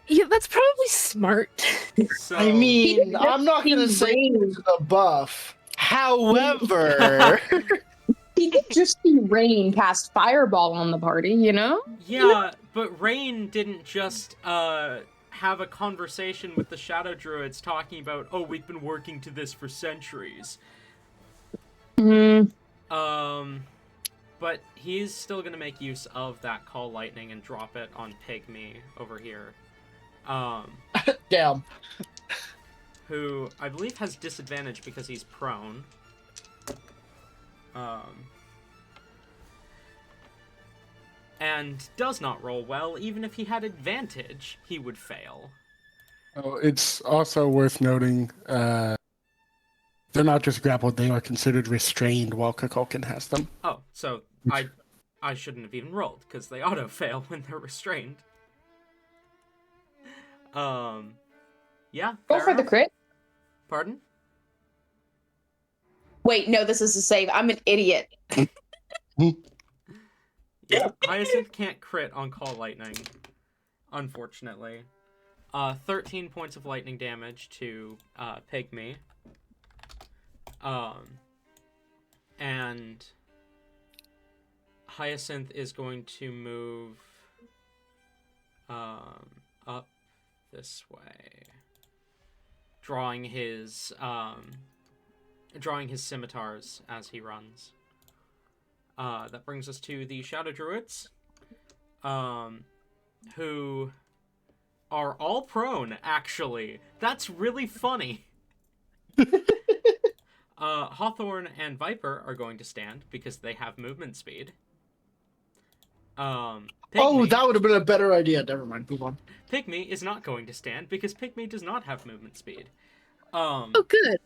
Yeah, that's probably smart. So, I mean, I'm not going to He say rained. it's a buff. However, He could just see Rain cast Fireball on the party, you know? yeah, but Rain didn't just have a conversation with the Shadow Druids talking about, oh, we've been working to this for centuries. Mm. But but he's still going to make use of that Call Lightning and drop it on Pygmy over here. Damn. Who I believe has disadvantage because he's prone. And does not roll well. Even if he had advantage, he would fail. Oh, it's also worth noting, they're not just grappled, they are considered restrained while Kukulkan has them. Oh, so I shouldn't have even rolled, because they auto-fail when they're restrained. Yeah. Go for the crit. Pardon? Wait, no, this is a save. I'm an idiot. Yeah, Hyacinth can't crit on Call Lightning, unfortunately. 13 points of lightning damage to Pygmy. And Hyacinth is going to move up this way, drawing his scimitars as he runs. That brings us to the Shadow Druids, who are all prone, actually. That's really funny. Hawthorne and Viper are going to stand because they have movement speed. Pygmy, That would have been a better idea. Never mind. Move on. Pygmy is not going to stand because Pygmy does not have movement speed. Oh, good.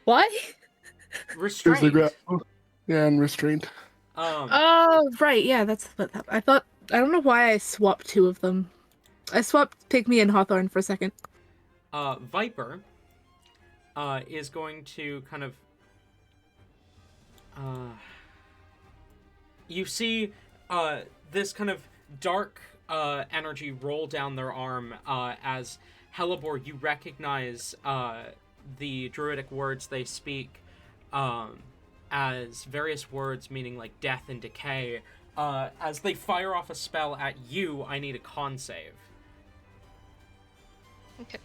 Why? Restrained. Yeah, and restrained. Oh, right. Yeah, that's what I thought. I don't know why I swapped two of them. I swapped Pygmy and Hawthorne for a second. Viper is going to kind of... you see this kind of dark energy roll down their arm as Hellebore, you recognize the druidic words they speak as various words meaning like death and decay. As they fire off a spell at you, I need a con save. Okay.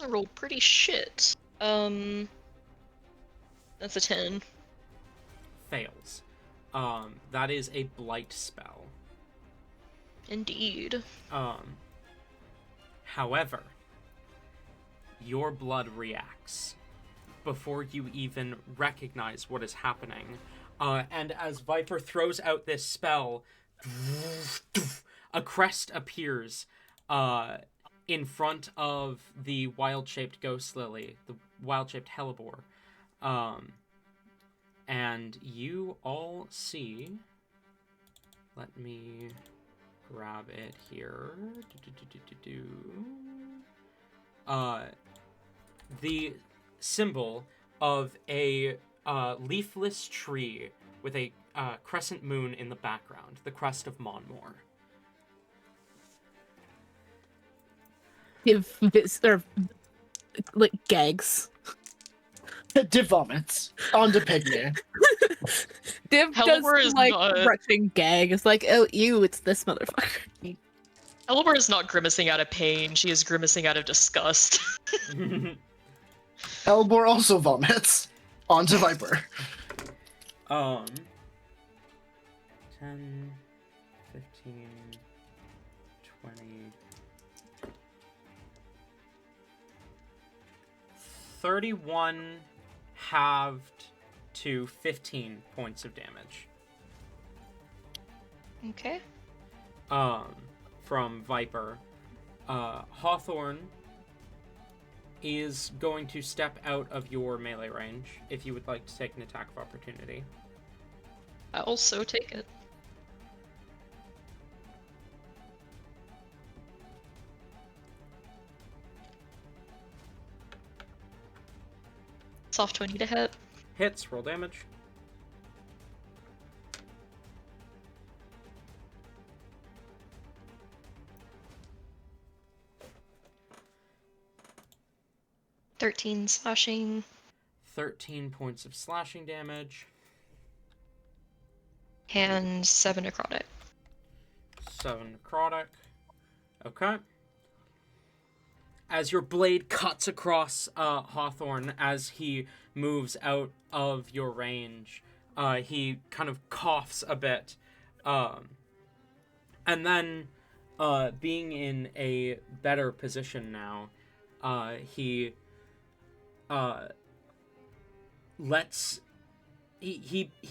I rolled pretty shit. That's a 10. Fails. That is a blight spell. Indeed. However, your blood reacts before you even recognize what is happening. And as Viper throws out this spell, a crest appears in front of the wild-shaped ghost lily, the wild-shaped hellebore. And you all see... Let me grab it here. The symbol of a leafless tree with a crescent moon in the background, the crest of Monmore. Give this or like gags. Div vomits onto Pygmy. Div Hellebore does is like not- retching gag. It's like, oh, ew, it's this motherfucker. Hellebore is not grimacing out of pain, she is grimacing out of disgust. Elbor also vomits onto Viper. 10, 15, 20, 31 halved to 15 points of damage. Okay. From Viper. Hawthorne is going to step out of your melee range if you would like to take an attack of opportunity. I also take it. Soft 20 to hit. Hits, roll damage. $13 slashing. 13 points of slashing damage. And 7 necrotic. 7 necrotic. Okay. as your blade cuts across Hawthorne as he moves out of your range, he kind of coughs a bit, and then, being in a better position now, he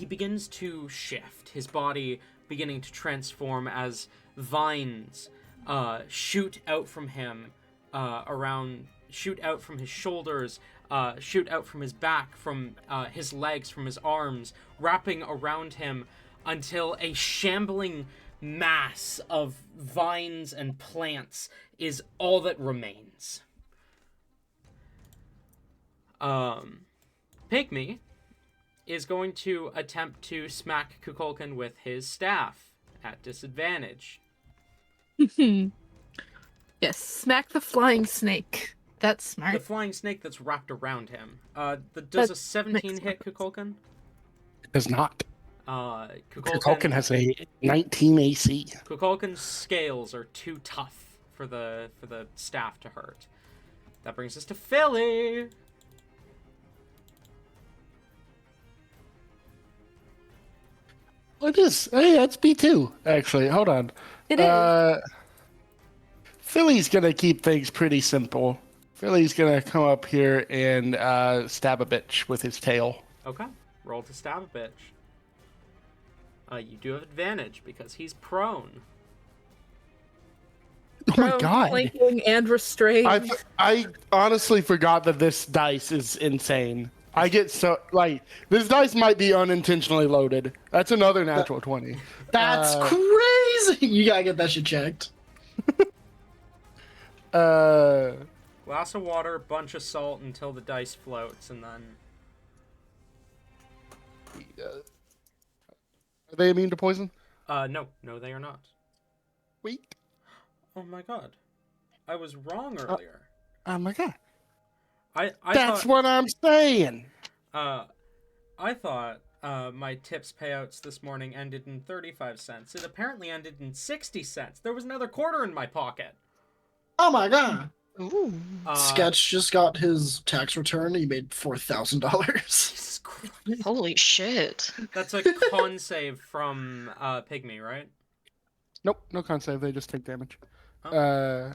begins to shift, his body beginning to transform as vines shoot out from him, shoot out from his shoulders, shoot out from his back, from his legs, from his arms, wrapping around him until a shambling mass of vines and plants is all that remains. Pygmy is going to attempt to smack Kukulkan with his staff at disadvantage. Yes, smack the flying snake. That's smart. The flying snake that's wrapped around him. Does That a 17 makes hit Kukulkan? It does not. Kukulkan has a 19 AC. Kukulkan's scales are too tough for the staff to hurt. That brings us to Philly. It is. Hey, that's B2, actually. Hold on. It is. Philly's going to keep things pretty simple. Philly's going to come up here and stab a bitch with his tail. Okay, roll to stab a bitch. You do have advantage because he's prone. Oh my god. Flanking and restrained. I honestly forgot that this dice is insane. I get so, like, this dice might be unintentionally loaded. That's another natural 20. That's crazy. You gotta get that shit checked. Glass of water, bunch of salt until the dice floats, and then... Are they immune to poison? No, they are not. Wait. Oh my god. I was wrong earlier. Oh my god. I That's thought, what I'm saying. I thought my tips payouts this morning ended in 35 cents. It apparently ended in 60 cents. There was another quarter in my pocket. Oh my god. Ooh. Sketch just got his tax return. He made $4,000. Jesus Christ. Holy shit. That's a con save from Pygmy, right? Nope, no con save. They just take damage. Oh.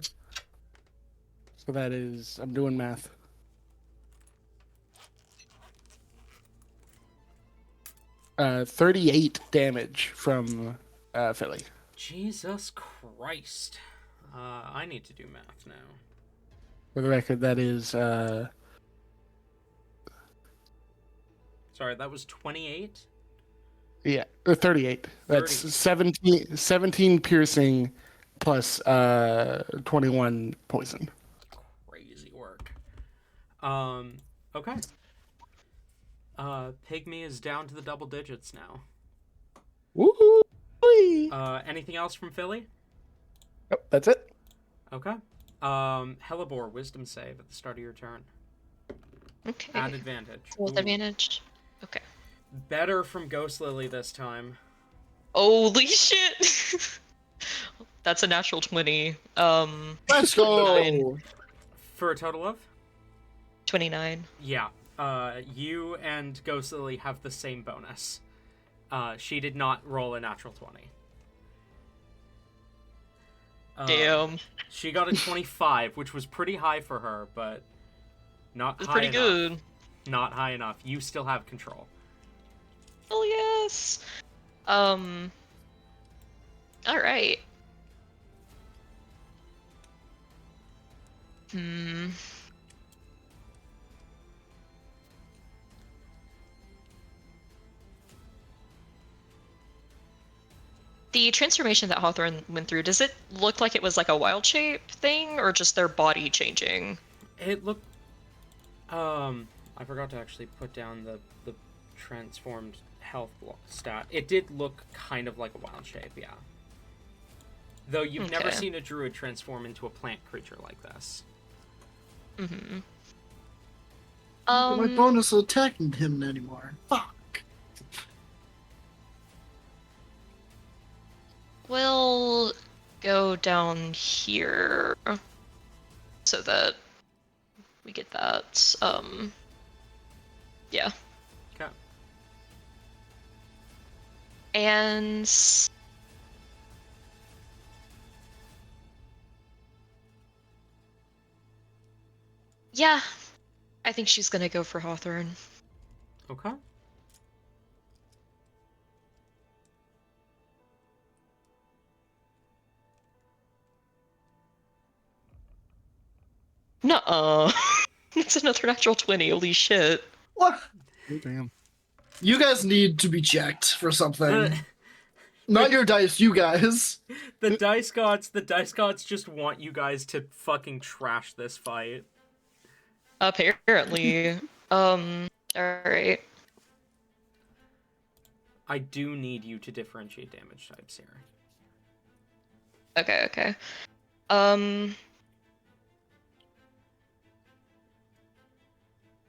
So that is, I'm doing math. 38 damage from Philly. Jesus Christ. I need to do math now. For the record, that is Sorry, that was 28? yeah, 38. That's 17 piercing plus 21 poison. Crazy work. Okay. Pygmy is down to the double digits now. Woo! Anything else from Philly? Yep, that's it. Okay. Hellebore, wisdom save at the start of your turn. Okay. Add advantage. With Ooh. advantage. Okay. Better from Ghost Lily this time. Holy shit! That's a natural 20. Let's go. For a total of? 29. Yeah. You and Ghost Lily have the same bonus. She did not roll a natural 20. Damn. She got a 25, which was pretty high for her, but not That's high pretty enough. good. Not high enough. You still have control. Oh yes. Alright. The transformation that Hawthorne went through, does it look like it was like a wild shape thing, or just their body changing? It looked... I forgot to actually put down the transformed health stat. It did look kind of like a wild shape, yeah. Though you've never Okay. seen a druid transform into a plant creature like this. Mm-hmm. My bonus is attacking him anymore. Fuck. We'll go down here. So so that we get that. Yeah. Okay. And yeah, I think she's gonna go for Hawthorne. Okay. Nuh-uh. It's another natural 20, holy shit. What? Damn. You guys need to be checked for something. The, Not your dice, you guys. the dice gods just want you guys to fucking trash this fight. Apparently. Alright. I do need you to differentiate damage types here. Okay.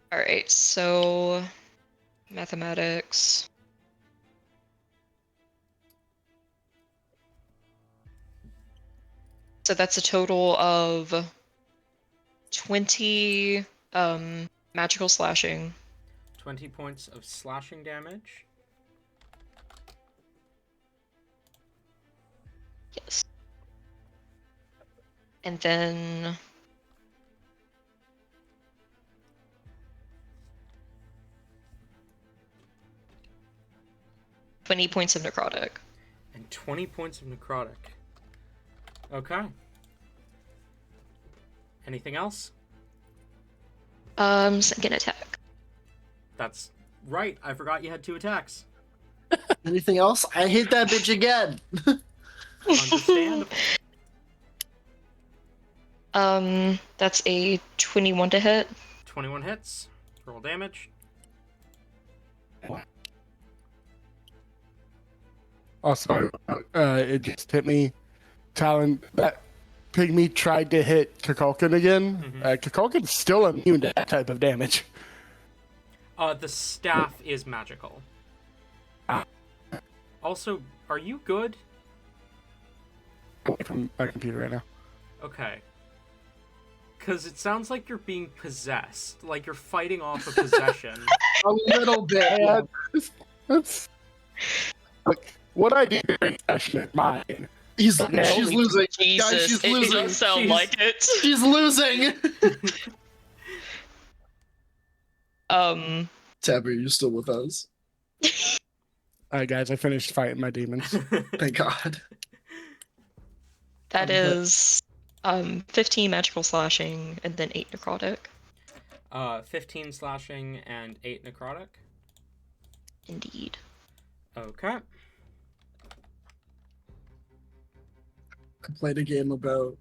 Alright, so mathematics. So that's a total of 20 magical slashing. 20 points of slashing damage. Yes. And then 20 points of necrotic. And 20 points of necrotic. Okay. Anything else? Second attack. That's right. I forgot you had 2 attacks. Anything else? I hate that bitch again. Understandable. That's a 21 to hit. 21 hits. Roll damage. Also, it just hit me. Talon, that pygmy tried to hit Kukulkan again. Kukulkan's still immune to that type of damage. The staff is magical. Also, are you good? Away from my computer right now. Okay. Because it sounds like you're being possessed. Like you're fighting off a possession. A little bit. Yeah, that's look, what I do is passionate mine. She's Okay. losing. Jesus, Guys, she's it losing. doesn't sound She's- like it. She's losing. Tabby, are you still with us? Alright, guys, I finished fighting my demons. Thank God. That is 15 magical slashing and then 8 necrotic. 15 slashing and 8 necrotic. Indeed. Okay. I played a game about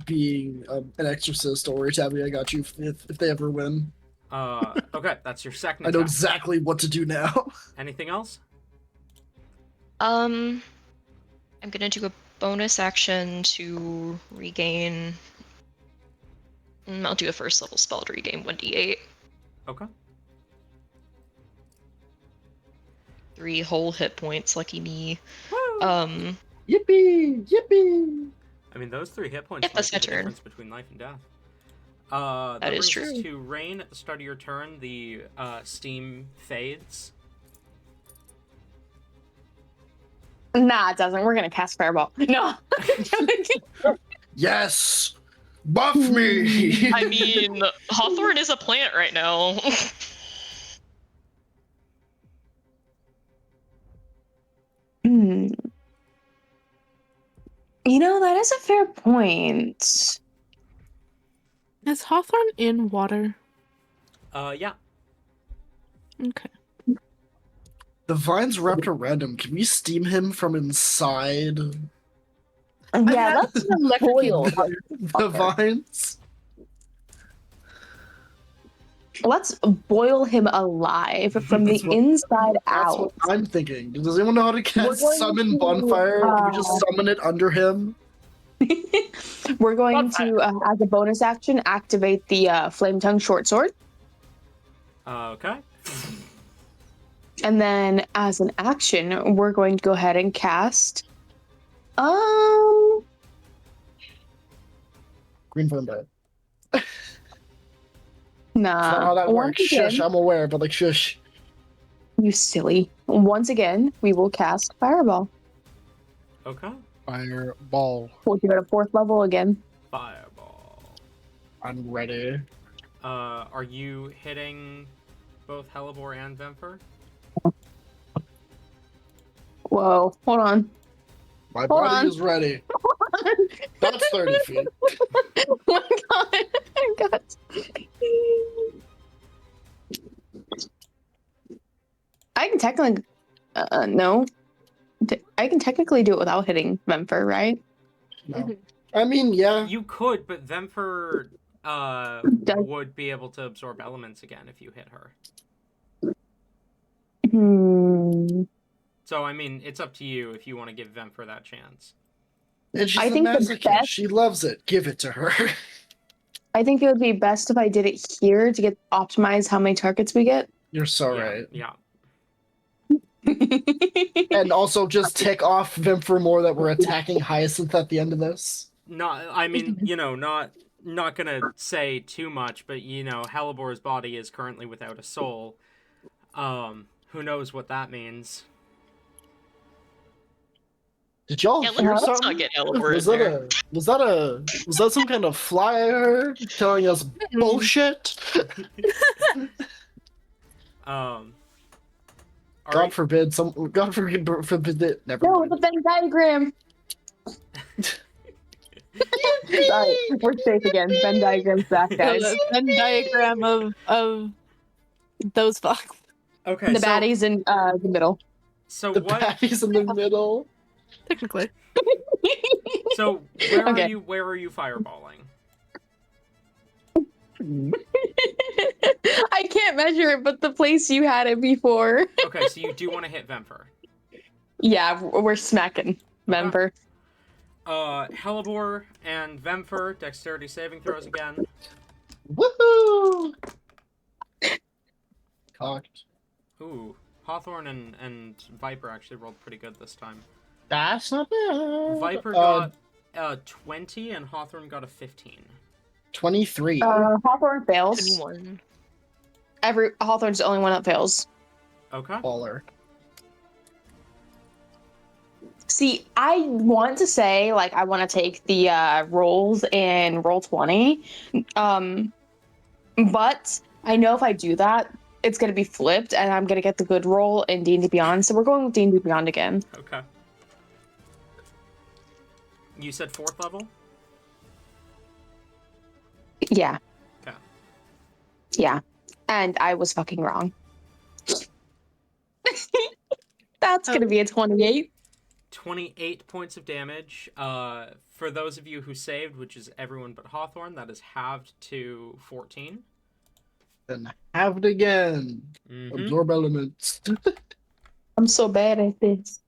being an exorcist. Don't worry, Tabby, I got you if they ever win. Okay, that's your second I know attack. exactly what to do now. Anything else? I'm gonna do a bonus action to regain. I'll do a first level spell to regain 1d8. Okay. 3 whole hit points, lucky me. Woo! Yippee! Yippee! I mean, those 3 hit points Yep, might that's be my the turn. difference between life and death. That is brings us true. to Rain. At the start of your turn, the steam fades. Nah, it doesn't. We're gonna cast Fireball. No. Yes! Buff me! I mean, Hawthorne is a plant right now. Hmm. You know, that is a fair point. Is Hawthorne in water? Yeah. Okay. The vines wrapped around him. Can we steam him from inside Yeah, that's boil. the vines? Let's boil him alive from the That's what- inside That's out. what I'm thinking. Does anyone know how to cast going Summon to, Bonfire? Can we just summon it under him? We're going to, as a bonus action, activate the Flame Tongue Short Sword. Okay. And then, as an action, we're going to go ahead and Green Thunder. That's not how Nah. that Once works. Shush, again, I'm aware, but like shush. you silly. Once again, we will cast Fireball. Okay. Fireball. We'll give it a 4th level again. Fireball. I'm ready. Are you hitting both Hellebore and Vemfer? Whoa, hold on. My Hold body on. is ready. That's 30 feet. Oh my god. I got. I can technically. No. I can technically do it without hitting Vemfer, right? No. I mean, yeah. You could, but Vemfer Does- would be able to absorb elements again if you hit her. So, I mean, it's up to you if you want to give Vemfer that chance. And she's I a think the masochist. best- She loves it. Give it to her. I think it would be best if I did it here to get optimize how many targets we get. You're so Yeah, right. yeah. And also just tick off Vimfer more that we're attacking Hyacinth at the end of this. Not, I mean, not gonna say too much, but Hellebore's body is currently without a soul. Who knows what that means? Did y'all Yeah, hear let's something? not get Hellebore Was in that there. was that some kind of flyer telling us bullshit? God forbid forbid it. Never No, mind. the Venn diagram. Sorry, we're safe again. Venn diagram's back, guys. The Venn diagram of those fucks. Okay, The so baddies in the middle. so The what? baddies in the middle. Technically. So where Okay. where are you fireballing? I can't measure it, but the place you had it before. Okay, so you do want to hit Vemfer. Yeah, we're smacking Member. Hellebore and Vemfer, dexterity saving throws again. Woohoo! Cocked. Ooh, Hawthorne and Viper actually rolled pretty good this time. That's not bad. Viper got 20 and Hawthorne got a 15. 23. Hawthorne fails. 21. Hawthorne's the only one that fails. Okay. Baller. See, I want to say I want to take the rolls in roll 20, but I know if I do that, it's gonna be flipped, and I'm gonna get the good roll in D&D Beyond. So we're going with D&D Beyond again. Okay. You said 4th level? Yeah. Okay. Yeah, and I was fucking wrong. That's gonna be a 28. 28 points of damage. For those of you who saved, which is everyone but Hawthorne, that is halved to 14. Then have it again. Mm-hmm. Absorb elements. I'm so bad at this.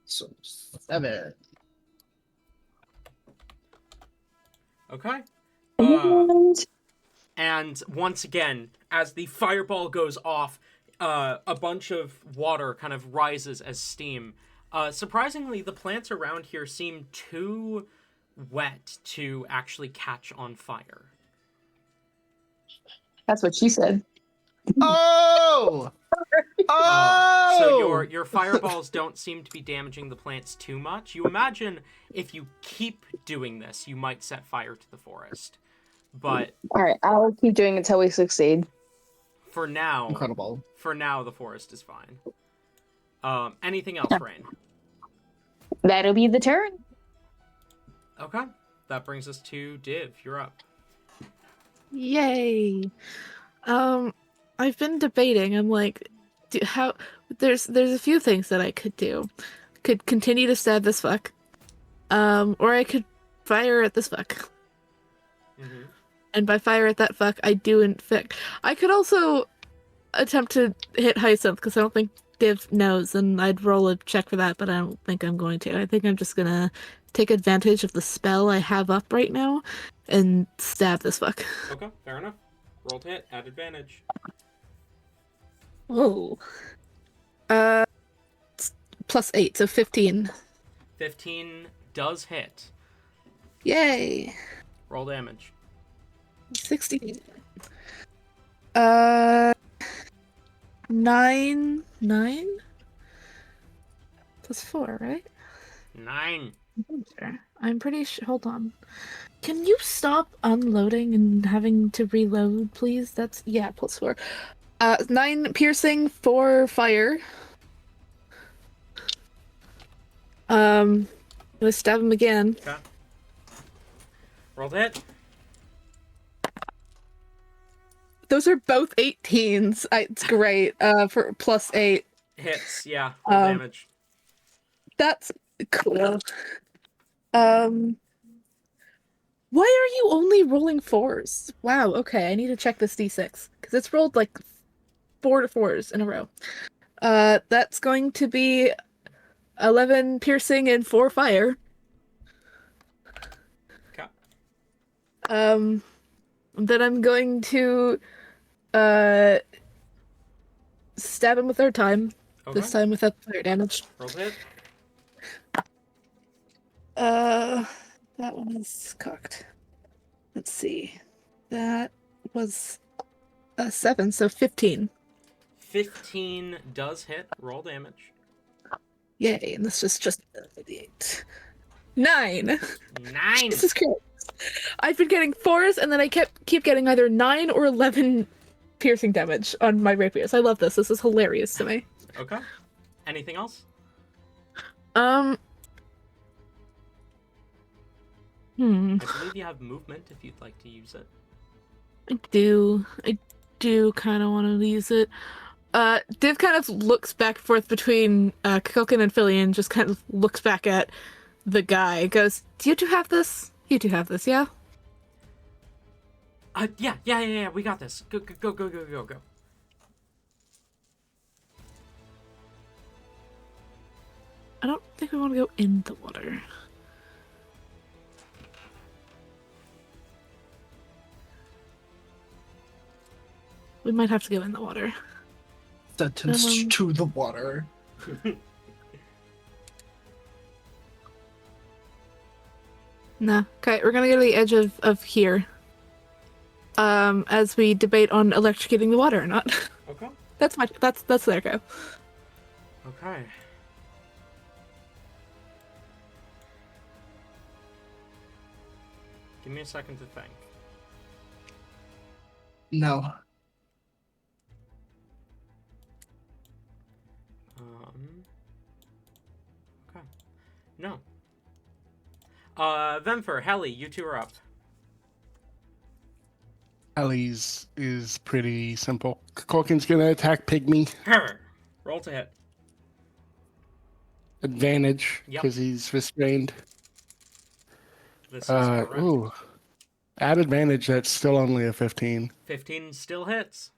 So 7. Okay. And And once again, as the fireball goes off, a bunch of water kind of rises as steam. Surprisingly, the plants around here seem too wet to actually catch on fire. that's what she said. Oh! Oh! So your fireballs don't seem to be damaging the plants too much. You imagine if you keep doing this, you might set fire to the forest. But All right, I'll keep doing it until we succeed. for now, Incredible. the forest is fine. Anything else, Rain? That'll be the turn. Okay. That brings us to Div. You're up. Yay. I've been debating. I'm like, there's a few things that I could do. Could continue to stab this fuck. Or I could fire at this fuck. Mm-hmm. And by fire at that fuck, I do infect. I could also attempt to hit Hyacinth, because I don't think Div knows, and I'd roll a check for that, but I don't think I'm going to. I think I'm just gonna take advantage of the spell I have up right now and stab this fuck. Okay, fair enough. Roll to hit, add advantage. Oh. +8, so 15. 15 does hit. Yay! Roll damage. 60. 9 plus 4, right? 9. Sure. I'm pretty sure. Hold on. Can you stop unloading and having to reload, please? That's plus 4. 9 piercing, 4 fire. Let's stab him again. Okay. Roll to hit. Those are both 18s. It's great. For plus 8. Hits, yeah. Roll damage. That's cool. Why are you only rolling 4s? Wow, okay, I need to check this d6. Because it's rolled like 4 4s in a row. That's going to be 11 piercing and 4 fire. Okay. Then I'm going to stab him a third time. Okay. This time without fire damage. Roll to hit. That one is cocked. Let's see. That was a 7, so 15. 15 does hit. Roll damage. Yay, and this is just the 8. 9! 9! Jesus Christ. I've been getting 4s, and then I keep getting either 9 or 11 piercing damage on my rapiers. I love this. This is hilarious to me. Okay. Anything else? Hmm. I believe you have movement if you'd like to use it. I do kind of want to use it. Div kind of looks back and forth between Kukulkan and Philly and just kind of looks back at the guy. Goes, "Do you two have this? You two have this, yeah?" Yeah. We got this. Go. I don't think we want to go in the water. We might have to go in the water. Sentenced to the water. Nah. Okay, we're gonna go to the edge of here. As we debate on electrocuting the water or not. Okay. That's their go. Okay. Give me a second to think. No. Okay. No. Vemfer, Helly, you two are up. Ellie's is pretty simple. Kukulkan's gonna attack Pygmy. Roll to hit. Advantage, Yep. because he's restrained. This is correct. Ooh. At advantage, that's still only a 15. 15 still hits.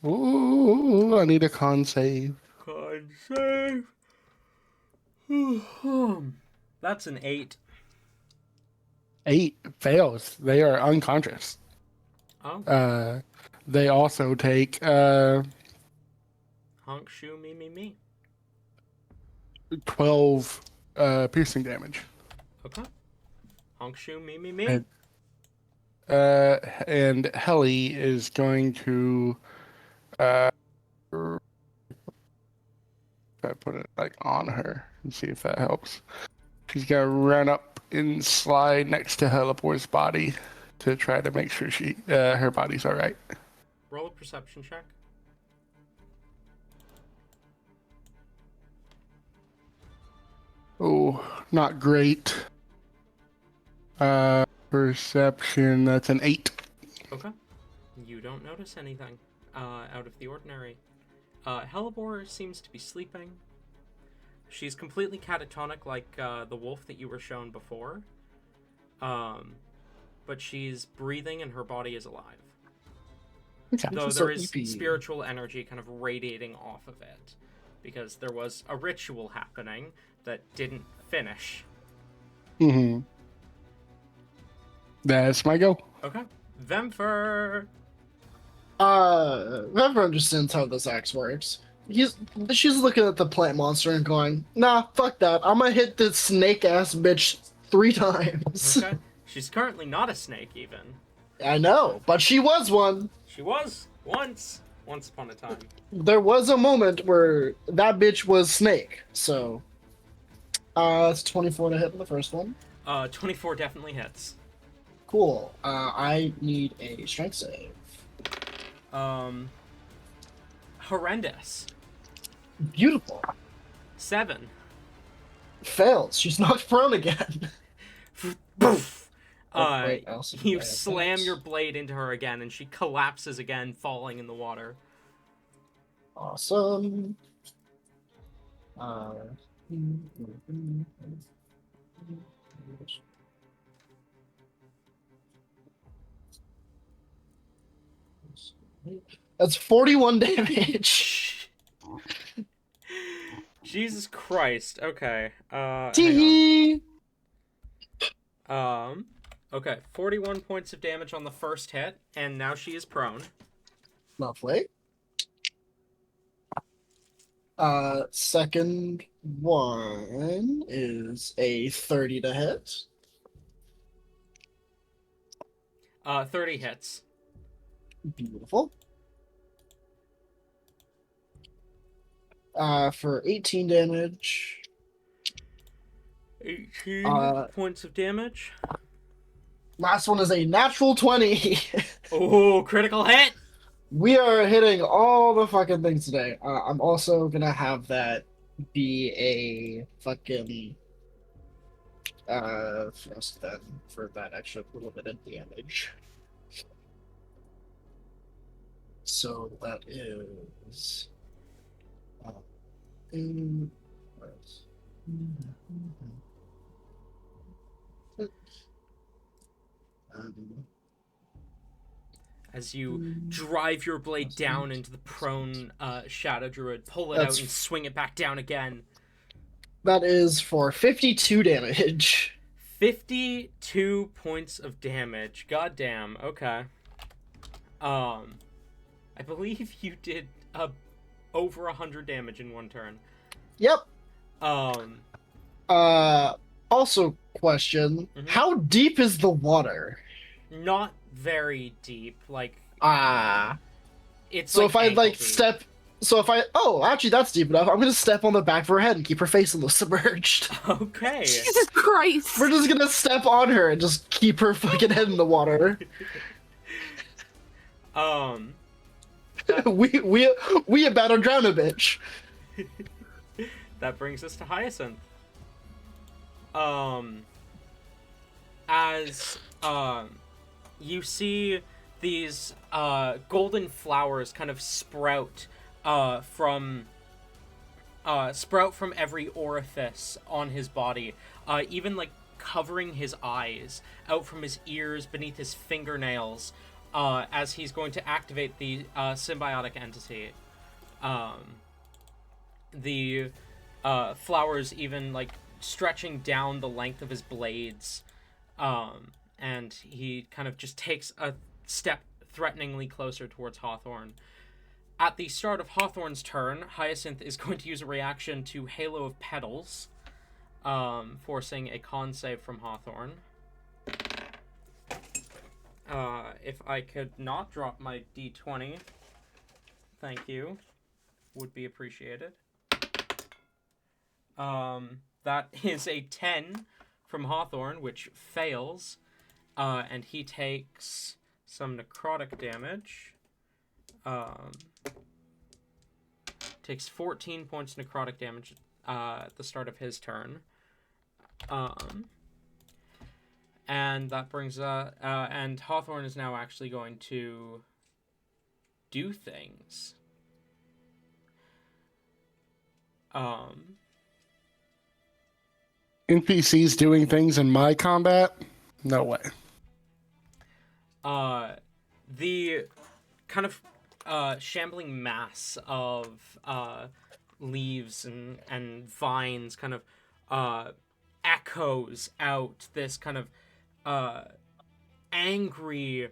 Ooh, I need a con save. Con save. That's an 8. 8 fails. They are unconscious. Oh. They also take Honk, shoo, me. 12 piercing damage. Okay. Honk, shoo, me. And Helly is going to if I put it like on her and see if that helps. She's gonna run up and slide next to Helipor's body to try to make sure her body's all right. Roll a perception check. Oh, not great. Perception, that's an 8. Okay. You don't notice anything out of the ordinary. Hellebore seems to be sleeping. She's completely catatonic like the wolf that you were shown before. But she's breathing and her body is alive. Okay. Though there is spiritual energy kind of radiating off of it. Because there was a ritual happening that didn't finish. Mm-hmm. That's my go. Okay. Vemfer! Never understands how this axe works. She's looking at the plant monster and going, "Nah, fuck that. I'm gonna hit this snake ass bitch 3 times. Okay. She's currently not a snake, even. I know, but she was one. She was once upon a time. There was a moment where that bitch was snake. So, it's 24 to hit in the first one. 24 definitely hits. Cool. I need a strength save. Horrendous. Beautiful. 7. Fails. She's knocked prone again. Boof. Wait, I also You need to add slam that. your blade into her again, and she collapses again, falling in the water. Awesome. That's 41 damage. Jesus Christ. Okay. Hang Tee. on. Okay. 41 points of damage on the first hit, and now she is prone. Lovely. Second one is a 30 to hit. 30 hits. Beautiful. For 18 damage. 18 points of damage. Last one is a natural 20. Oh, critical hit! We are hitting all the fucking things today. I'm also gonna have that be a fucking thrust then for that extra little bit of damage. So that is As you drive your blade down into the prone Shadow Druid, pull it out and swing it back down again. that is for 52 damage. 52 points of damage. Goddamn. Okay. I believe you did over 100 damage in one turn. Yep. Also, question: Mhm. How deep is the water? Not very deep. Like it's So like if I ankle like deep. step, actually that's deep enough. I'm gonna step on the back of her head and keep her face a little submerged. Okay. Jesus Christ! We're just gonna step on her and just keep her fucking head in the water. we about to drown a bitch. That brings us to Hyacinth. As you see these golden flowers kind of sprout from every orifice on his body, even like covering his eyes, out from his ears, beneath his fingernails, as he's going to activate the symbiotic entity. The flowers even like stretching down the length of his blades, and he kind of just takes a step threateningly closer towards Hawthorne. At the start of Hawthorne's turn, Hyacinth is going to use a reaction to Halo of Petals, forcing a con save from Hawthorne. If I could not drop my d20, thank you, would be appreciated. That is a 10 from Hawthorne, which fails, and he takes some necrotic damage. Takes 14 points necrotic damage at the start of his turn. And that brings and Hawthorne is now actually going to do things. NPCs doing things in my combat? No way. The kind of shambling mass of leaves and vines kind of echoes out this kind of angry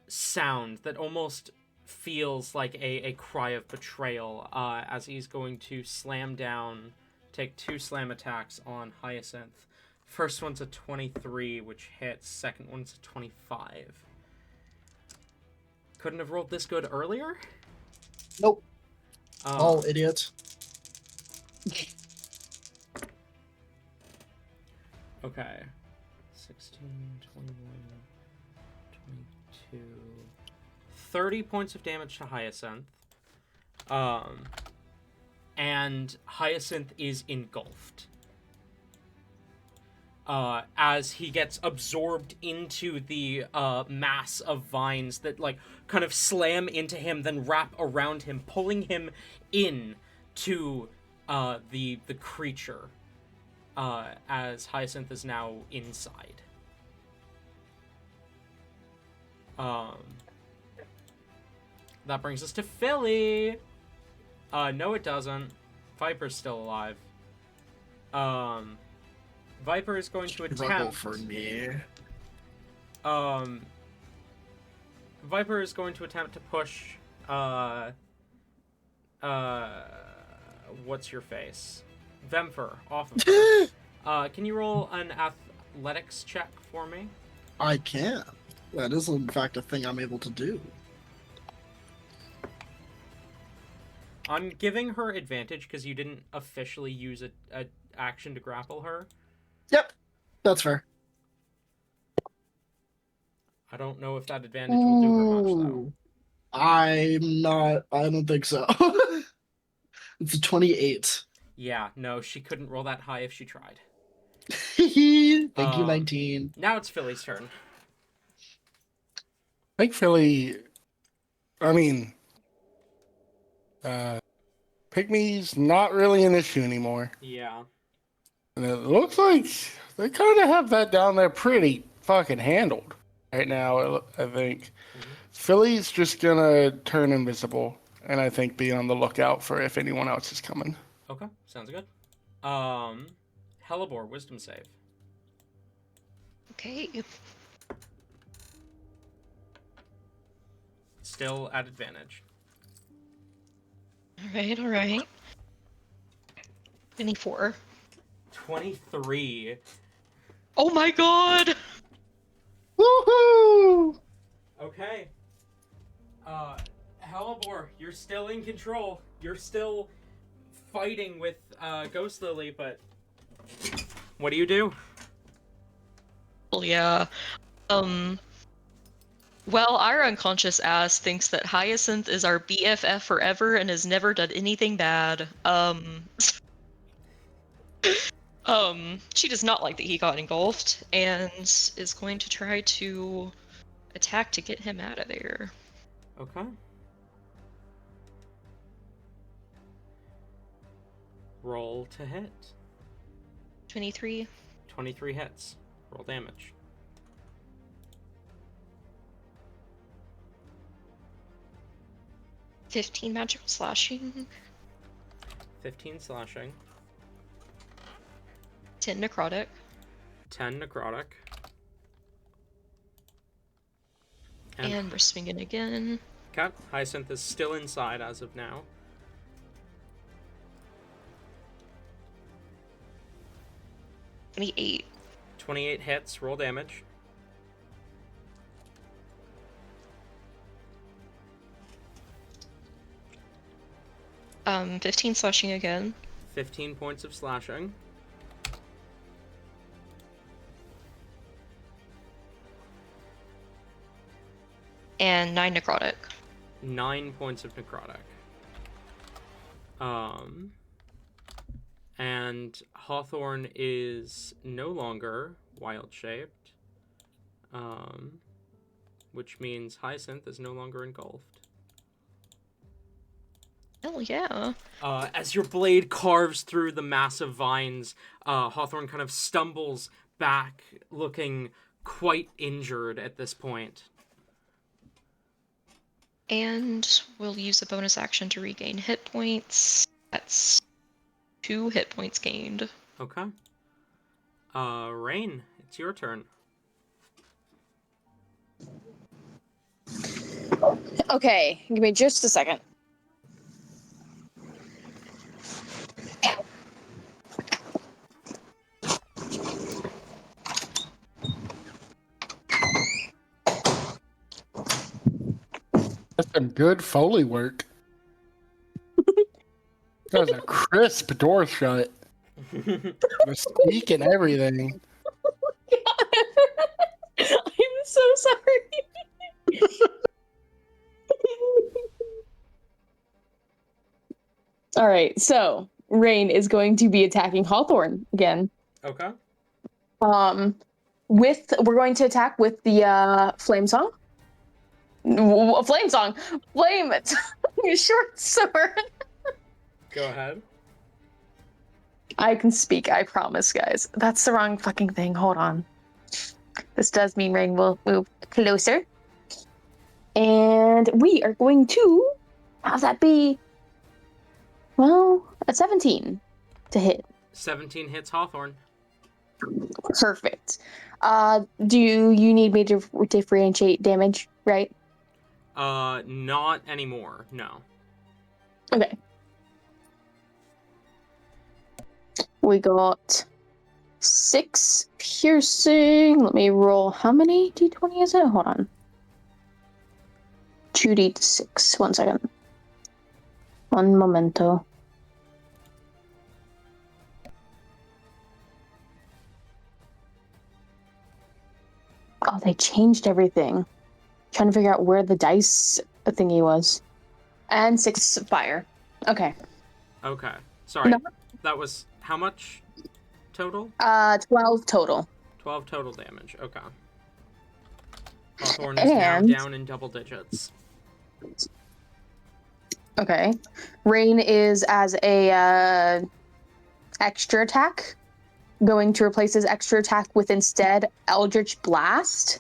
sound that almost feels like a cry of betrayal, as he's going to slam down, take 2 slam attacks on Hyacinth First one's a 23, which hits. Second one's a 25. Couldn't have rolled this good earlier? Nope. Oh, Idiot. okay. 16, 21, 22... 30 points of damage to Hyacinth. And Hyacinth is engulfed. As he gets absorbed into the mass of vines that like kind of slam into him, then wrap around him, pulling him in to the creature. As Hyacinth is now inside. That brings us to Philly. No, it doesn't. Viper's still alive. Viper is going to Struggle attempt. for me. Viper is going to attempt to push. What's your face? Vemfer off of her. Can you roll an athletics check for me? I can. That is, in fact, a thing I'm able to do. I'm giving her advantage because you didn't officially use a action to grapple her. Yep, that's fair. I don't know if that advantage will do her much, though. Ooh. I don't think so. It's a 28. Yeah, no, she couldn't roll that high if she tried. Thank you, 19. Now it's Philly's turn. I think Philly, I mean, Pygmy's not really an issue anymore. Yeah. And it looks like they kind of have that down there pretty fucking handled right now, I think. Mm-hmm. Philly's just gonna turn invisible, and I think be on the lookout for if anyone else is coming. Okay, sounds good. Hellebore, wisdom save. Okay. Still at advantage. All right. 24. 23. Oh my god! Woohoo! Okay. Hellebore, you're still in control. You're still fighting with Ghost Lily, but what do you do? Well, yeah. Well, our unconscious ass thinks that Hyacinth is our BFF forever and has never done anything bad. She does not like that he got engulfed and is going to try to attack to get him out of there. Okay. Roll to hit. 23. 23 hits. Roll damage. $15 magical slashing. 15 slashing. 10 necrotic. 10 necrotic. And we're swinging again. Okay. Hyacinth is still inside as of now. $28. 28 hits. Roll damage. Um, 15 slashing again. 15 points of slashing. And 9 necrotic. 9 points of necrotic. And Hawthorne is no longer wild-shaped, which means Hyacinth is no longer engulfed. Hell yeah. As your blade carves through the massive vines, Hawthorne kind of stumbles back, looking quite injured at this point. And we'll use a bonus action to regain hit points. That's 2 hit points gained. Okay. Rain, it's your turn. Okay, give me just a second. That's some good Foley work. That was a crisp door shut. The squeak and everything. I'm so sorry. All right, so Rain is going to be attacking Hawthorne again. Okay. We're going to attack with the flame song. Flame song, flame short sword. Go ahead. I can speak, I promise, guys. That's the wrong fucking thing. Hold on. This does mean Rain will move closer. And we are going to have that be, well, a 17 to hit. 17 hits Hawthorne. Perfect. Do you need me to differentiate damage, right? Not anymore, no. Okay. We got 6 piercing. Let me roll. How many d20 is it? Hold on. 2d6. 1 second. One momento. Oh, they changed everything. Trying to figure out where the dice thingy was. And 6 fire. Okay. Okay. Sorry. No. That was how much total? 12 total. 12 total damage. Okay. Hawthorne is now down in double digits. Okay. Rain is as a extra attack. Going to replace his extra attack with instead Eldritch Blast.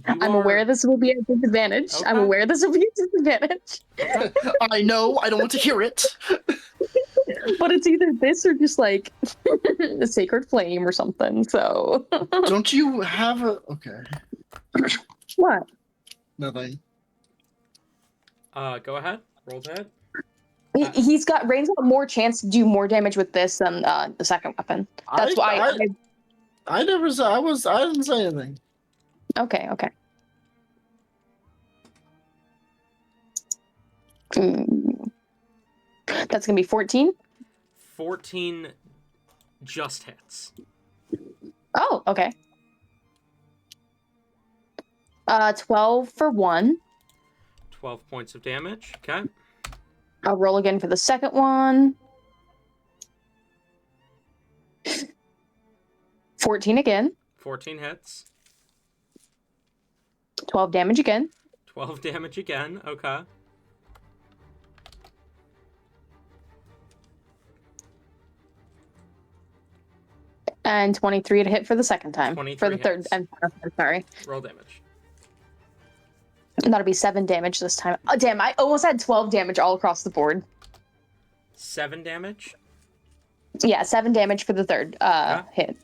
I'm aware this will be a disadvantage. Okay. I'm aware this will be a disadvantage. I know. I don't want to hear it. But it's either this or just like a Sacred Flame or something. So. Don't you have a? Okay. What? Nothing. Go ahead. Roll to hit. Rain's got more chance to do more damage with this than the second weapon. That's why I never said I didn't say anything. Okay. That's gonna be 14. 14 just hits. Oh, okay. 12 for 1. 12 points of damage. Okay. I'll roll again for the second one. 14 again. 14 hits. 12 damage again. 12 damage again. Okay. And 23 to hit for the second time. 23 for the third. hits. I'm sorry. Roll damage. And that'll be 7 damage this time. Oh, damn, I almost had 12 damage all across the board. 7 damage. Yeah, 7 damage for the third hit.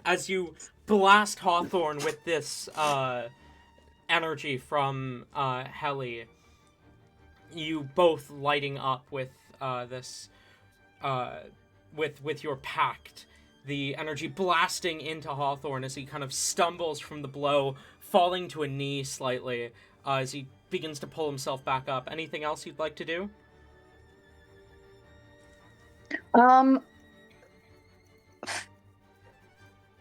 As you blast Hawthorne with this energy from Heli, you both lighting up with this with your pact, the energy blasting into Hawthorne as he kind of stumbles from the blow, falling to a knee slightly as he begins to pull himself back up. Anything else you'd like to do?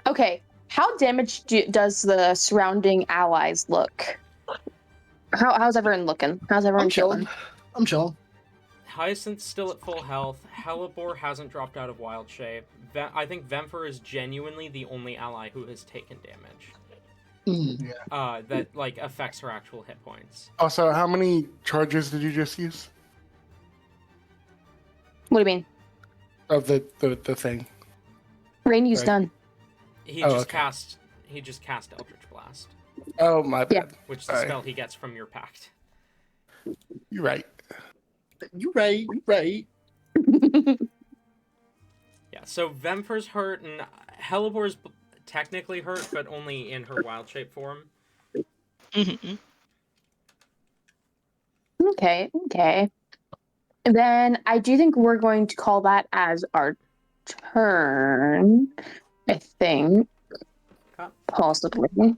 Okay, how damaged does the surrounding allies look? How's everyone looking? How's everyone feeling? I'm chilling. Hyacinth's still at full health. Hellebore hasn't dropped out of wild shape. I think Vemfer is genuinely the only ally who has taken damage. That like affects her actual hit points. Also, how many charges did you just use? What do you mean? Of the thing. Rain used none. He just cast Eldritch Blast. Oh, my bad. Which is the spell he gets from your pact. You're right. You're right. Yeah, so Vemfer's hurt, and Hellebore's technically hurt, but only in her wild shape form. Mm-hmm. Okay. Then I do think we're going to call that as our turn. I think. Okay. Possibly.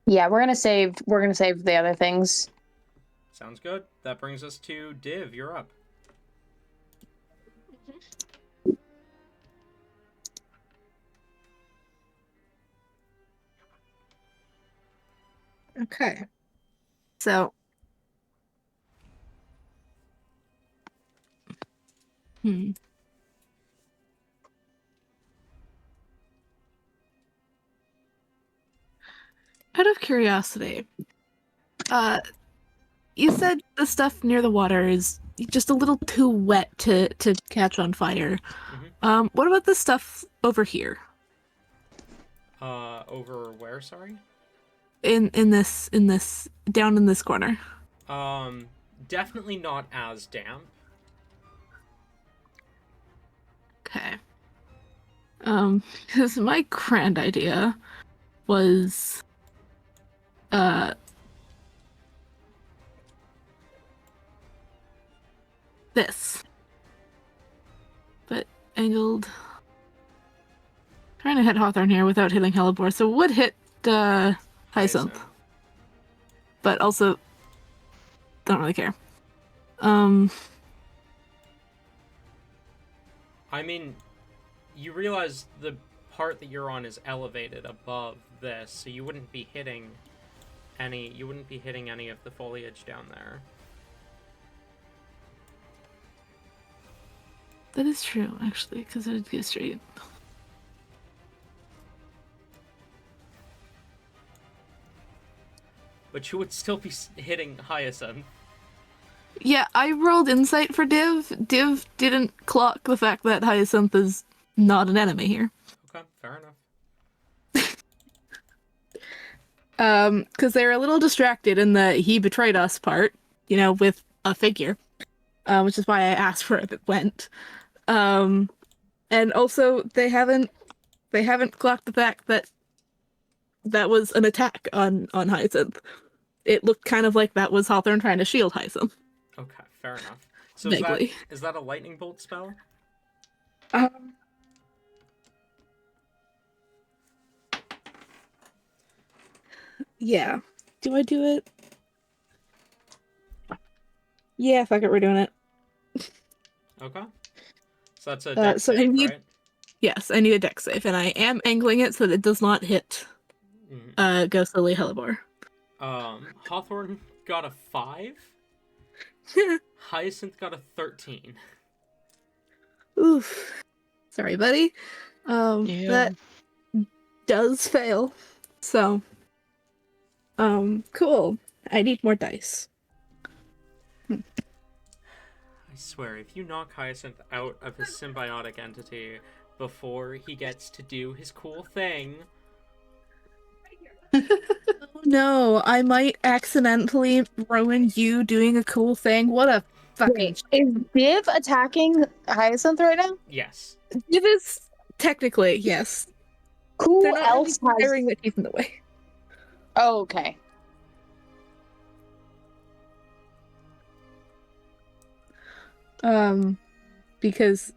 Yeah, we're gonna save the other things. Sounds good. That brings us to Div. You're up. Okay. So. Out of curiosity, you said the stuff near the water is just a little too wet to catch on fire. What about the stuff over here? Over where? Sorry. In this down in this corner. Definitely not as damp. Okay. Because my grand idea was, this. But angled. Trying to hit Hawthorne here without hitting Hellebore, so would hit, Hyacinth. But also, don't really care. I mean, you realize the part that you're on is elevated above this, so you wouldn't be hitting any of the foliage down there. That is true, actually, because it would go straight. But you would still be hitting Hyacinth. Yeah, I rolled insight for Div. Div didn't clock the fact that Hyacinth is not an enemy here. Okay, fair enough. Because they're a little distracted in the he betrayed us part, with a figure, which is why I asked where it went. And also they haven't clocked the fact that was an attack on Hyacinth. It looked kind of like that was Hawthorne trying to shield Hyacinth. Okay, fair enough. So is that a lightning bolt spell? Yeah. Do I do it? Yeah, fuck it, we're doing it. Okay. So that's a dex save, right? Yes, I need a dex save, and I am angling it so that it does not hit Ghostly Hellebore. Hawthorne got a 5. Hyacinth got a 13. Oof. Sorry, buddy. That does fail. So, cool. I need more dice. I swear, if you knock Hyacinth out of his symbiotic entity before he gets to do his cool thing... Oh no, I might accidentally ruin you doing a cool thing. What a fucking... Wait, is Div attacking Hyacinth right now? Yes. Div is technically, yes. Who They're not else has... firing that he's in the way. Oh, okay. Because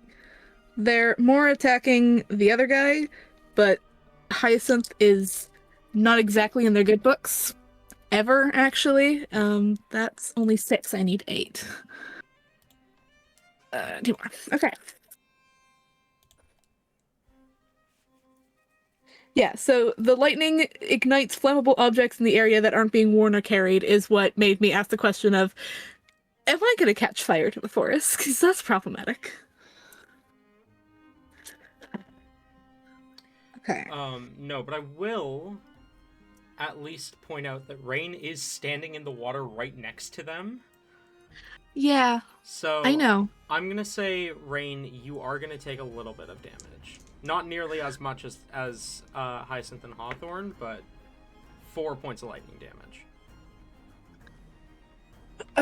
they're more attacking the other guy, but Hyacinth is not exactly in their good books. Ever, actually. That's only 6. I need 8. 2 more. Okay. Yeah, so the lightning ignites flammable objects in the area that aren't being worn or carried is what made me ask the question of, am I going to catch fire to the forest? Because that's problematic. Okay. No, but I will at least point out that Rain is standing in the water right next to them. Yeah. So I know. I'm gonna say, Rain, you are gonna take a little bit of damage. Not nearly as much as Hyacinth and Hawthorne, but 4 points of lightning damage.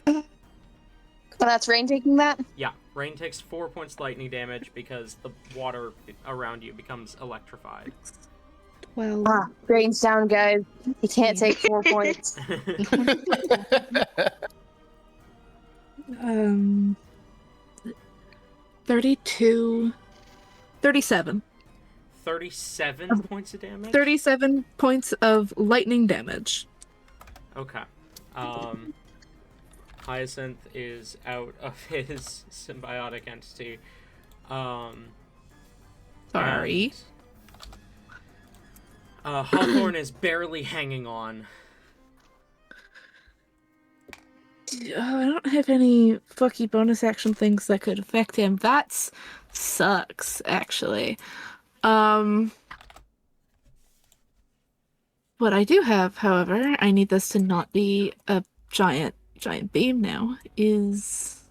So that's Rain taking that? Yeah, Rain takes 4 points lightning damage because the water around you becomes electrified. 12. Rain's down, guys. He can't take 4 points. 32. 37. 37 points of damage? 37 points of lightning damage. Okay. Hyacinth is out of his symbiotic entity. Sorry. Hawthorne is barely hanging on. I don't have any fucky bonus action things that could affect him. That sucks, actually. What I do have, however, I need this to not be a giant beam now, is...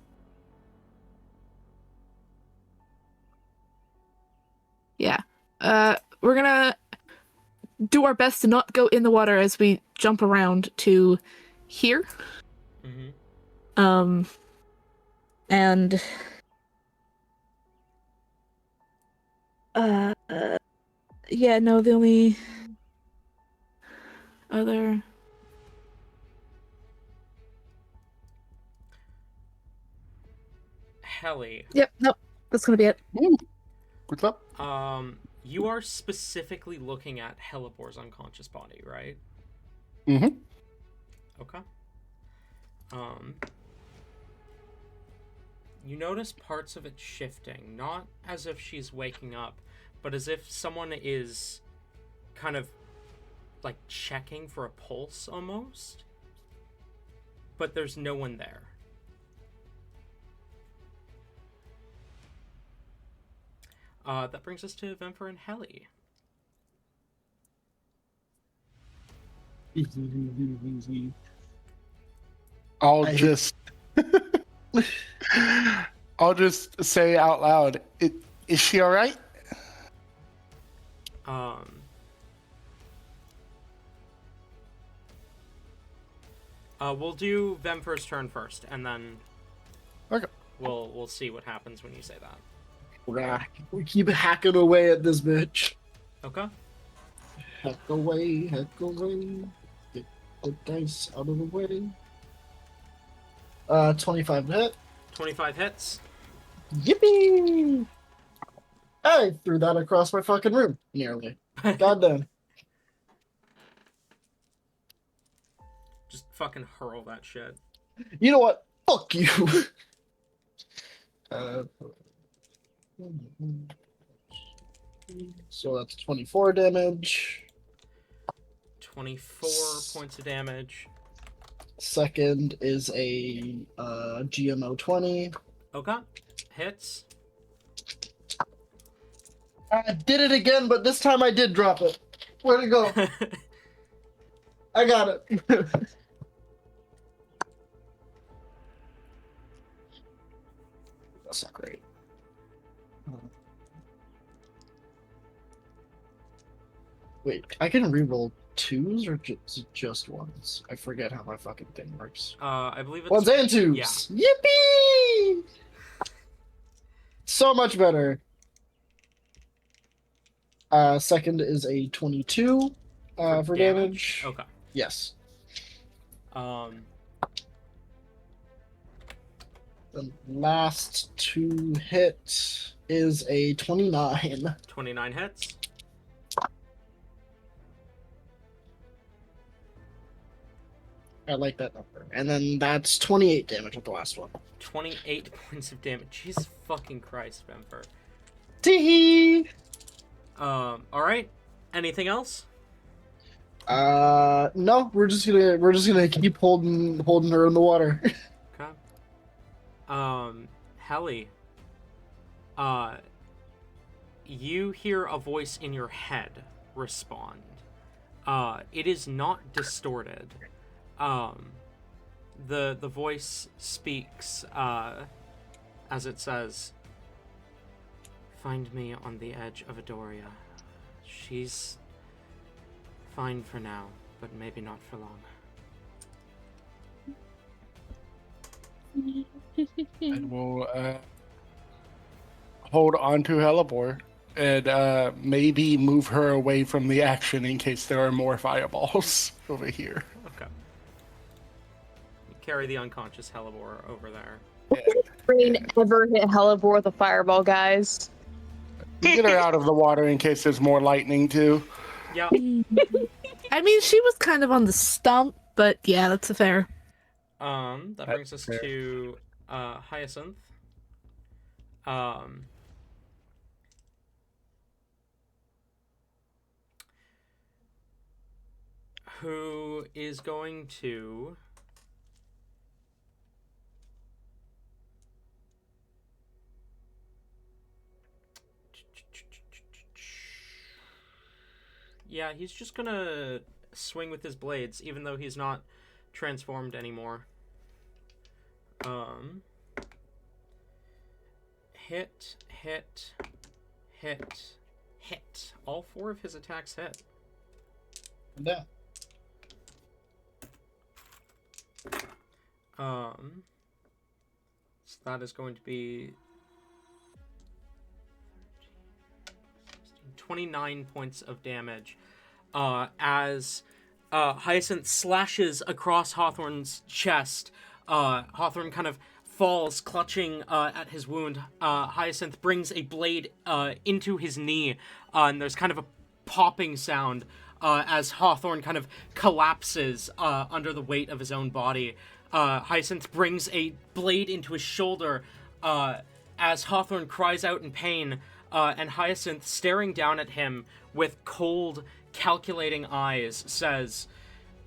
Yeah. We're gonna do our best to not go in the water as we jump around to here. Mm-hmm. And yeah, no, the only other Helly. Yep, nope. That's gonna be it. What's up? You are specifically looking at Helibor's unconscious body, right? Mm-hmm. Okay. You notice parts of it shifting, not as if she's waking up, but as if someone is kind of like checking for a pulse almost. But there's no one there. That brings us to Vemfer and Helly. I'll just say out loud, is she all right? We'll do Vemfer's turn first, and then Okay. we'll see what happens when you say that. We keep hacking away at this bitch. Okay. Hack away, hack away. Get the dice out of the way. 25 to hit. 25 hits. Yippee! I threw that across my fucking room. Nearly. Goddamn. Just fucking hurl that shit. You know what? Fuck you. So that's 24 damage. 24 points of damage. Second is a GMO 20. Okay. Hits. I did it again, but this time I did drop it. Where'd it go? I got it. That's not great. Wait, I can reroll twos or just ones? I forget how my fucking thing works. I believe it's... Ones and twos! Yeah. Yippee! So much better. Second is a 22 for damage. Okay. Yes. The last two hit is a 29. 29 hits. I like that number. And then that's 28 damage with the last one. 28 points of damage. Jesus fucking Christ, Vemfer. Tee-hee! Alright. Anything else? No, we're just gonna keep holding her in the water. Okay. Helly. You hear a voice in your head respond. It is not distorted. The voice speaks, as it says, "Find me on the edge of Adoria. She's fine for now, but maybe not for long." And we'll hold on to Helibor and maybe move her away from the action in case there are more fireballs over here. Okay. You carry the unconscious Helibor over there. Rain ever hit Hellebore with a fireball, guys? Get her out of the water in case there's more lightning too. Yeah. I mean, she was kind of on the stump, but yeah, that's a fair. That brings us fair. to Hyacinth. Who is going to yeah, he's just gonna swing with his blades, even though he's not transformed anymore. Hit, hit, hit, hit. All 4 of his attacks hit. Yeah. So that is going to be 29 points of damage. As Hyacinth slashes across Hawthorne's chest, Hawthorne kind of falls, clutching at his wound. Hyacinth brings a blade into his knee, and there's kind of a popping sound as Hawthorne kind of collapses under the weight of his own body. Hyacinth brings a blade into his shoulder as Hawthorne cries out in pain, and Hyacinth, staring down at him with cold, calculating eyes, says,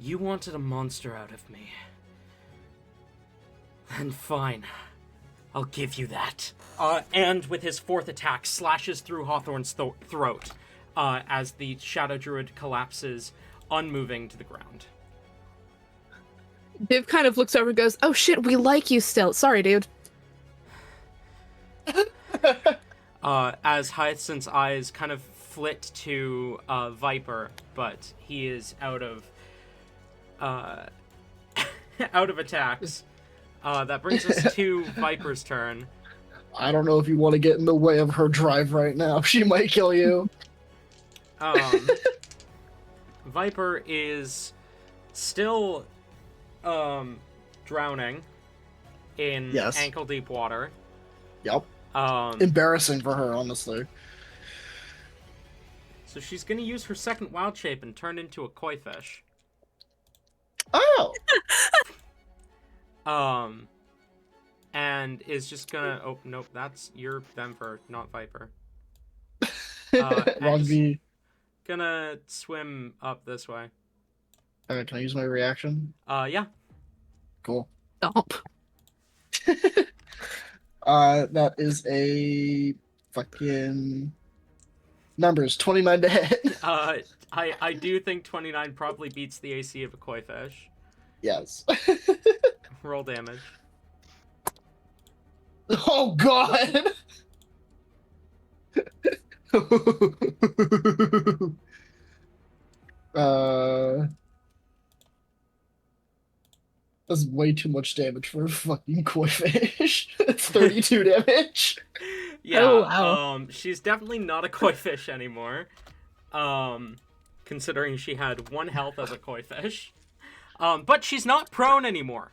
"You wanted a monster out of me. Then fine. I'll give you that." And with his 4th attack, slashes through Hawthorne's throat as the Shadow Druid collapses, unmoving to the ground. Viv kind of looks over and goes, "Oh shit, we like you still. Sorry, dude." As Hyacinth's eyes kind of flit to Viper, but he is out of out of attacks. That brings us to Viper's turn. I don't know if you want to get in the way of her drive right now. She might kill you. Viper is still drowning in Yes. ankle-deep water. Yep. Embarrassing for her, honestly. So she's gonna use her second wild shape and turn into a koi fish. Oh! And is just gonna... Oh, nope, that's your Denver, not Viper. Wrong V. Gonna swim up this way. Can I use my reaction? Yeah. Cool. Stop. That is a fucking numbers 29 to hit. I do think 29 probably beats the AC of a koi fish. Yes. Roll damage. Oh god. That's way too much damage for a fucking koi fish. It's 32 damage. Yeah. Oh, wow. She's definitely not a koi fish anymore. Considering she had 1 health as a koi fish. But she's not prone anymore,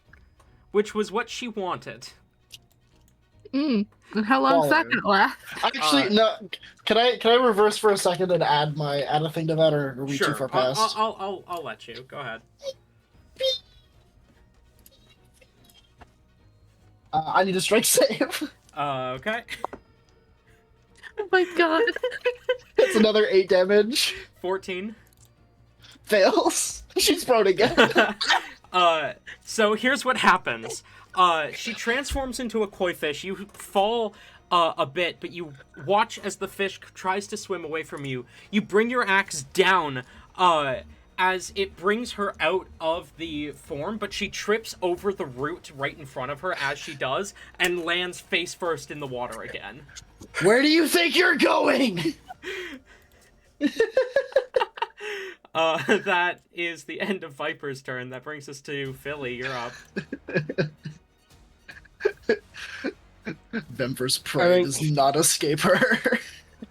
which was what she wanted. And how long's that gonna last? Actually, no. Can I reverse for a second and add a thing to that, or are we Sure. too far past? I'll let you. Go ahead. I need a strike save. Okay. Oh my god. It's another 8 damage. 14. Fails. She's prone again. So here's what happens. She transforms into a koi fish. You fall a bit, but you watch as the fish tries to swim away from you. You bring your axe down as it brings her out of the form, but she trips over the root right in front of her as she does and lands face first in the water again. Where do you think you're going? That is the end of Viper's turn. That brings us to Philly. You're up. Vemper's prey does not escape her.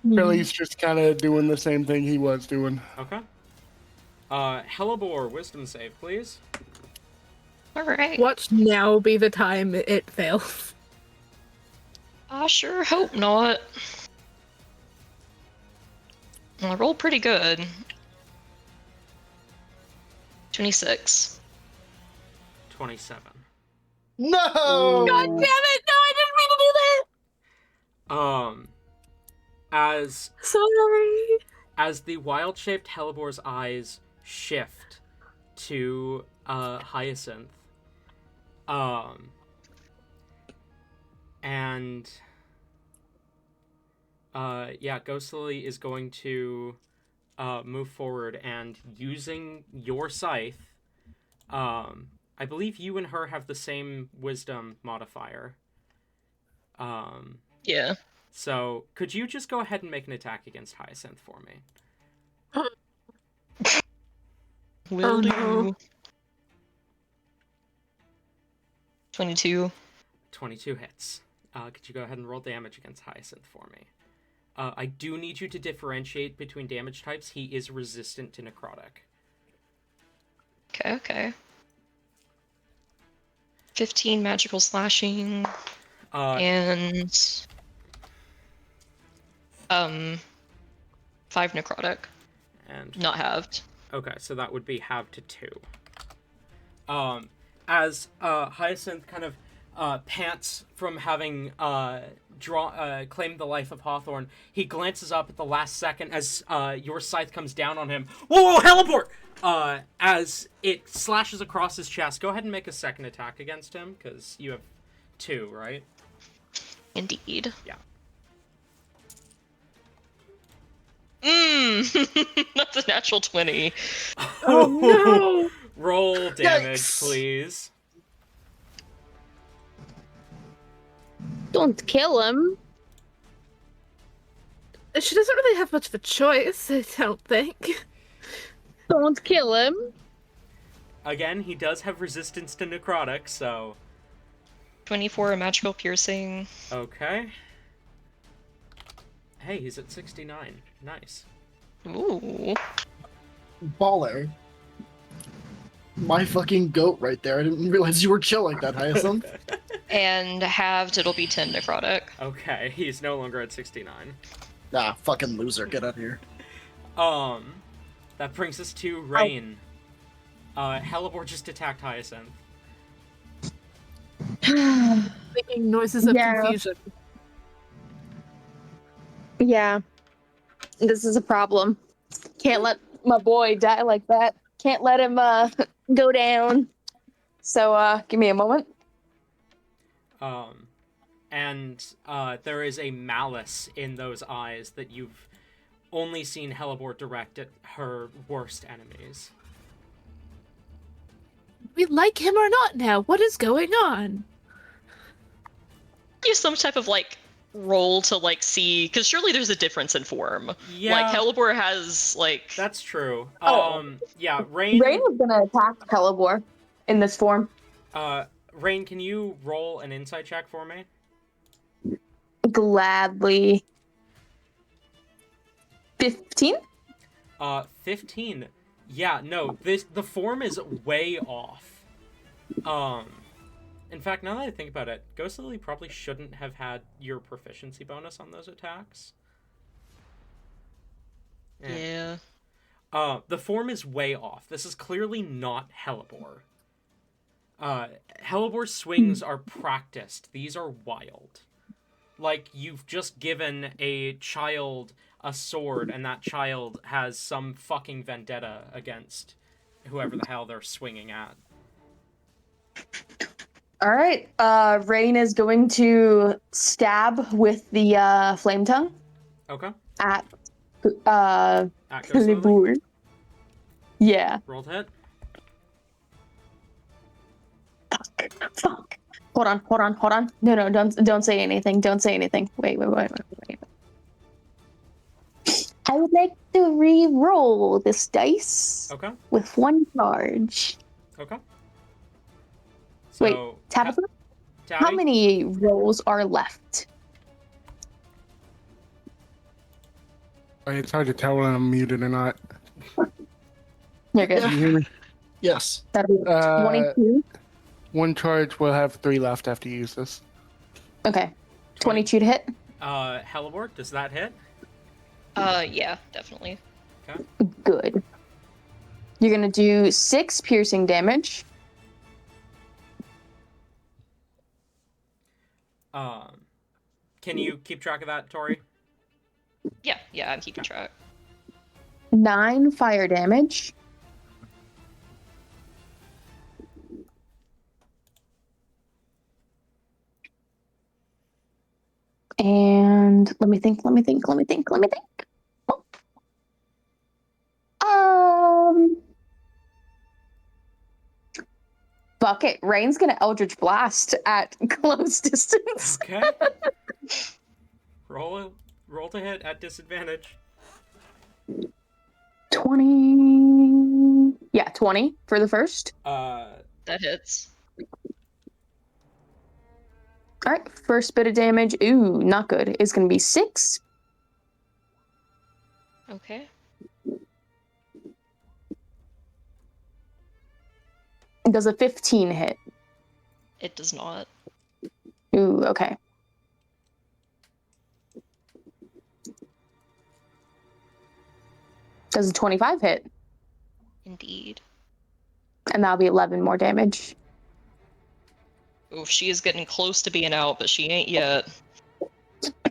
Billy's just kind of doing the same thing he was doing. Okay. Hellebore, wisdom save, please. Alright. Watch now be the time it fails. I sure hope not. I rolled pretty good. 26. 27. No. God damn it! No, I didn't mean to do As that. Sorry. as the wild-shaped Hellebore's eyes shift to Hyacinth, and Ghostly is going to move forward and using your scythe. I believe you and her have the same wisdom modifier. Yeah. So could you just go ahead and make an attack against Hyacinth for me? Will do. No. 22. 22 hits. Could you go ahead and roll damage against Hyacinth for me? I do need you to differentiate between damage types. He is resistant to necrotic. Okay. 15 magical slashing. And 5 necrotic. And Not halved. okay, so that would be halved to 2. As Hyacinth kind of pants from having claimed the life of Hawthorne, he glances up at the last second as your scythe comes down on him. Whoa, Hellebore! As it slashes across his chest. Go ahead and make a second attack against him, because you have 2, right? Indeed. Yeah. That's a natural 20. Oh no! Roll damage, Yikes. please. Don't kill him. She doesn't really have much of a choice, I don't think. Don't kill him. Again, he does have resistance to necrotic, so 24 magical piercing. okay. Hey, he's at 69. Nice. Ooh. Baller. My fucking goat right there. I didn't realize you were chill like that, Hyacinth. And halved, it'll be 10 necrotic. Okay, he's no longer at 69. Nah, fucking loser. Get out of here. That brings us to Rain. Hellebore just attacked Hyacinth. Making noises of Yeah. confusion. Yeah. This is a problem. Can't let my boy die like that. Can't let him go down. So give me a moment. And there is a malice in those eyes that you've only seen Hellebore direct at her worst enemies. We like him or not now? What is going on? Use some type of roll to see, because surely there's a difference in form. Yeah. Hellebore has That's true. Oh. Yeah, Rain. Rain was gonna attack Hellebore in this form. Rain, can you roll an insight check for me? Gladly. 15? 15. Yeah, no, the form is way off. In fact, now that I think about it, Ghost Lily probably shouldn't have had your proficiency bonus on those attacks. Yeah. The form is way off. This is clearly not Hellebore. Hellebore's swings are practiced. These are wild. Like, you've just given a child a sword, and that child has some fucking vendetta against whoever the hell they're swinging at. All right. Rain is going to stab with the flame tongue Okay. at At Ghost Lily. Hellebore. Yeah. Roll to hit. Fuck. Hold on. No, don't say anything. Don't say anything. Wait. I would like to re-roll this dice Okay. with 1 charge. Okay. Wait, So, Tabitha, Tabby? how many rolls are left? It's hard to tell when I'm muted or not. You're good. Can you hear me? Yes. That'll be Uh, 22. 1 charge, we'll have 3 left after you use this. Okay. 22 to hit. Hellebore, does that hit? Yeah, definitely. Okay. Good. You're gonna do 6 piercing damage. Can you keep track of that, Tori? Yeah, I'm keeping track. 9 fire damage. And let me think. Bucket. Rain's gonna Eldritch Blast at close distance. Okay. Roll to hit at disadvantage. 20. Yeah, 20 for the first. That hits. All right, first bit of damage. Ooh, not good. It's gonna be 6. Okay. Does a 15 hit? It does not. Ooh, okay. Does a 25 hit? Indeed. And that'll be 11 more damage. Oof, she is getting close to being out, but she ain't yet.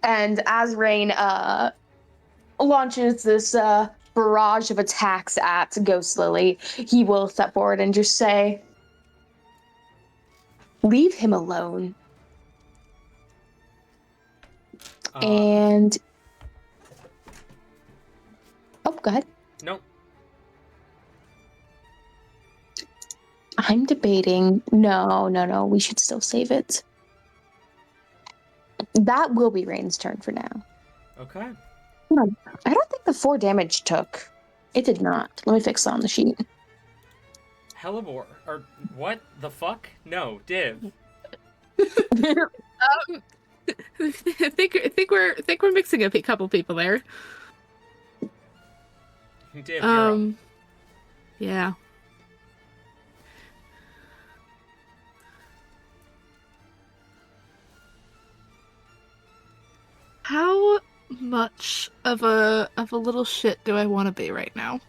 And as Rain launches this barrage of attacks at Ghost Lily, he will step forward and just say, "Leave him alone." And oh, go ahead. Nope. I'm debating. No. We should still save it. That will be Rain's turn for now. Okay. I don't think the 4 damage took. It did not. Let me fix that on the sheet. Hellebore. Or what the fuck? No, Div. I think we're mixing up a couple people there. Div, you're up. Yeah. How much of a little shit do I want to be right now?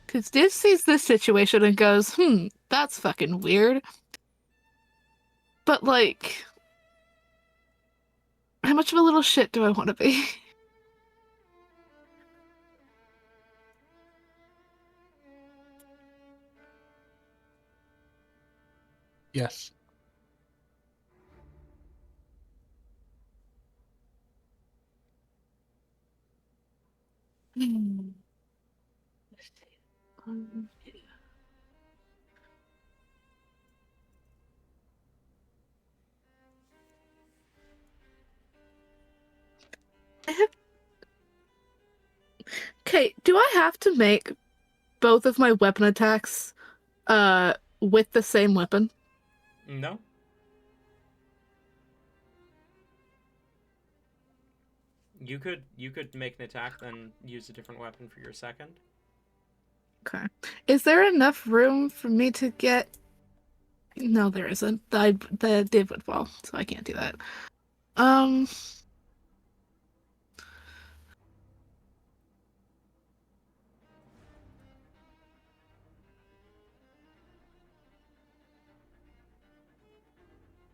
Because Div sees this situation and goes, that's fucking weird. But, like, how much of a little shit do I want to be? Yes. Okay, do I have to make both of my weapon attacks with the same weapon? No. You could make an attack, then use a different weapon for your second. Okay. Is there enough room for me to get... No, there isn't. The div would fall, so I can't do that.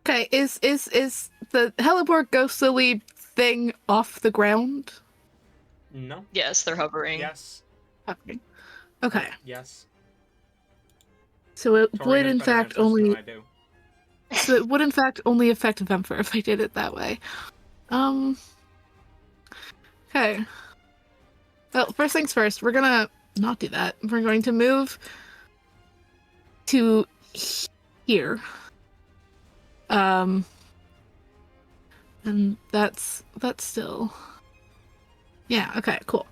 Okay, is the Hellebore Ghost Lily thing off the ground? No. Yes, they're hovering. Yes. Okay. Yes. So it Tori would has in better fact answers than only... I do. So it would in fact only affect Vemfer if I did it that way. Okay. Well, first things first, we're gonna not do that. We're going to move to here. And that's still... Yeah, okay, cool.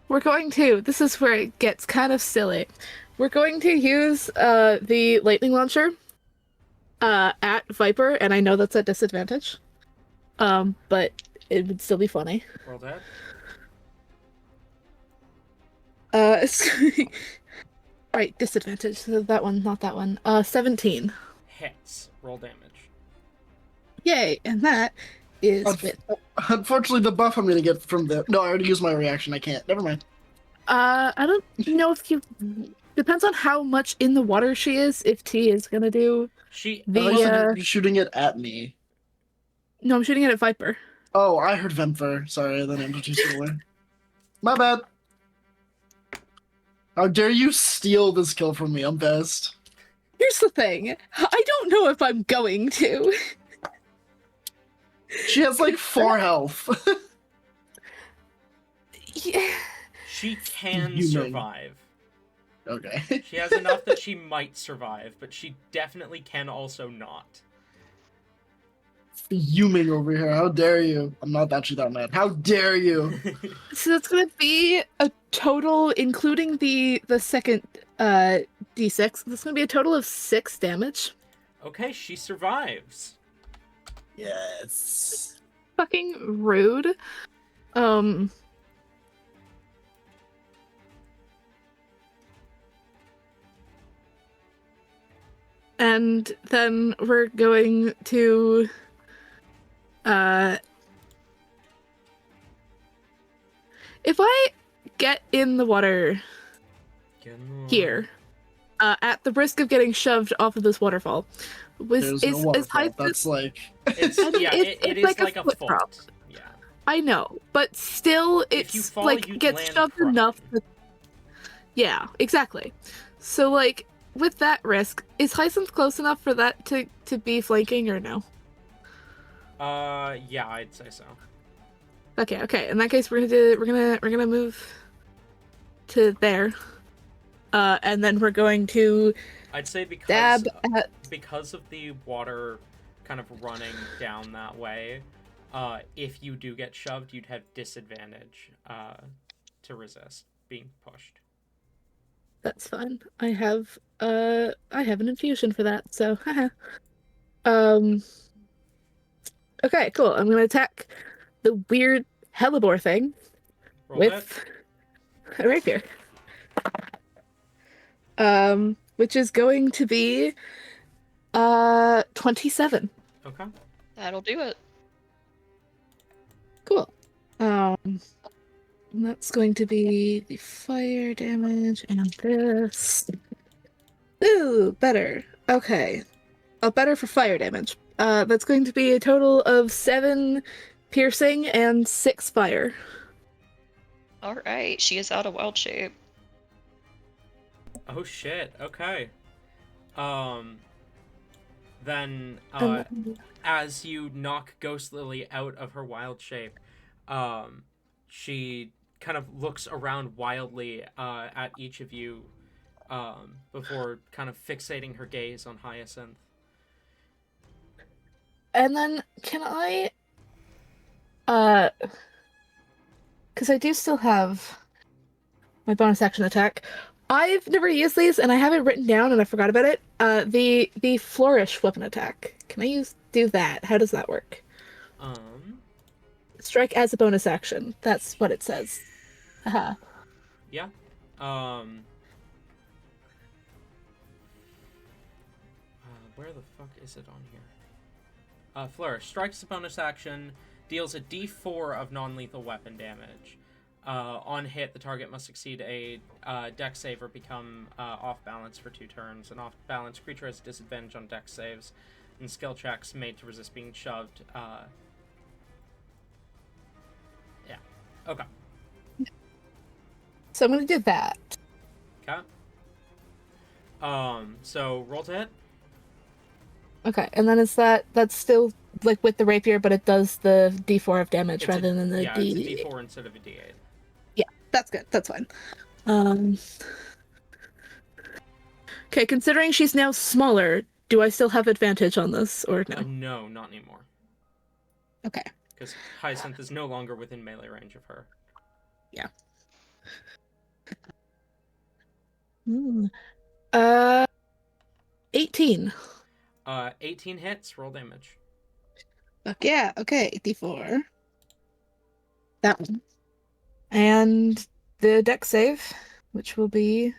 We're going to... This is where it gets kind of silly. We're going to use the lightning launcher at Viper, and I know that's a disadvantage. But it would still be funny. Roll that. Right, disadvantage. So that one, not that one. 17. Hits. Roll damage. Yay, and that is with Unfortunately, the buff I'm gonna get from the no, I already used my reaction. I can't. Never mind. I don't know if you. Depends on how much in the water she is. If T is gonna do She I thought you said the. you're shooting it at me. No, I'm shooting it at Viper. Oh, I heard Vemfer. Sorry, the names are too similar. My bad. How dare you steal this kill from me? I'm pissed. Here's the thing. I don't know if I'm going to. She has like 4 health. Yeah. she can Human. survive. Okay. She has enough that she might survive, but she definitely can also not. Fuming over here. How dare you? I'm not actually that mad. How dare you? So that's gonna be a total, including the second d6. That's gonna be a total of 6 damage. Okay, she survives. Yes. Fucking rude. And then we're going to if I get in the water here, at the risk of getting shoved off of this waterfall, There's no waterfall. Hyacinth, That's like It's, I mean, yeah, it's it is like like a a foot foot. drop. Yeah. I know, but still, If you it's fall, like you'd gets land shoved prone. enough. Yeah, exactly. So like with that risk, is Hyacinth close enough for that to be flanking or no? Yeah, I'd say so. Okay. In that case, we're gonna move to there, and then we're going to I'd say because dab at. because of the water kind of running down that way, if you do get shoved, you'd have disadvantage to resist being pushed. That's fine. I have an infusion for that, so haha. Um. Okay, cool. I'm gonna attack the weird hellebore thing Roll with a rapier. Which is going to be 27. Okay. That'll do it. Cool. And that's going to be the fire damage and this. Ooh, better. Okay. Oh, better for fire damage. That's going to be a total of 7 piercing and 6 fire. All right, she is out of wild shape. Oh shit. Okay. Then as you knock Ghost Lily out of her wild shape, she kind of looks around wildly at each of you before kind of fixating her gaze on Hyacinth. And then can I because I do still have my bonus action attack. I've never used these and I have it written down and I forgot about it. The flourish weapon attack. Can I do that? How does that work? Strike as a bonus action. That's what it says. Haha. Yeah. Where the fuck is it on here? Flourish. Strikes as a bonus action, deals a d4 of non-lethal weapon damage. On hit, the target must succeed a dex save or become off balance for 2 turns. An off balance creature has disadvantage on dex saves and skill checks made to resist being shoved. Yeah. Okay. So I'm gonna do that. Okay. So roll to hit. Okay, and then that's still like with the rapier, but it does the d4 of damage It's rather than the yeah, d. it's a d4 instead of a d8. Yeah, that's good. That's fine. Okay, considering she's now smaller, do I still have advantage on this or no? No, not anymore. Okay. Because Hyacinth is no longer within melee range of her. Yeah. 18. 18 hits, roll damage. Fuck yeah. Okay, d4. That one. And the dex save, which will be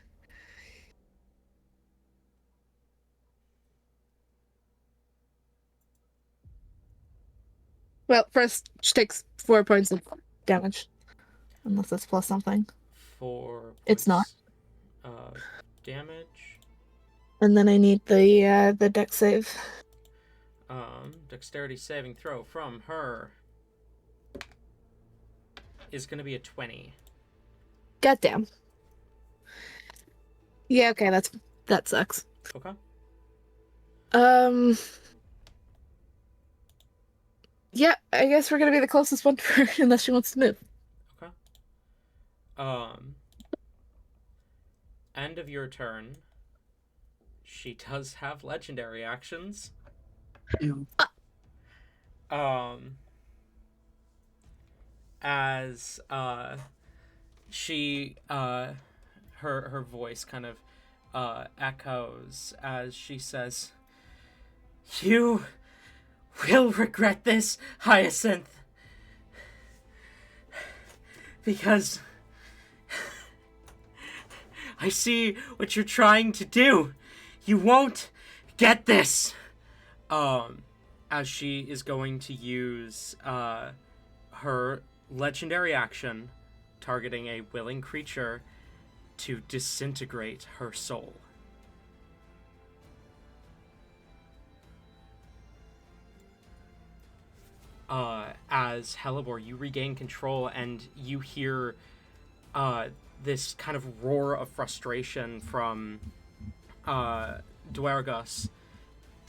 Well, first she takes 4 points of damage, unless it's plus something. 4 It's not. points, damage. And then I need the dex save. Dexterity saving throw from her is going to be a 20. Goddamn. Yeah, okay, that sucks. Okay. Yeah, I guess we're gonna be the closest one to her unless she wants to move. Okay. End of your turn. She does have legendary actions. Ew. As she her voice kind of echoes as she says, "You will regret this, Hyacinth, because I see what you're trying to do. You won't get this." As she is going to use her legendary action, targeting a willing creature, to disintegrate her soul. As Helibor, you regain control and you hear this kind of roar of frustration from Duergus.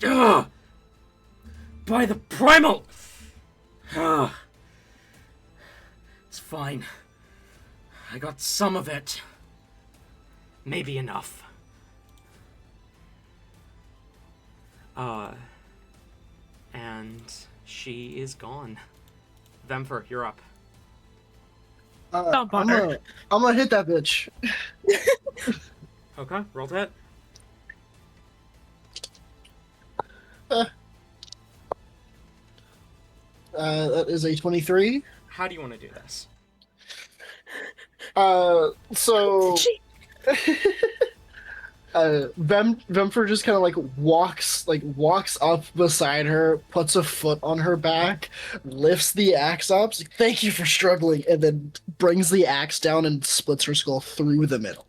Ugh! By the primal! Ugh. It's fine. I got some of it. Maybe enough. And she is gone. Vemfer, you're up. Don't bother. I'm gonna hit that bitch. Okay, roll to hit. That is a 23. How do you want to do this? So Vemfer just kind of like walks up beside her, puts a foot on her back, lifts the axe up, like, "Thank you for struggling," and then brings the axe down and splits her skull through the middle,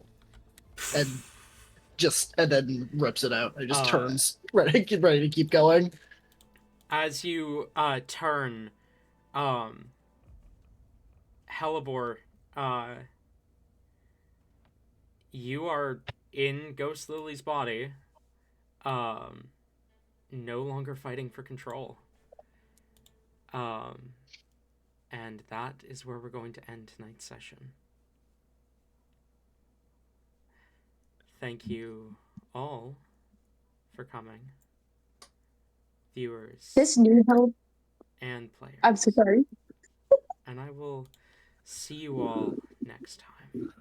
and then rips it out. It just turns ready to keep going. As you turn, Helibor, you are in Ghost Lily's body, no longer fighting for control. And that is where we're going to end tonight's session. Thank you all for coming, viewers This new help. and players. I'm so sorry. And I will see you all next time.